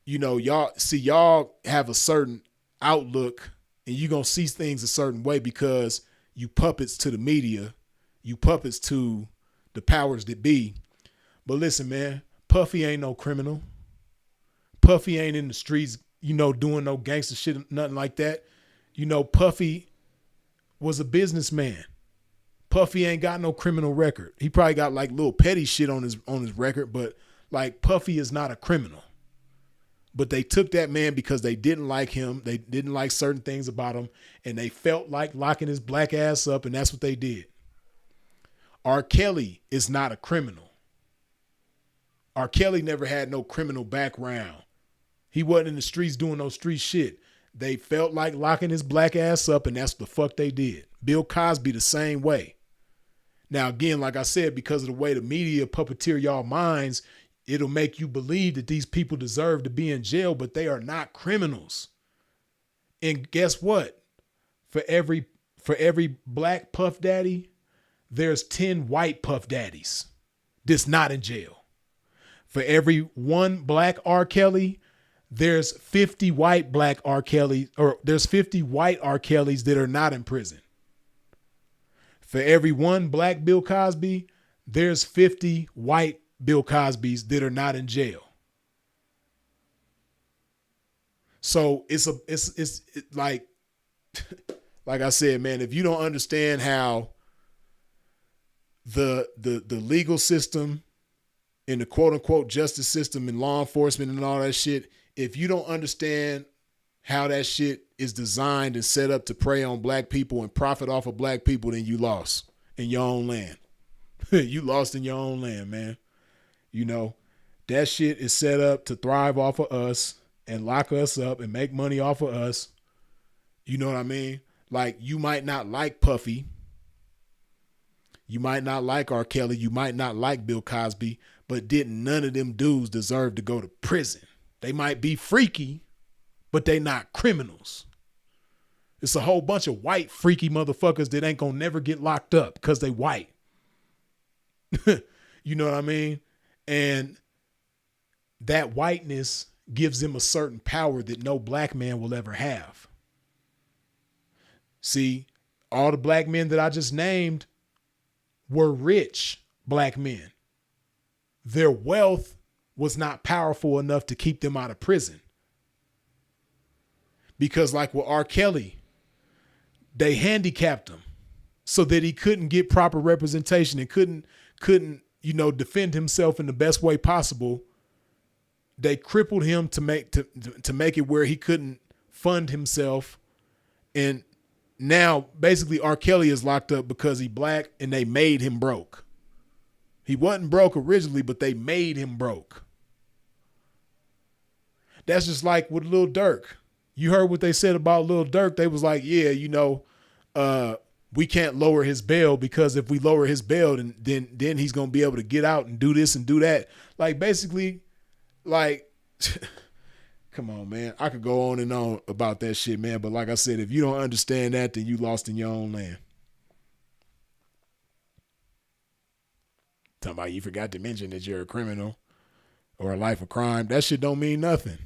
y'all have a certain outlook, and you're going to see things a certain way because you puppets to the media, you puppets to the powers that be. But listen, man, Puffy ain't no criminal. Puffy ain't in the streets, you know, doing no gangster shit, nothing like that. You know, Puffy was a businessman. Puffy ain't got no criminal record. He probably got like little petty shit on his record, but like Puffy is not a criminal. But they took that man because they didn't like him. They didn't like certain things about him, and they felt like locking his black ass up, and that's what they did. R. Kelly is not a criminal. R. Kelly never had no criminal background. He wasn't in the streets doing no street shit. They felt like locking his black ass up, and that's what the fuck they did. Bill Cosby the same way. Now, again, like I said, because of the way the media puppeteer y'all minds, it'll make you believe that these people deserve to be in jail, but they are not criminals. And guess what? For every black Puff Daddy, there's 10 white Puff Daddies that's not in jail. For every one black R. Kelly, there's 50 white black R. Kellys, or there's 50 white R. Kellys that are not in prison. For every one black Bill Cosby, there's 50 white Bill Cosbys that are not in jail. So it's like, like I said, man, if you don't understand how the legal system and the quote unquote justice system and law enforcement and all that shit, if you don't understand how that shit is designed and set up to prey on black people and profit off of black people, then you lost in your own land. You lost in your own land, man. You know, that shit is set up to thrive off of us and lock us up and make money off of us. You know what I mean? Like, you might not like Puffy. You might not like R. Kelly. You might not like Bill Cosby, but didn't none of them dudes deserve to go to prison? They might be freaky, but they not criminals. It's a whole bunch of white freaky motherfuckers that ain't gonna never get locked up because they white. You know what I mean? And that whiteness gives them a certain power that no black man will ever have. See, all the black men that I just named were rich black men. Their wealth was not powerful enough to keep them out of prison. Because like with R. Kelly, they handicapped him so that he couldn't get proper representation and couldn't, you know, defend himself in the best way possible. They crippled him to make it where he couldn't fund himself. And now basically R. Kelly is locked up because he black and they made him broke. He wasn't broke originally, but they made him broke. That's just like with Lil Durk. You heard what they said about Lil Durk. They was like, yeah, we can't lower his bail because if we lower his bail, then he's gonna be able to get out and do this and do that. Like basically, like, come on, man. I could go on and on about that shit, man. But like I said, if you don't understand that, then you lost in your own land. Talking about you forgot to mention that you're a criminal or a life of crime. That shit don't mean nothing.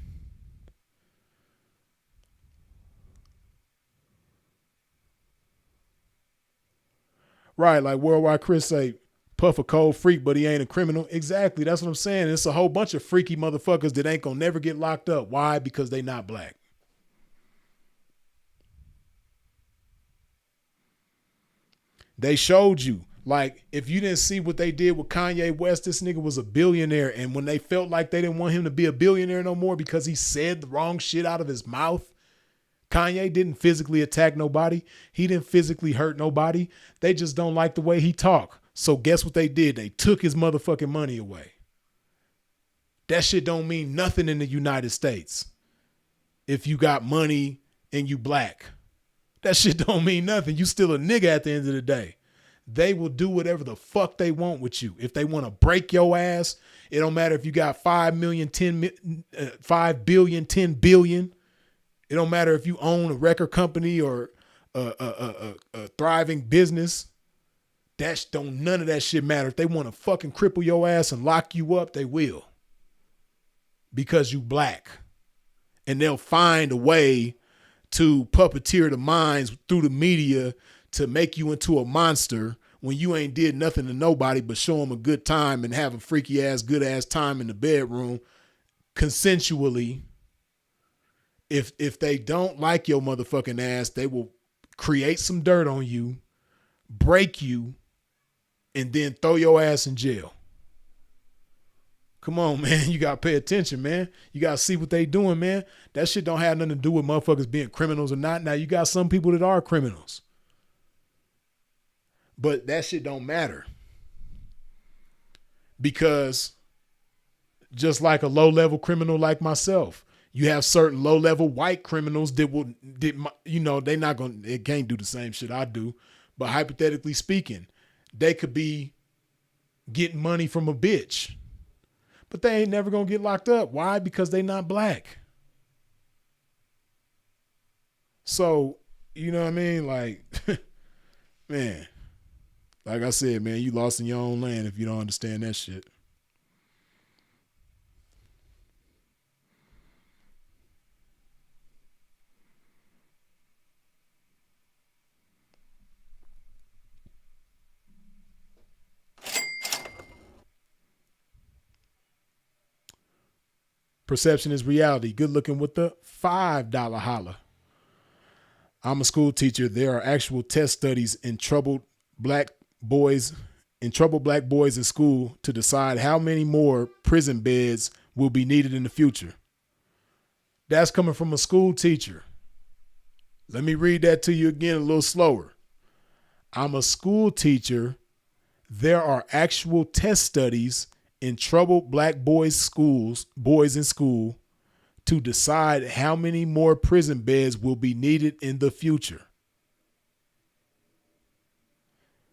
Right, like Worldwide Chris say, Puff a cold freak, but he ain't a criminal. Exactly, that's what I'm saying. It's a whole bunch of freaky motherfuckers that ain't gonna never get locked up. Why? Because they not black. They showed you. Like, if you didn't see what they did with Kanye West, this nigga was a billionaire. And when they felt like they didn't want him to be a billionaire no more because he said the wrong shit out of his mouth, Kanye didn't physically attack nobody. He didn't physically hurt nobody. They just don't like the way he talk. So guess what they did? They took his motherfucking money away. That shit don't mean nothing in the United States. If you got money and you black, that shit don't mean nothing. You still a nigga at the end of the day. They will do whatever the fuck they want with you. If they want to break your ass, it don't matter if you got 5 billion, 10 billion. It don't matter if you own a record company or a thriving business. None of that shit matter. If they want to fucking cripple your ass and lock you up, they will. Because you black. And they'll find a way to puppeteer the minds through the media to make you into a monster when you ain't did nothing to nobody but show them a good time and have a freaky ass, good ass time in the bedroom consensually. If they don't like your motherfucking ass, they will create some dirt on you, break you, and then throw your ass in jail. Come on, man. You got to pay attention, man. You got to see what they doing, man. That shit don't have nothing to do with motherfuckers being criminals or not. Now, you got some people that are criminals. But that shit don't matter. Because just like a low-level criminal like myself, you have certain low-level white criminals that they can't do the same shit I do. But hypothetically speaking, they could be getting money from a bitch. But they ain't never going to get locked up. Why? Because they not black. So, you know what I mean? Like, man, like I said, man, you lost in your own land if you don't understand that shit. Perception is reality. Good looking with the $5 holla. I'm a school teacher. There are actual test studies in troubled black boys in school to decide how many more prison beds will be needed in the future. That's coming from a school teacher. Let me read that to you again a little slower. I'm a school teacher. There are actual test studies in troubled black boys in school to decide how many more prison beds will be needed in the future.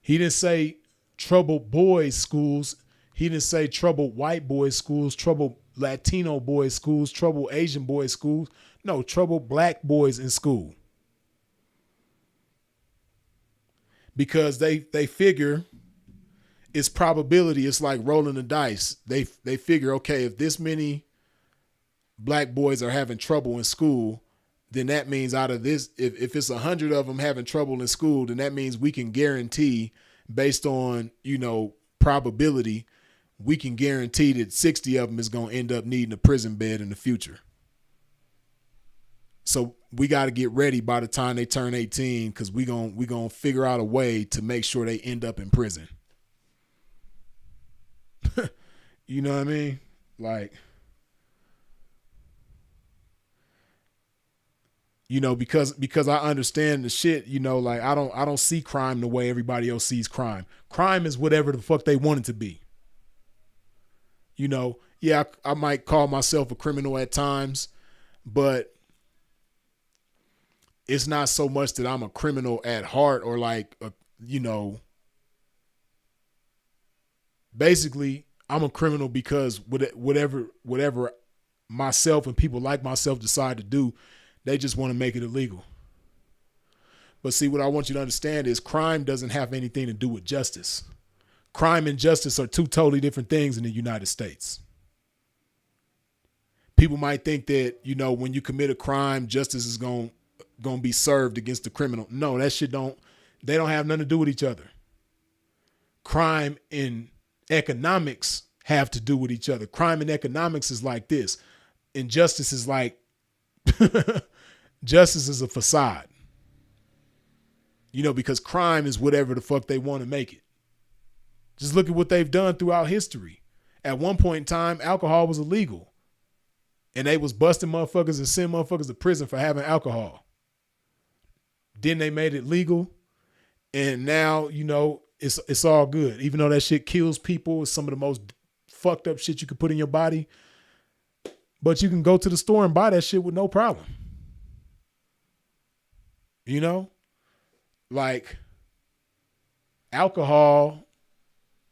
He didn't say troubled boys schools. He didn't say troubled white boys schools, troubled Latino boys schools, troubled Asian boys schools. No, troubled black boys in school. Because they figure it's probability. It's like rolling the dice. They figure, okay, if this many black boys are having trouble in school, then that means out of this, if it's 100 of them having trouble in school, then that means we can guarantee based on, probability, we can guarantee that 60 of them is going to end up needing a prison bed in the future. So we got to get ready by the time they turn 18 because we gonna figure out a way to make sure they end up in prison. You know what I mean? Like, because I understand the shit, like I don't see crime the way everybody else sees crime. Crime is whatever the fuck they want it to be. Yeah, I might call myself a criminal at times, But it's not so much that I'm a criminal at heart or like, basically I'm a criminal because whatever myself and people like myself decide to do, they just want to make it illegal. But see, what I want you to understand is crime doesn't have anything to do with justice. Crime and justice are two totally different things in the United States. People might think that, when you commit a crime, justice is going to be served against the criminal. No, they don't have nothing to do with each other. Crime and economics have to do with each other. Crime and economics is like this. And justice is like, justice is a facade. Because crime is whatever the fuck they want to make it. Just look at what they've done throughout history. At one point in time, alcohol was illegal. And they was busting motherfuckers and sending motherfuckers to prison for having alcohol. Then they made it legal. And now, it's all good. Even though that shit kills people, it's some of the most fucked up shit you could put in your body. But you can go to the store and buy that shit with no problem. Like, alcohol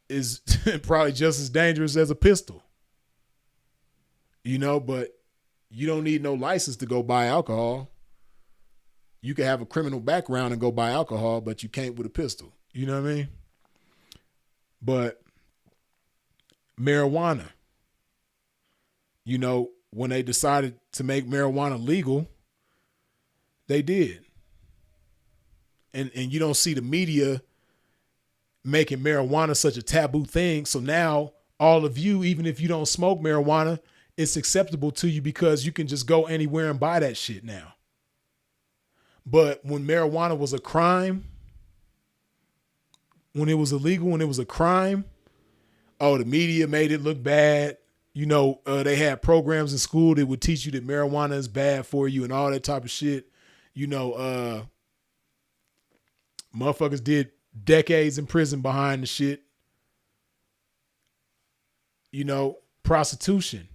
is probably just as dangerous as a pistol. But you don't need no license to go buy alcohol. You can have a criminal background and go buy alcohol, but you can't with a pistol. You know what I mean? But marijuana, when they decided to make marijuana legal, they did. And you don't see the media making marijuana such a taboo thing. So now all of you, even if you don't smoke marijuana, it's acceptable to you because you can just go anywhere and buy that shit now. But when marijuana was a crime, when it was illegal, when it was a crime, the media made it look bad. They had programs in school that would teach you that marijuana is bad for you and all that type of shit. Motherfuckers did decades in prison behind the shit. Prostitution.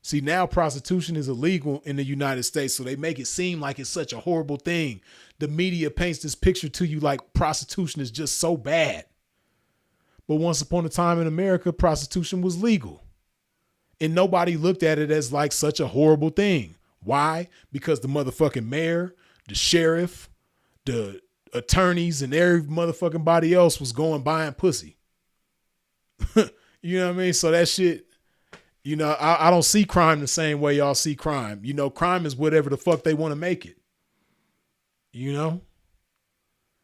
See, now prostitution is illegal in the United States, so they make it seem like it's such a horrible thing. The media paints this picture to you like prostitution is just so bad. But once upon a time in America, prostitution was legal. And nobody looked at it as like such a horrible thing. Why? Because the motherfucking mayor, the sheriff, the attorneys, and every motherfucking body else was going buying pussy. You know what I mean? So that shit, I don't see crime the same way y'all see crime. Crime is whatever the fuck they want to make it.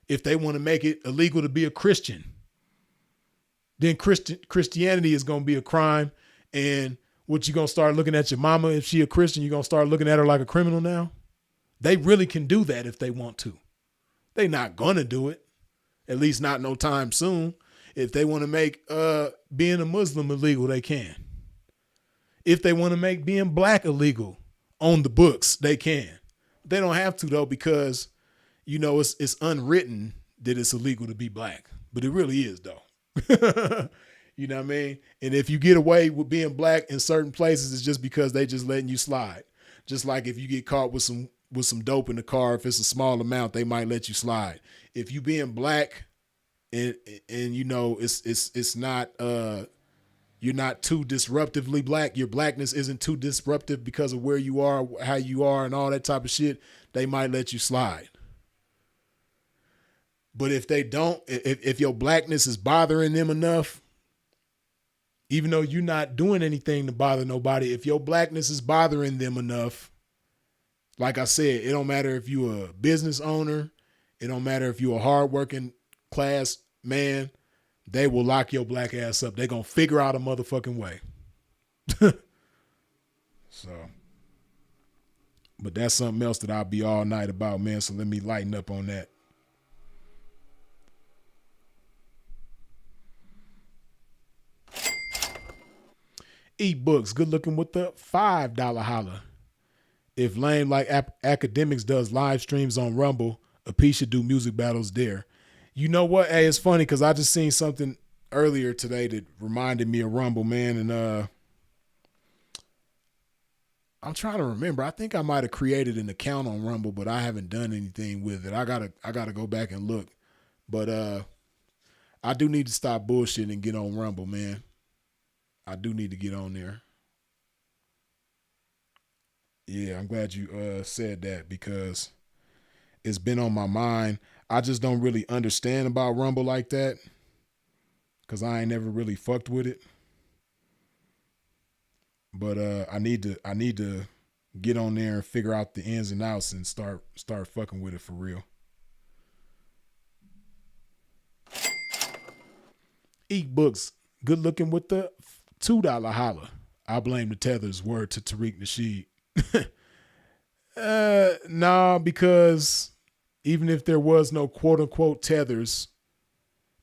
If they want to make it illegal to be a Christian, then Christianity is going to be a crime. And what, you going to start looking at your mama if she a Christian? You going to start looking at her like a criminal now? They really can do that if they want to. They not going to do it. At least not no time soon. If they want to make being a Muslim illegal, they can. If they want to make being black illegal on the books, they can. They don't have to though, because it's unwritten that it's illegal to be black, but it really is though. You know what I mean? And if you get away with being black in certain places, it's just because they just letting you slide. Just like if you get caught with some dope in the car, if it's a small amount, they might let you slide. If you being black and it's not you're not too disruptively black, your blackness isn't too disruptive because of where you are, how you are, and all that type of shit, they might let you slide. But if they don't, if your blackness is bothering them enough, even though you're not doing anything to bother nobody, if your blackness is bothering them enough, like I said, it don't matter if you're a business owner, it don't matter if you're a hardworking class man, they will lock your black ass up. They're going to figure out a motherfucking way. So, but that's something else that I'll be all night about, man. So let me lighten up on that. eBooks, good looking with the $5 holler. If Lame Like Academics does live streams on Rumble, a piece should do music battles there. You know what? Hey, it's funny because I just seen something earlier today that reminded me of Rumble, man. And I'm trying to remember. I think I might have created an account on Rumble, but I haven't done anything with it. I gotta go back and look. But I do need to stop bullshitting and get on Rumble, man. I do need to get on there. Yeah, I'm glad you said that because it's been on my mind. I just don't really understand about Rumble like that because I ain't never really fucked with it. But I need to get on there and figure out the ins and outs and start fucking with it for real. Eat books. Good looking with the $2 holla. I blame the tethers. Word to Tariq Nasheed. Nah, because even if there was no quote unquote tethers,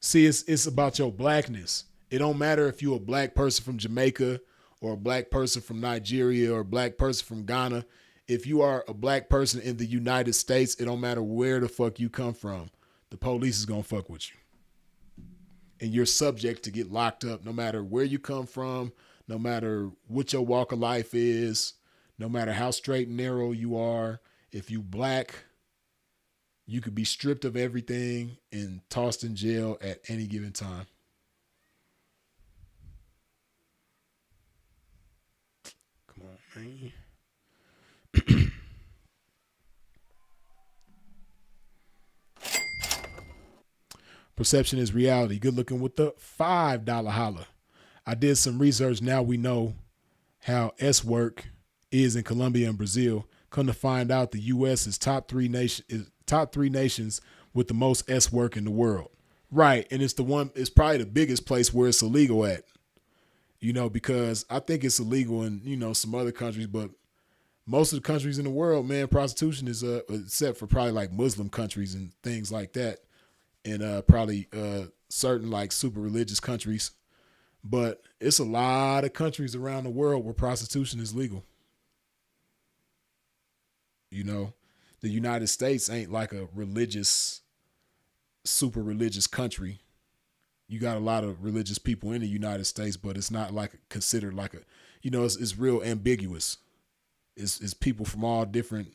see, it's about your blackness. It don't matter if you're a black person from Jamaica or a black person from Nigeria or a black person from Ghana. If you are a black person in the United States, it don't matter where the fuck you come from. The police is gonna fuck with you. And you're subject to get locked up no matter where you come from, no matter what your walk of life is, no matter how straight and narrow you are. If you black, you could be stripped of everything and tossed in jail at any given time. Come on, man. Perception is reality. Good looking with the $5 holla. I did some research. Now we know how S work is in Colombia and Brazil. Come to find out, the U.S. is top three nations with the most S work in the world. Right, and it's probably the biggest place where it's illegal at. You know, because I think it's illegal in some other countries, but most of the countries in the world, man, prostitution is except for probably like Muslim countries and things like that, and probably certain like super religious countries. But it's a lot of countries around the world where prostitution is legal. You know, the United States ain't like a super religious country. You got a lot of religious people in the United States, but it's not like considered like it's real ambiguous. It's people from all different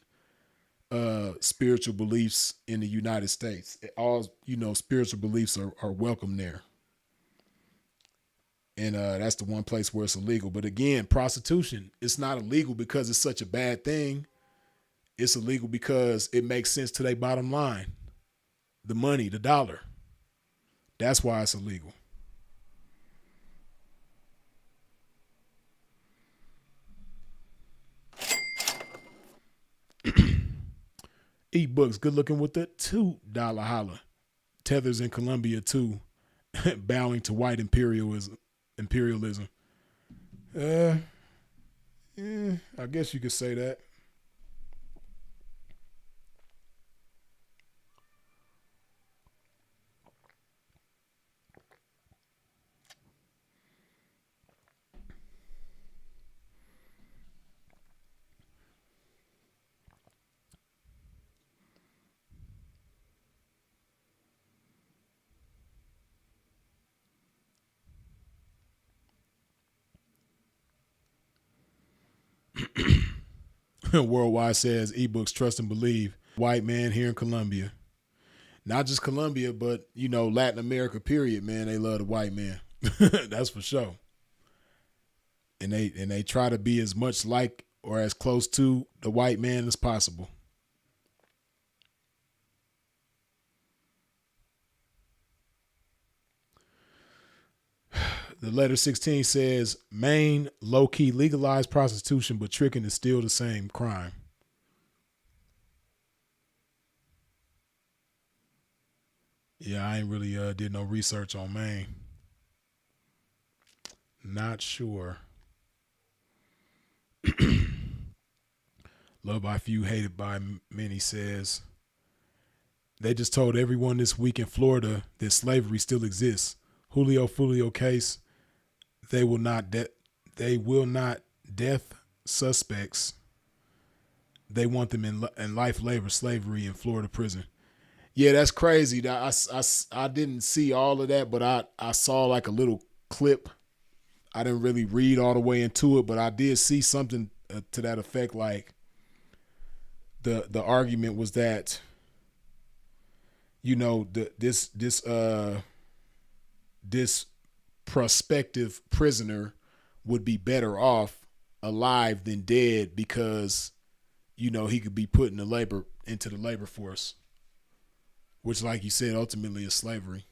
spiritual beliefs in the United States. All spiritual beliefs are welcome there. And that's the one place where it's illegal. But again, prostitution, it's not illegal because it's such a bad thing. It's illegal because it makes sense to their bottom line. The money, the dollar. That's why it's illegal. Eat books. Good looking with the $2 holla. Tethers in Colombia too. Bowing to white imperialism. I guess you could say that. Worldwide says ebooks trust and believe. White man here in Colombia. Not just Colombia, but Latin America, period, man. They love the white man. That's for sure. And they try to be as much like or as close to the white man as possible. The letter 16 says, Maine low-key legalized prostitution, but tricking is still the same crime. Yeah, I ain't really did no research on Maine. Not sure. Loved by few, hated by many says, they just told everyone this week in Florida that slavery still exists. Julio Fulio case, they will not death suspects. They want them in life labor slavery in Florida prison. Yeah, that's crazy. I didn't see all of that, but I saw like a little clip. I didn't really read all the way into it, but I did see something to that effect. Like the argument was that, you know, this prospective prisoner would be better off alive than dead because, you know, he could be put into the labor force, which, like you said, ultimately is slavery.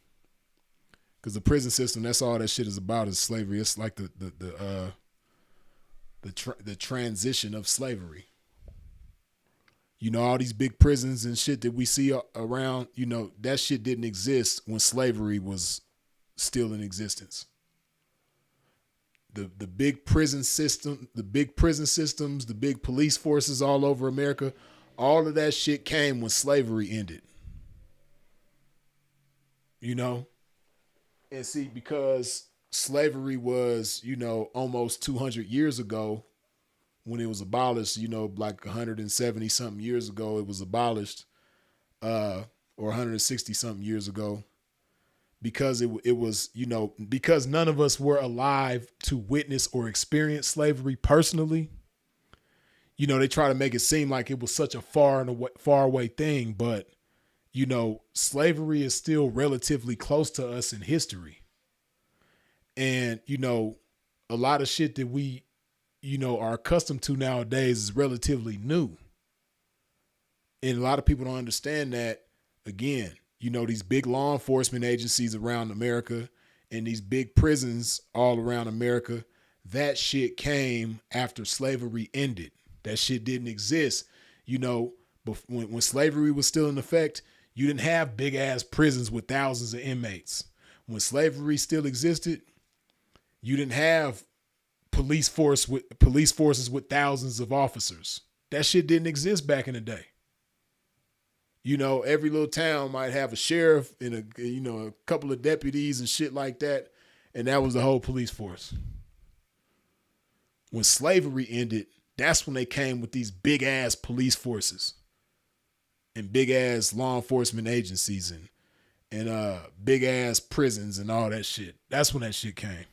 Because the prison system, that's all that shit is about, is slavery. It's like the transition of slavery. You know, all these big prisons and shit that we see around, you know, that shit didn't exist when slavery was still in existence. The big prison system, the big prison systems, the big police forces all over America, all of that shit came when slavery ended. You know? And see, because slavery was, you know, almost 200 years ago when it was abolished, you know, like 170 something years ago, it was abolished, or 160 something years ago, because it was, you know, because none of us were alive to witness or experience slavery personally. You know, they try to make it seem like it was such a far away thing, but, you know, slavery is still relatively close to us in history. And, you know, a lot of shit that we, you know, are accustomed to nowadays is relatively new. And a lot of people don't understand that. Again, you know, these big law enforcement agencies around America and these big prisons all around America, that shit came after slavery ended. That shit didn't exist. You know, when slavery was still in effect, you didn't have big ass prisons with thousands of inmates. When slavery still existed, you didn't have police forces with thousands of officers. That shit didn't exist back in the day. You know, every little town might have a sheriff and a couple of deputies and shit like that, and that was the whole police force. When slavery ended, that's when they came with these big ass police forces and big ass law enforcement agencies and big ass prisons and all that shit. That's when that shit came.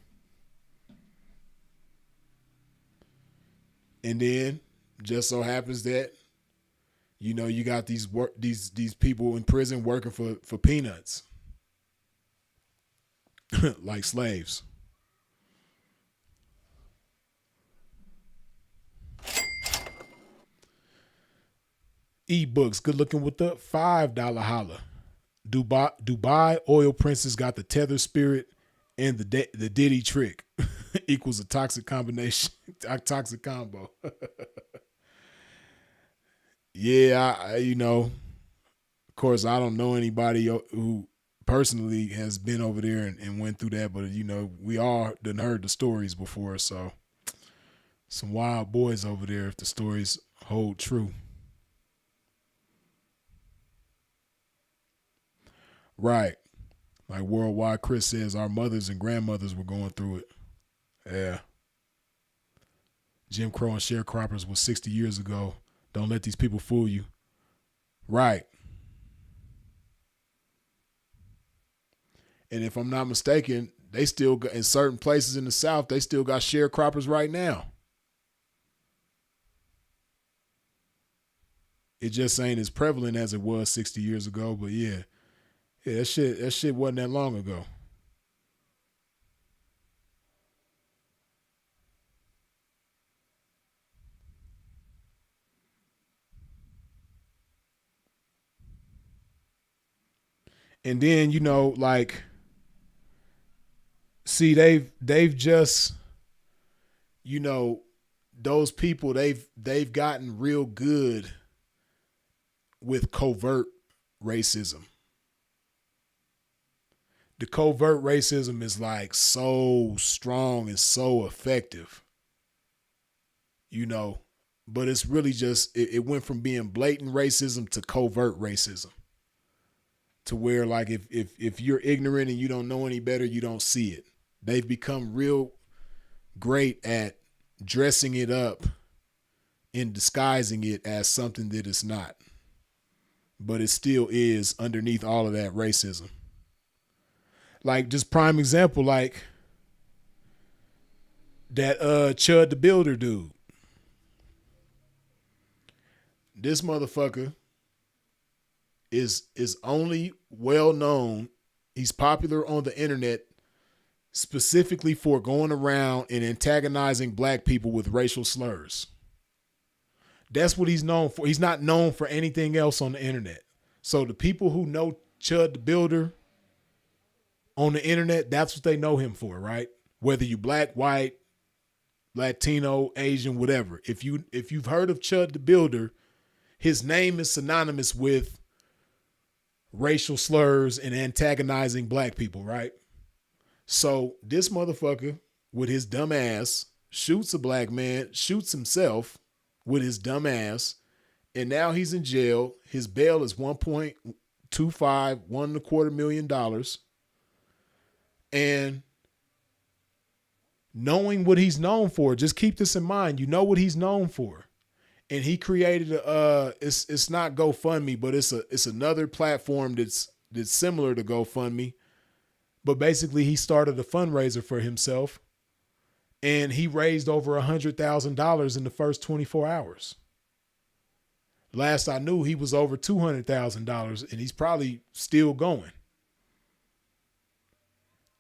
And then just so happens that, you know, you got these people in prison working for peanuts, like slaves. E-books, good looking with the $5 holla. Dubai oil princess got the tether spirit and the Diddy trick equals a toxic combination, a toxic combo. Yeah, you know, of course, I don't know anybody who personally has been over there and went through that, but, you know, we all done heard the stories before, so some wild boys over there if the stories hold true. Right. Like Worldwide Chris says, our mothers and grandmothers were going through it. Yeah. Jim Crow and sharecroppers was 60 years ago. Don't let these people fool you. Right. And if I'm not mistaken, they still got, in certain places in the South, they still got sharecroppers right now. It just ain't as prevalent as it was 60 years ago, but yeah. Yeah, that shit wasn't that long ago. And then, you know, like, see, they've just, you know, those people, they've gotten real good with covert racism. The covert racism is like so strong and so effective, you know, but it's really just, it went from being blatant racism to covert racism, to where, like, if you're ignorant and you don't know any better, you don't see it. They've become real great at dressing it up and disguising it as something that it's not, but it still is underneath all of that racism. Like, just prime example, like that Chud the Builder dude. this motherfucker is only well known. He's popular on the internet specifically for going around and antagonizing black people with racial slurs. That's what he's known for. He's not known for anything else on the internet. So the people who know Chud the Builder on the internet, that's what they know him for, right? Whether you black, white, Latino, Asian, whatever. If you've heard of Chud the Builder, his name is synonymous with racial slurs and antagonizing black people, right? So this motherfucker with his dumb ass shoots a black man, shoots himself with his dumb ass, and now he's in jail. His bail is $1.25, $1.25 million. And knowing what he's known for, just keep this in mind. You know what he's known for. And he created it's not GoFundMe, but it's another platform that's similar to GoFundMe. But basically he started a fundraiser for himself, and he raised over $100,000 in the first 24 hours. Last I knew, he was over $200,000, and he's probably still going.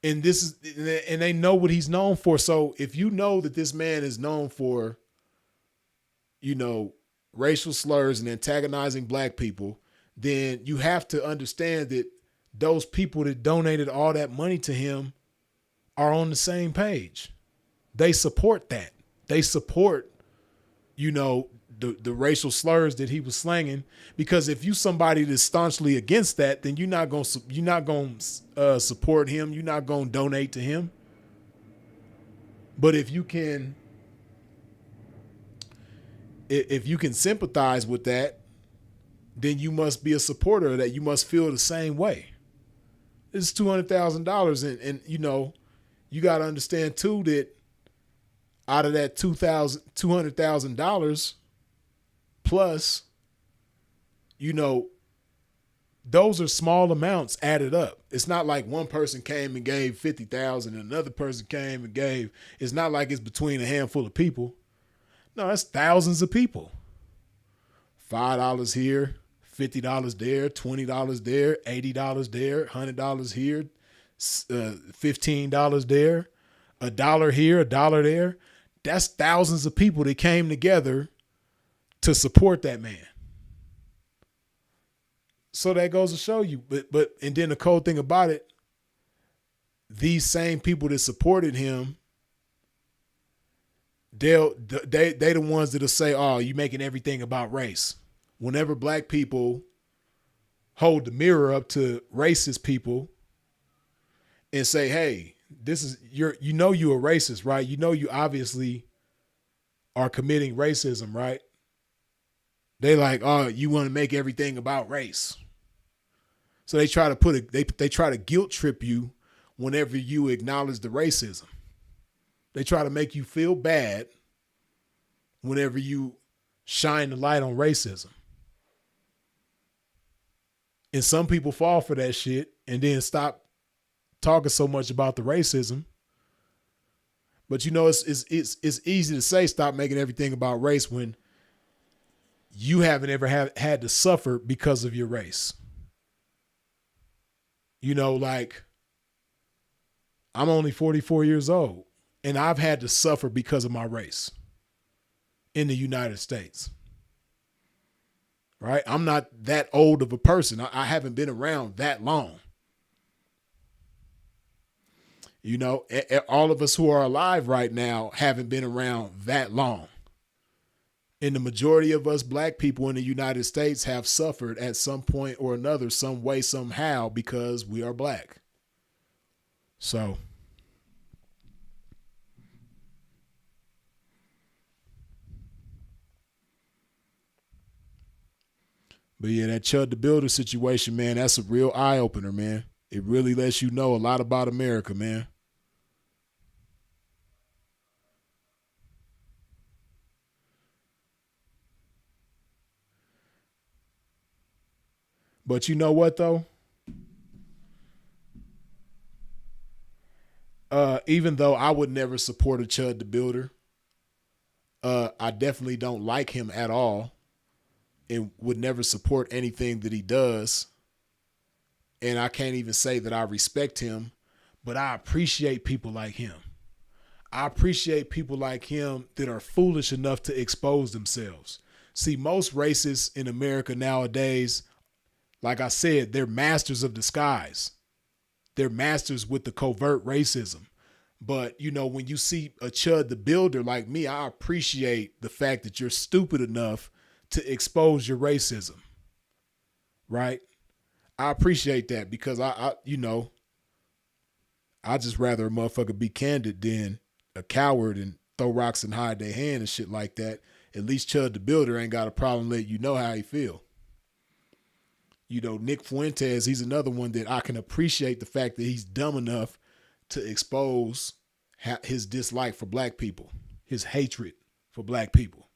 And and they know what he's known for. So if you know that this man is known for, racial slurs and antagonizing black people, then you have to understand that those people that donated all that money to him are on the same page. They support that. They support, the racial slurs that he was slanging, because if you somebody that's staunchly against that, then you're not going to support him. You're not going to donate to him. But if you can sympathize with that, then you must be a supporter of that. You must feel the same way. It's $200,000, and you got to understand too that out of that $200,000 plus, those are small amounts added up. It's not like one person came and gave 50,000 and another person came and gave. It's not like it's between a handful of people. No, that's thousands of people. $5 here, $50 there, $20 there, $80 there, $100 here, $15 there, $1 here, $1 there. That's thousands of people that came together to support that man. So that goes to show you. But and then the cold thing about it, these same people that supported him, they the ones that'll say, "Oh, you making everything about race." Whenever black people hold the mirror up to racist people and say, "Hey, this is you're a racist, right? You know you obviously are committing racism, right?" They like, "Oh, you want to make everything about race." So they try to they try to guilt trip you whenever you acknowledge the racism. They try to make you feel bad whenever you shine the light on racism. And some people fall for that shit and then stop talking so much about the racism. But it's easy to say stop making everything about race when you haven't ever had to suffer because of your race. Like, I'm only 44 years old and I've had to suffer because of my race in the United States. Right? I'm not that old of a person. I haven't been around that long. All of us who are alive right now haven't been around that long. And the majority of us black people in the United States have suffered at some point or another, some way, somehow, because we are black. So, but yeah, that Chud the Builder situation, man, that's a real eye opener, man. It really lets you know a lot about America, man. But you know what, though? Even though I would never support a Chud the Builder, I definitely don't like him at all. and would never support anything that he does. And I can't even say that I respect him, but I appreciate people like him. I appreciate people like him that are foolish enough to expose themselves. See, most racists in America nowadays, like I said, they're masters of disguise. They're masters with the covert racism. But, you know, when you see a Chud the Builder like me, I appreciate the fact that you're stupid enough to expose your racism. Right? I appreciate that because I just rather a motherfucker be candid than a coward and throw rocks and hide their hand and shit like that. At least Chud the Builder ain't got a problem letting you know how he feel. You know, Nick Fuentes, he's another one that I can appreciate the fact that he's dumb enough to expose his dislike for black people, his hatred for black people.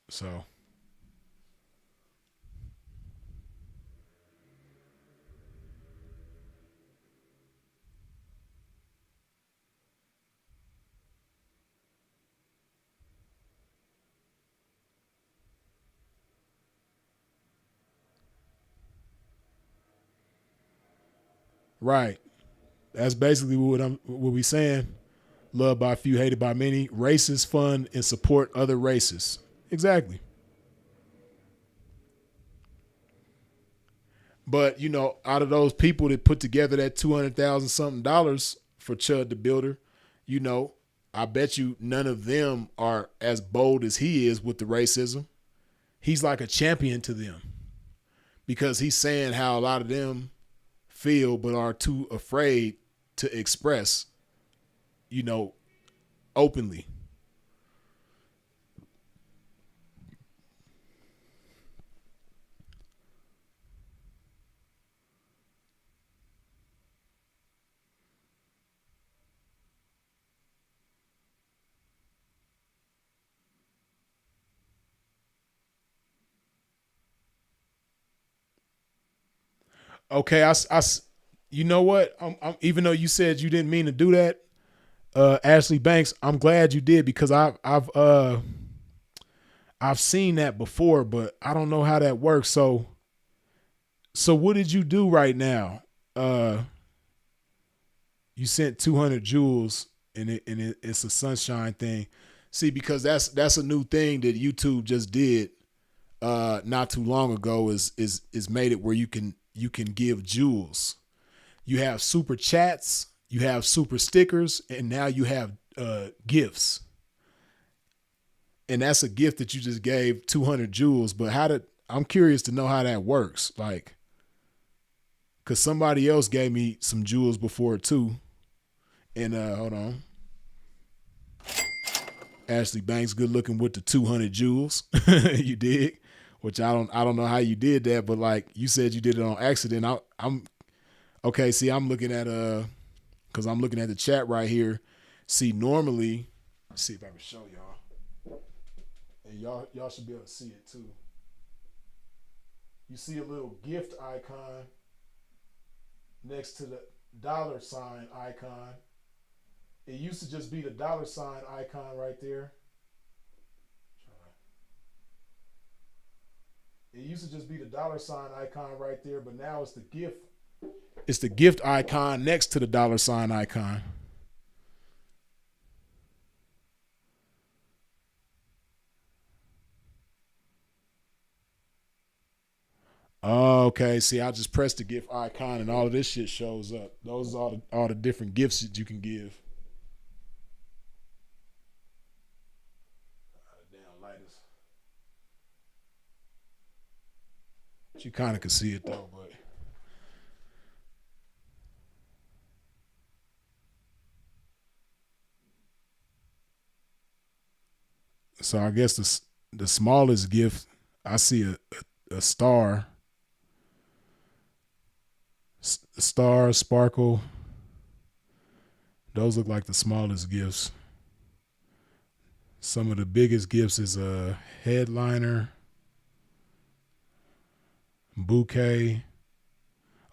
So. Right. That's basically what we saying. Loved by a few, hated by many. Racists fund and support other races. Exactly. But, you know, out of those people that put together that $200,000 something for Chud the Builder, you know, I bet you none of them are as bold as he is with the racism. He's like a champion to them because he's saying how a lot of them feel but are too afraid to express, you know, openly. Okay, you know what? Even though you said you didn't mean to do that, Ashley Banks, I'm glad you did because I've seen that before, but I don't know how that works. So what did you do right now? You sent 200 joules, and it's a sunshine thing. See, because that's a new thing that YouTube just did not too long ago. Is made it where you can give joules. You have super chats, you have super stickers, and now you have gifts. And that's a gift that you just gave 200 joules. But I'm curious to know how that works. Like, cause somebody else gave me some joules before too. And hold on. Ashley Banks, good looking with the 200 joules. You dig? Which I don't know how you did that, but like you said you did it on accident. I'm okay. See, I'm looking at cause I'm looking at the chat right here. See, normally, let's see if I can show y'all. And y'all should be able to see it too. You see a little gift icon next to the $ icon. It used to just be the $ icon right there. It used to just be the $ icon right there, but now it's the gift. It's the gift icon next to the $ icon. Oh, okay. See, I just pressed the gift icon and all of this shit shows up. Those are all the different gifts that you can give. Damn lighters. You kind of can see it though, but so I guess the smallest gift I see a star. Star, sparkle. Those look like the smallest gifts. Some of the biggest gifts is a headliner, bouquet.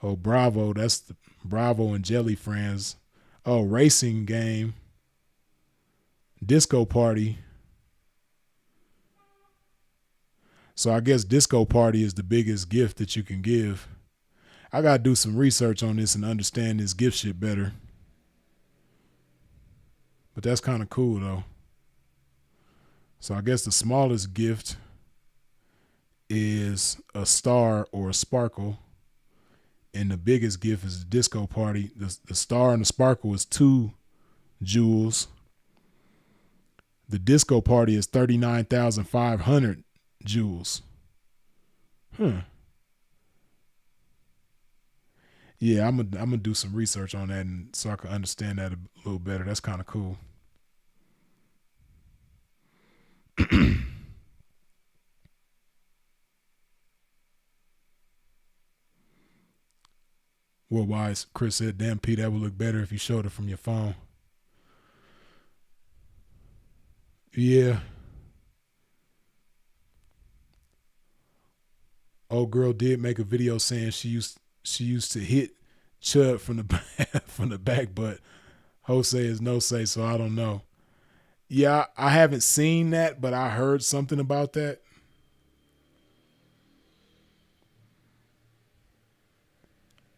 Oh, Bravo. That's the Bravo and Jelly Friends. Oh, racing game. Disco party. So I guess disco party is the biggest gift that you can give. I gotta do some research on this and understand this gift shit better. But that's kind of cool though. So I guess the smallest gift is a star or a sparkle. And the biggest gift is the disco party. The star and the sparkle is 2 jewels. The disco party is 39,500 jewels. Yeah, I'm gonna do some research on that and so I can understand that a little better. That's kind of cool. Well, wise Chris said, "Damn, Pete, that would look better if you showed it from your phone." Yeah. Old girl did make a video saying she used to hit Chud from the back, from the back, but Jose is no say, so I don't know. Yeah, I haven't seen that, but I heard something about that.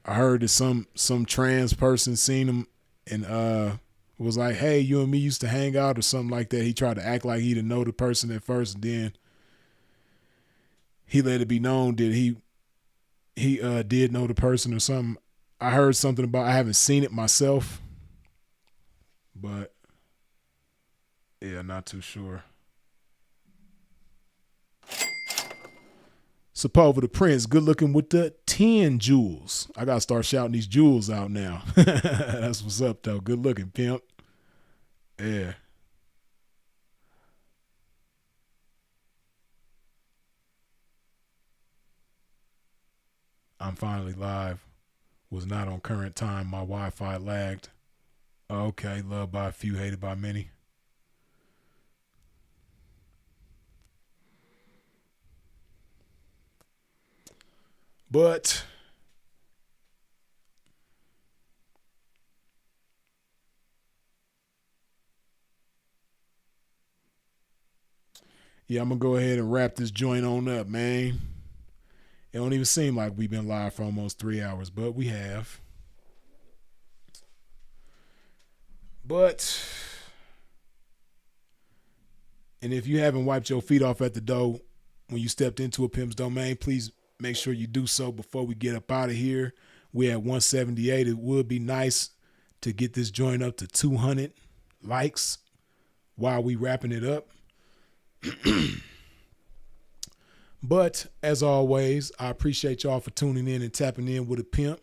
I heard that some trans person seen him and was like, "Hey, you and me used to hang out" or something like that. He tried to act like he didn't know the person at first, and then he let it be known that he did know the person or something. I heard something about. I haven't seen it myself, but yeah, not too sure. Sepulveda the Prince, good looking with the 10 jewels. I gotta start shouting these jewels out now. That's what's up though. Good looking, pimp. Yeah. I'm finally live. Was not on current time. My Wi-Fi lagged. Okay, loved by a few, hated by many. But yeah, I'm gonna go ahead and wrap this joint on up, man. It don't even seem like we've been live for almost 3 hours, but we have. But, and if you haven't wiped your feet off at the door when you stepped into a Pimp's Domain, please make sure you do so before we get up out of here. We're at 178. It would be nice to get this joint up to 200 likes while we wrapping it up. But as always, I appreciate y'all for tuning in and tapping in with a pimp.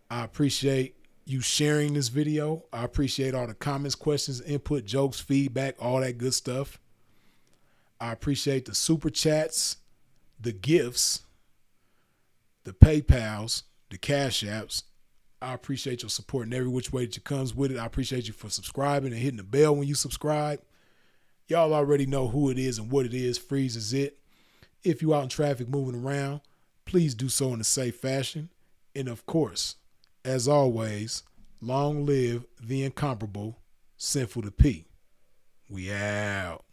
I appreciate you sharing this video. I appreciate all the comments, questions, input, jokes, feedback, all that good stuff. I appreciate the super chats, the gifts, the PayPals, the Cash Apps. I appreciate your support in every which way that you comes with it. I appreciate you for subscribing and hitting the bell when you subscribe. Y'all already know who it is and what it is. Freeze is it. If you out in traffic moving around, please do so in a safe fashion. And of course, as always, long live the incomparable Sinful to P. We out.